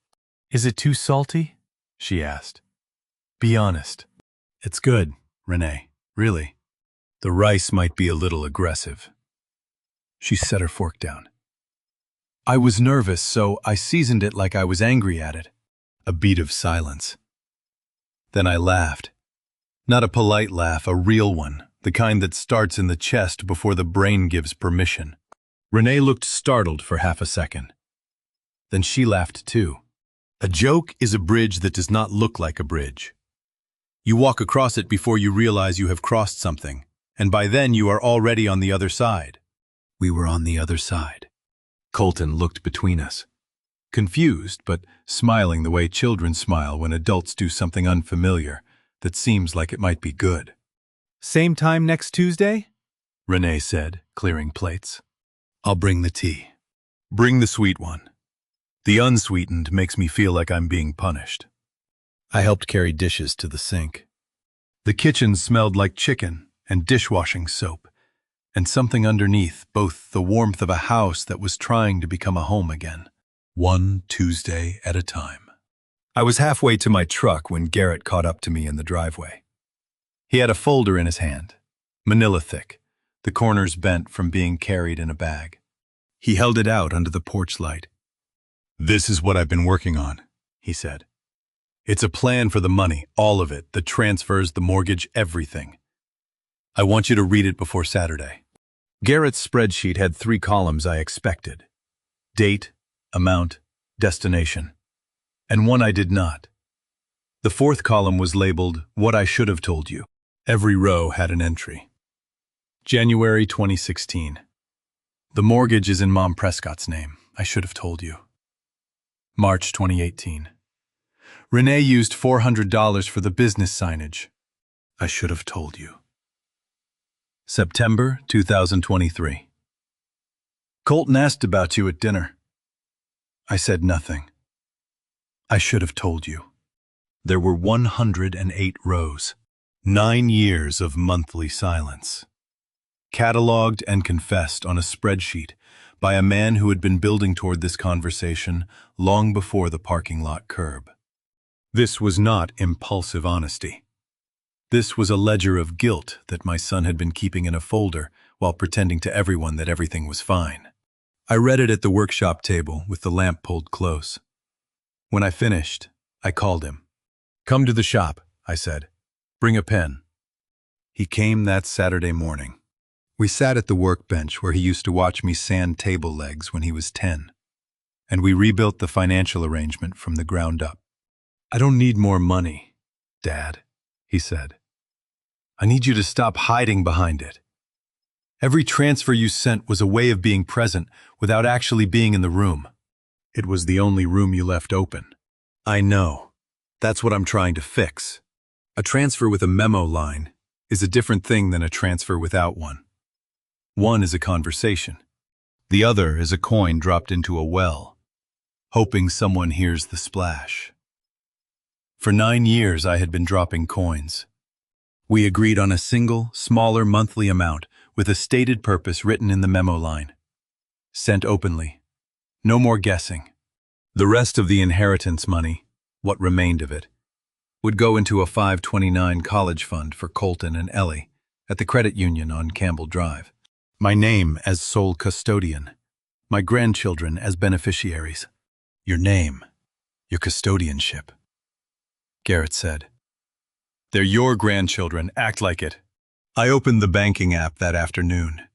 "Is it too salty?" she asked. "Be honest." "It's good, Renee, really. The rice might be a little aggressive." She set her fork down. "I was nervous, so I seasoned it like I was angry at it." A beat of silence. Then I laughed. Not a polite laugh, a real one, the kind that starts in the chest before the brain gives permission. Renee looked startled for half a second. Then she laughed too. A joke is a bridge that does not look like a bridge. You walk across it before you realize you have crossed something, and by then you are already on the other side. We were on the other side. Colton looked between us, confused but smiling the way children smile when adults do something unfamiliar that seems like it might be good. "Same time next Tuesday?" Renee said, clearing plates. "I'll bring the tea. Bring the sweet one. The unsweetened makes me feel like I'm being punished." I helped carry dishes to the sink. The kitchen smelled like chicken and dishwashing soap, and something underneath, both the warmth of a house that was trying to become a home again. One Tuesday at a time. I was halfway to my truck when Garrett caught up to me in the driveway. He had a folder in his hand, manila thick, the corners bent from being carried in a bag. He held it out under the porch light. "This is what I've been working on," he said. "It's a plan for the money, all of it, the transfers, the mortgage, everything. I want you to read it before Saturday." Garrett's spreadsheet had 3 columns I expected. Date, amount, destination. And one I did not. The 4th column was labeled, "What I Should Have Told You." Every row had an entry. January 2016. "The mortgage is in Mom Prescott's name. I should have told you." March 2018. "Renee used $400 for the business signage. I should have told you." September 2023. "Colton asked about you at dinner. I said nothing. I should have told you." There were 108 rows. 9 years of monthly silence. Cataloged and confessed on a spreadsheet by a man who had been building toward this conversation long before the parking lot curb. This was not impulsive honesty. This was a ledger of guilt that my son had been keeping in a folder while pretending to everyone that everything was fine. I read it at the workshop table with the lamp pulled close. When I finished, I called him. "Come to the shop," I said. "Bring a pen." He came that Saturday morning. We sat at the workbench where he used to watch me sand table legs when he was 10, and we rebuilt the financial arrangement from the ground up. "I don't need more money, Dad," he said. "I need you to stop hiding behind it. Every transfer you sent was a way of being present without actually being in the room. It was the only room you left open." "I know. That's what I'm trying to fix. A transfer with a memo line is a different thing than a transfer without one. One is a conversation. The other is a coin dropped into a well, hoping someone hears the splash." For 9 years I had been dropping coins. We agreed on a single, smaller monthly amount with a stated purpose written in the memo line. Sent openly. No more guessing. The rest of the inheritance money, what remained of it, would go into a 529 college fund for Colton and Ellie at the credit union on Campbell Drive. My name as sole custodian. My grandchildren as beneficiaries. "Your name, your custodianship," Garrett said. "They're your grandchildren, act like it." I opened the banking app that afternoon,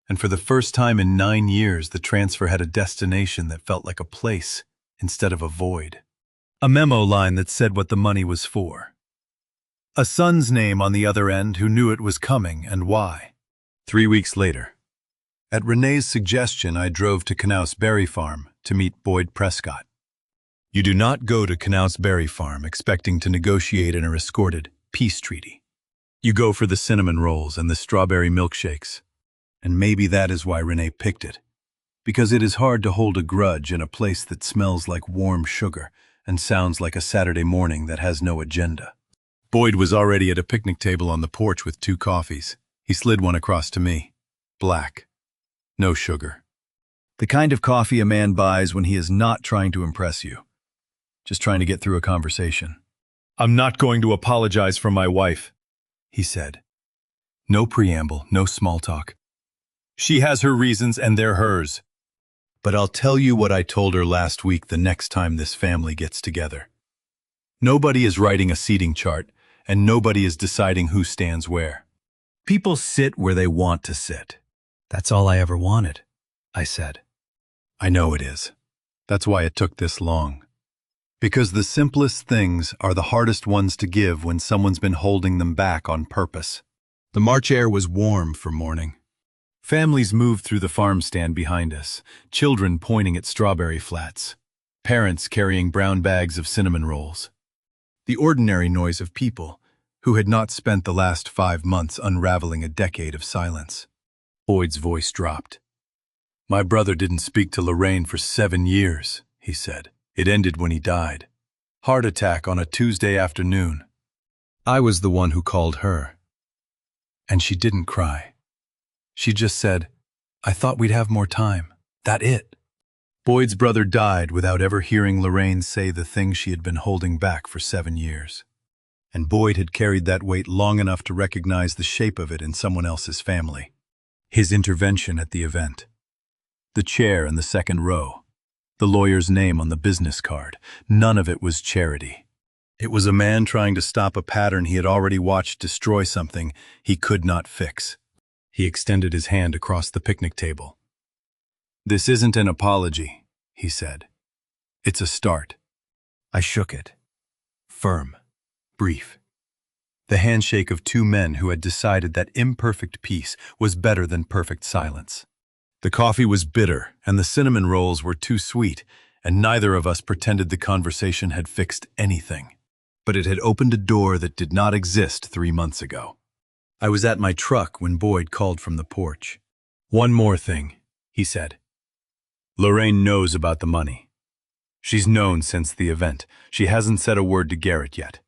and for the first time in 9 years the transfer had a destination that felt like a place instead of a void. A memo line that said what the money was for. A son's name on the other end who knew it was coming and why. 3 weeks later, at Renee's suggestion, I drove to Knaus Berry Farm to meet Boyd Prescott. You do not go to Knaus Berry Farm expecting to negotiate an escorted peace treaty. You go for the cinnamon rolls and the strawberry milkshakes. And maybe that is why Renee picked it. Because it is hard to hold a grudge in a place that smells like warm sugar and sounds like a Saturday morning that has no agenda. Boyd was already at a picnic table on the porch with 2 coffees. He slid one across to me. Black. No sugar. The kind of coffee a man buys when he is not trying to impress you. Just trying to get through a conversation. "I'm not going to apologize for my wife," he said. No preamble, no small talk. "She has her reasons and they're hers. But I'll tell you what I told her last week the next time this family gets together. Nobody is writing a seating chart, and nobody is deciding who stands where. People sit where they want to sit." "That's all I ever wanted," I said. "I know it is. That's why it took this long. Because the simplest things are the hardest ones to give when someone's been holding them back on purpose." The March air was warm for morning. Families moved through the farm stand behind us, children pointing at strawberry flats, parents carrying brown bags of cinnamon rolls. The ordinary noise of people who had not spent the last 5 months unraveling a decade of silence. Boyd's voice dropped. "My brother didn't speak to Lorraine for 7 years, he said. It ended when he died. Heart attack on a Tuesday afternoon. I was the one who called her. And she didn't cry. She just said, 'I thought we'd have more time.' That it." Boyd's brother died without ever hearing Lorraine say the thing she had been holding back for 7 years. And Boyd had carried that weight long enough to recognize the shape of it in someone else's family. His intervention at the event. The chair in the second row. The lawyer's name on the business card. None of it was charity. It was a man trying to stop a pattern he had already watched destroy something he could not fix. He extended his hand across the picnic table. "This isn't an apology," he said. "It's a start." I shook it. Firm. Brief. The handshake of 2 men who had decided that imperfect peace was better than perfect silence. The coffee was bitter, and the cinnamon rolls were too sweet, and neither of us pretended the conversation had fixed anything. But it had opened a door that did not exist 3 months ago. I was at my truck when Boyd called from the porch. "One more thing," he said. "Lorraine knows about the money. She's known since the event. She hasn't said a word to Garrett yet."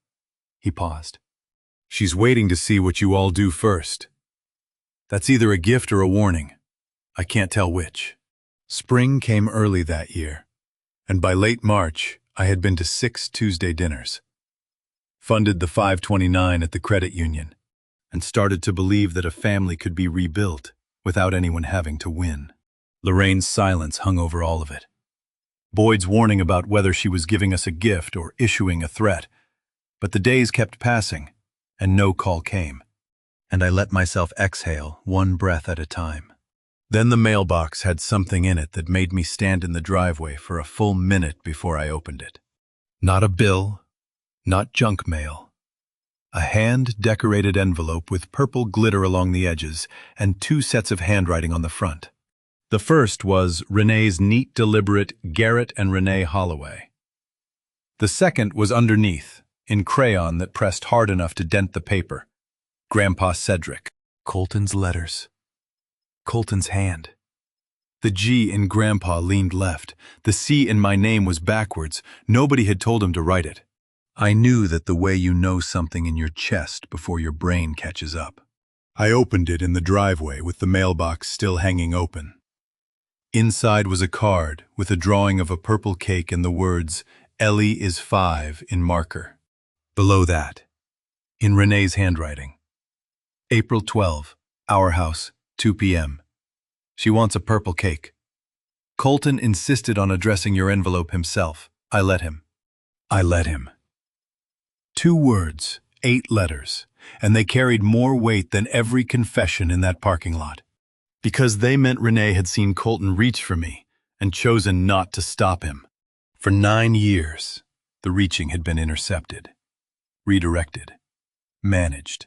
He paused. "She's waiting to see what you all do first. That's either a gift or a warning. I can't tell which." Spring came early that year, and by late March, I had been to 6 Tuesday dinners, funded the 529 at the credit union, and started to believe that a family could be rebuilt without anyone having to win. Lorraine's silence hung over all of it. Boyd's warning about whether she was giving us a gift or issuing a threat. But the days kept passing, and no call came. and I let myself exhale one breath at a time. Then the mailbox had something in it that made me stand in the driveway for a full minute before I opened it. Not a bill, not junk mail. A hand-decorated envelope with purple glitter along the edges and 2 sets of handwriting on the front. The first was Renee's neat, deliberate Garrett and Renee Holloway. The second was underneath, in crayon that pressed hard enough to dent the paper. Grandpa Cedric. Colton's letters. Colton's hand. The G in Grandpa leaned left. The C in my name was backwards. Nobody had told him to write it. I knew that the way you know something in your chest before your brain catches up. I opened it in the driveway with the mailbox still hanging open. Inside was a card with a drawing of a purple cake and the words, "Ellie is 5" in marker. Below that, in Renee's handwriting, April 12, our house, 2 p.m. She wants a purple cake. Colton insisted on addressing your envelope himself. I let him. 2 words, 8 letters, and they carried more weight than every confession in that parking lot. Because they meant Renee had seen Colton reach for me and chosen not to stop him. For 9 years, the reaching had been intercepted, redirected, managed,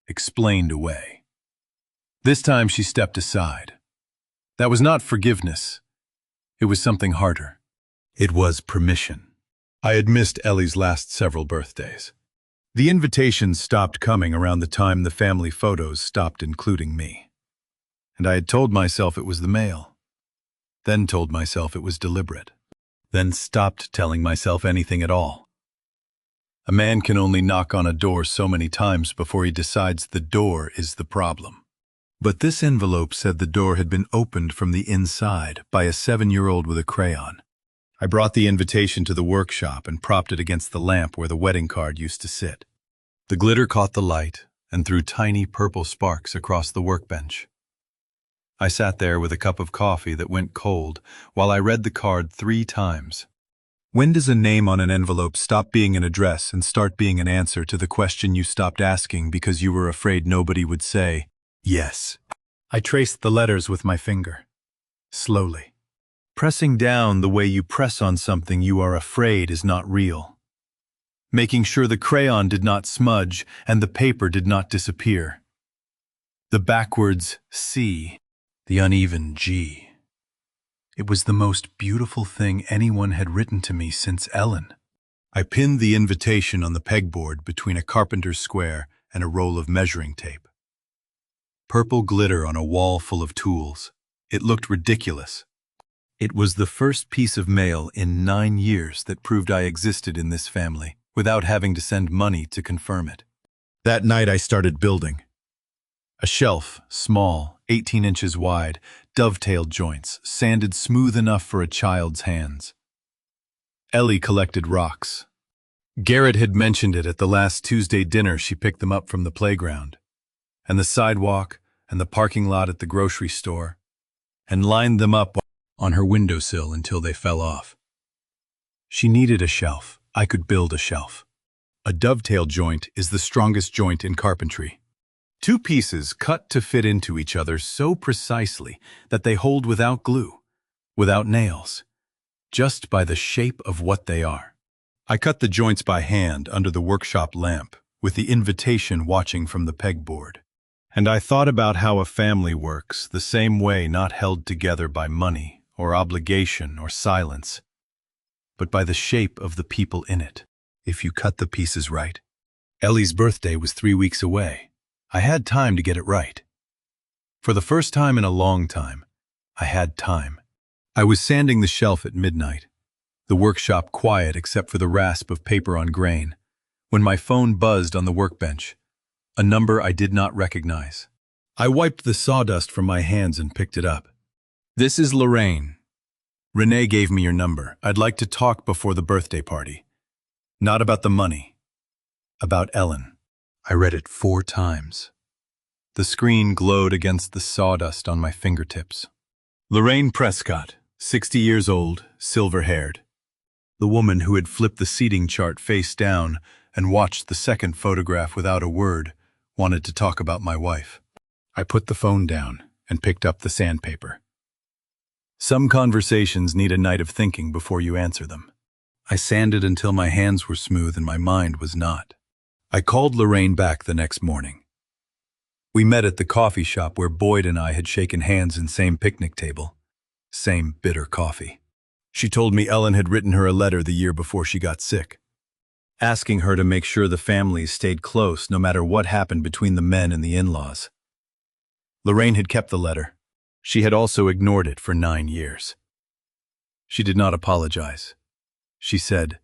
explained away. This time she stepped aside. That was not forgiveness. It was something harder. It was permission. I had missed Ellie's last several birthdays. The invitations stopped coming around the time the family photos stopped including me. And I had told myself it was the mail. Then told myself it was deliberate. Then stopped telling myself anything at all. A man can only knock on a door so many times before he decides the door is the problem. But this envelope said the door had been opened from the inside by a 7-year-old with a crayon. I brought the invitation to the workshop and propped it against the lamp where the wedding card used to sit. The glitter caught the light and threw tiny purple sparks across the workbench. I sat there with a cup of coffee that went cold while I read the card 3 times. When does a name on an envelope stop being an address and start being an answer to the question you stopped asking because you were afraid nobody would say, yes? I traced the letters with my finger, slowly. Pressing down the way you press on something you are afraid is not real. Making sure the crayon did not smudge and the paper did not disappear. The backwards C, the uneven G. It was the most beautiful thing anyone had written to me since Ellen. I pinned the invitation on the pegboard between a carpenter's square and a roll of measuring tape. Purple glitter on a wall full of tools. It looked ridiculous. It was the first piece of mail in 9 years that proved I existed in this family without having to send money to confirm it. That night I started building. A shelf, small, 18 inches wide, dovetailed joints, sanded smooth enough for a child's hands. Ellie collected rocks. Garrett had mentioned it at the last Tuesday dinner she picked them up from the playground, and the sidewalk, and the parking lot at the grocery store, and lined them up on her windowsill until they fell off. She needed a shelf. I could build a shelf. A dovetail joint is the strongest joint in carpentry. 2 pieces cut to fit into each other so precisely that they hold without glue, without nails, just by the shape of what they are. I cut the joints by hand under the workshop lamp, with the invitation watching from the pegboard. And I thought about how a family works the same way, not held together by money or obligation or silence, but by the shape of the people in it, if you cut the pieces right. Ellie's birthday was 3 weeks away. I had time to get it right. For the first time in a long time, I had time. I was sanding the shelf at midnight, the workshop quiet except for the rasp of paper on grain, when my phone buzzed on the workbench, a number I did not recognize. I wiped the sawdust from my hands and picked it up. This is Lorraine. Renee gave me your number. I'd like to talk before the birthday party. Not about the money. About Ellen. I read it 4 times. The screen glowed against the sawdust on my fingertips. Lorraine Prescott, 60 years old, silver-haired. The woman who had flipped the seating chart face down and watched the second photograph without a word, wanted to talk about my wife. I put the phone down and picked up the sandpaper. Some conversations need a night of thinking before you answer them. I sanded until my hands were smooth and my mind was not. I called Lorraine back the next morning. We met at the coffee shop where Boyd and I had shaken hands in same picnic table. Same bitter coffee. She told me Ellen had written her a letter the year before she got sick, asking her to make sure the families stayed close no matter what happened between the men and the in-laws. Lorraine had kept the letter. She had also ignored it for 9 years. She did not apologize. She said,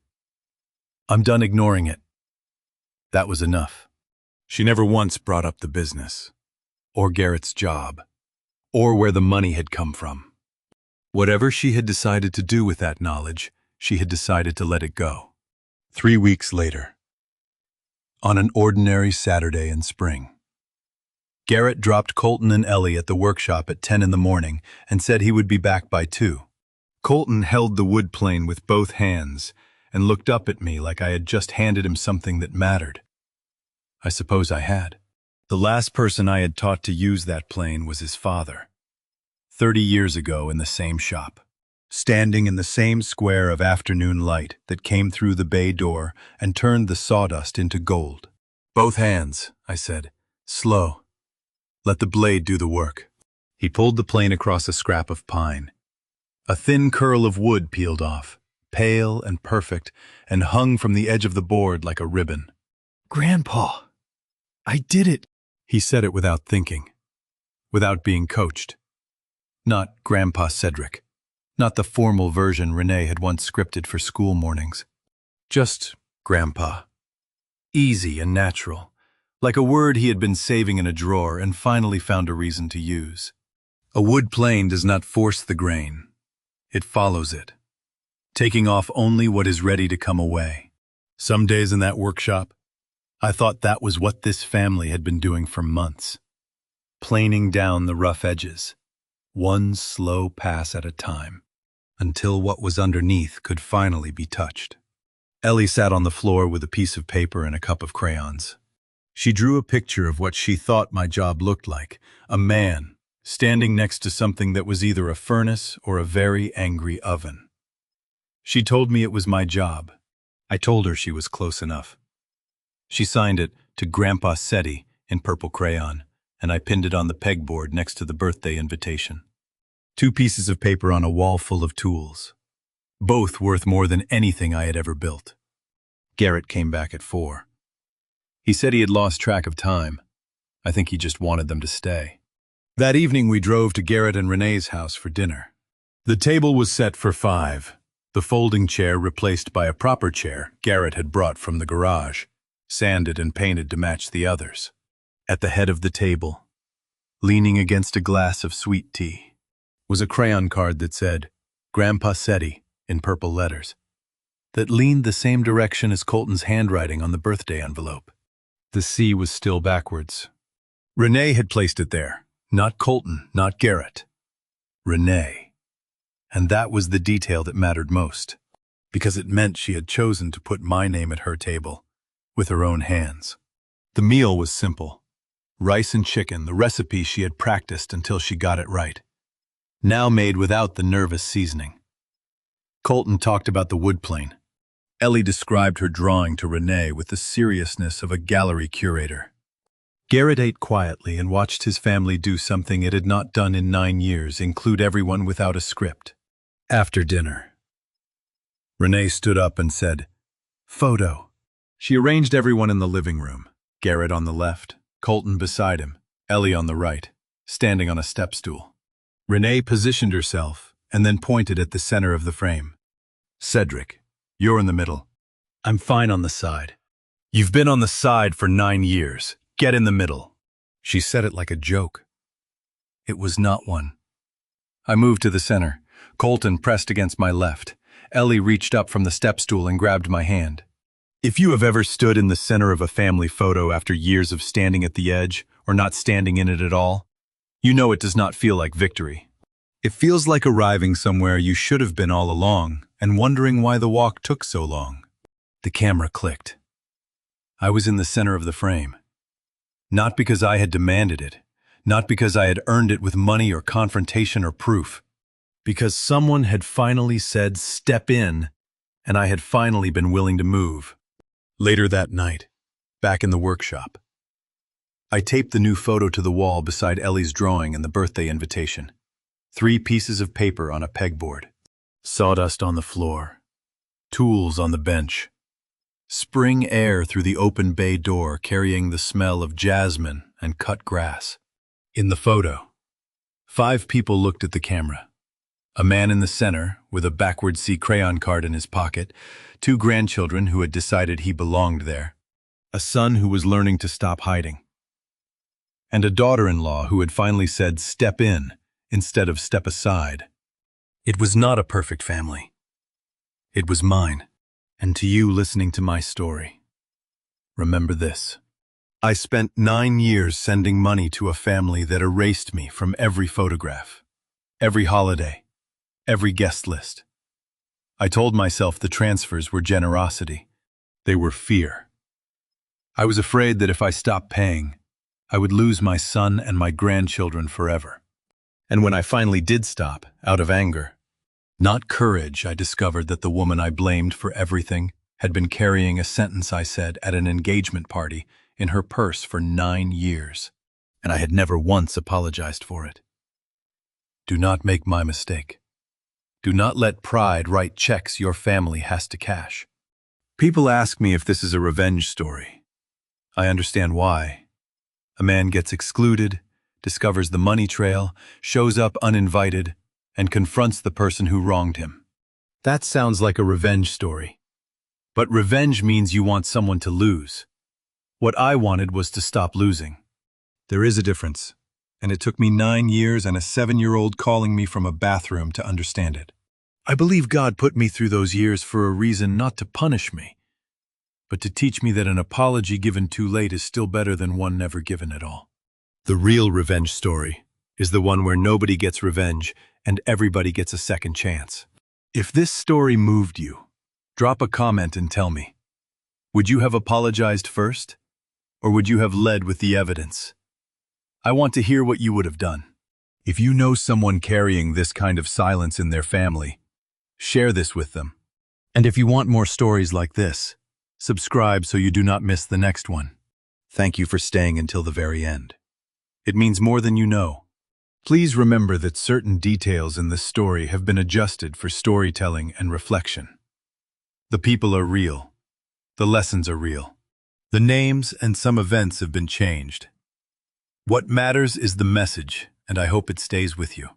"I'm done ignoring it." That was enough. She never once brought up the business, or Garrett's job, or where the money had come from. Whatever she had decided to do with that knowledge, she had decided to let it go. 3 weeks later, on an ordinary Saturday in spring, Garrett dropped Colton and Ellie at the workshop at 10 in the morning and said he would be back by 2. Colton held the wood plane with both hands and looked up at me like I had just handed him something that mattered. I suppose I had. The last person I had taught to use that plane was his father, 30 years ago in the same shop, standing in the same square of afternoon light that came through the bay door and turned the sawdust into gold. "Both hands," I said. "Slow. Let the blade do the work." He pulled the plane across a scrap of pine. A thin curl of wood peeled off, pale and perfect, and hung from the edge of the board like a ribbon. "Grandpa, I did it." He said it without thinking, without being coached. Not Grandpa Cedric, not the formal version Renee had once scripted for school mornings. Just Grandpa. Easy and natural, like a word he had been saving in a drawer and finally found a reason to use. A wood plane does not force the grain. It follows it, taking off only what is ready to come away. Some days in that workshop, I thought that was what this family had been doing for months, planing down the rough edges, one slow pass at a time, until what was underneath could finally be touched. Ellie sat on the floor with a piece of paper and a cup of crayons. She drew a picture of what she thought my job looked like, a man standing next to something that was either a furnace or a very angry oven. She told me it was my job. I told her she was close enough. She signed it to Grandpa Seti in purple crayon, and I pinned it on the pegboard next to the birthday invitation. 2 pieces of paper on a wall full of tools, both worth more than anything I had ever built. Garrett came back at 4. He said he had lost track of time. I think he just wanted them to stay. That evening we drove to Garrett and Renee's house for dinner. The table was set for 5, the folding chair replaced by a proper chair Garrett had brought from the garage, sanded and painted to match the others. At the head of the table, leaning against a glass of sweet tea, was a crayon card that said, Grandpa Seti, in purple letters, that leaned the same direction as Colton's handwriting on the birthday envelope. The C was still backwards. Renee had placed it there, not Colton, not Garrett. Renee. And that was the detail that mattered most, because it meant she had chosen to put my name at her table, with her own hands. The meal was simple. Rice and chicken, the recipe she had practiced until she got it right, now made without the nervous seasoning. Colton talked about the wood plane. Ellie described her drawing to Renee with the seriousness of a gallery curator. Garrett ate quietly and watched his family do something it had not done in 9 years, include everyone without a script. After dinner, Renee stood up and said, "Photo." She arranged everyone in the living room, Garrett on the left, Colton beside him, Ellie on the right, standing on a step stool. Renee positioned herself and then pointed at the center of the frame. "Cedric, you're in the middle. I'm fine on the side. You've been on the side for 9 years. Get in the middle." She said it like a joke. It was not one. I moved to the center. Colton pressed against my left. Ellie reached up from the step stool and grabbed my hand. If you have ever stood in the center of a family photo after years of standing at the edge or not standing in it at all, you know it does not feel like victory. It feels like arriving somewhere you should have been all along and wondering why the walk took so long. The camera clicked. I was in the center of the frame. Not because I had demanded it, not because I had earned it with money or confrontation or proof. Because someone had finally said, "Step in," and I had finally been willing to move. Later that night, back in the workshop, I taped the new photo to the wall beside Ellie's drawing and the birthday invitation. 3 pieces of paper on a pegboard. Sawdust on the floor. Tools on the bench. Spring air through the open bay door carrying the smell of jasmine and cut grass. In the photo, 5 people looked at the camera. A man in the center, with a backward C crayon card in his pocket, 2 grandchildren who had decided he belonged there, a son who was learning to stop hiding, and a daughter-in-law who had finally said, "Step in," instead of "step aside." It was not a perfect family. It was mine. And to you listening to my story, remember this. I spent 9 years sending money to a family that erased me from every photograph, every holiday, every guest list. I told myself the transfers were generosity. They were fear. I was afraid that if I stopped paying, I would lose my son and my grandchildren forever. And when I finally did stop, out of anger, not courage, I discovered that the woman I blamed for everything had been carrying a sentence I said at an engagement party in her purse for 9 years, and I had never once apologized for it. Do not make my mistake. Do not let pride write checks your family has to cash. People ask me if this is a revenge story. I understand why. A man gets excluded, discovers the money trail, shows up uninvited, and confronts the person who wronged him. That sounds like a revenge story. But revenge means you want someone to lose. What I wanted was to stop losing. There is a difference, and it took me 9 years and a 7-year-old calling me from a bathroom to understand it. I believe God put me through those years for a reason, not to punish me, but to teach me that an apology given too late is still better than one never given at all. The real revenge story is the one where nobody gets revenge and everybody gets a second chance. If this story moved you, drop a comment and tell me. Would you have apologized first? Or would you have led with the evidence? I want to hear what you would have done. If you know someone carrying this kind of silence in their family, share this with them. And if you want more stories like this, subscribe so you do not miss the next one. Thank you for staying until the very end. It means more than you know. Please remember that certain details in this story have been adjusted for storytelling and reflection. The people are real. The lessons are real. The names and some events have been changed. What matters is the message, and I hope it stays with you.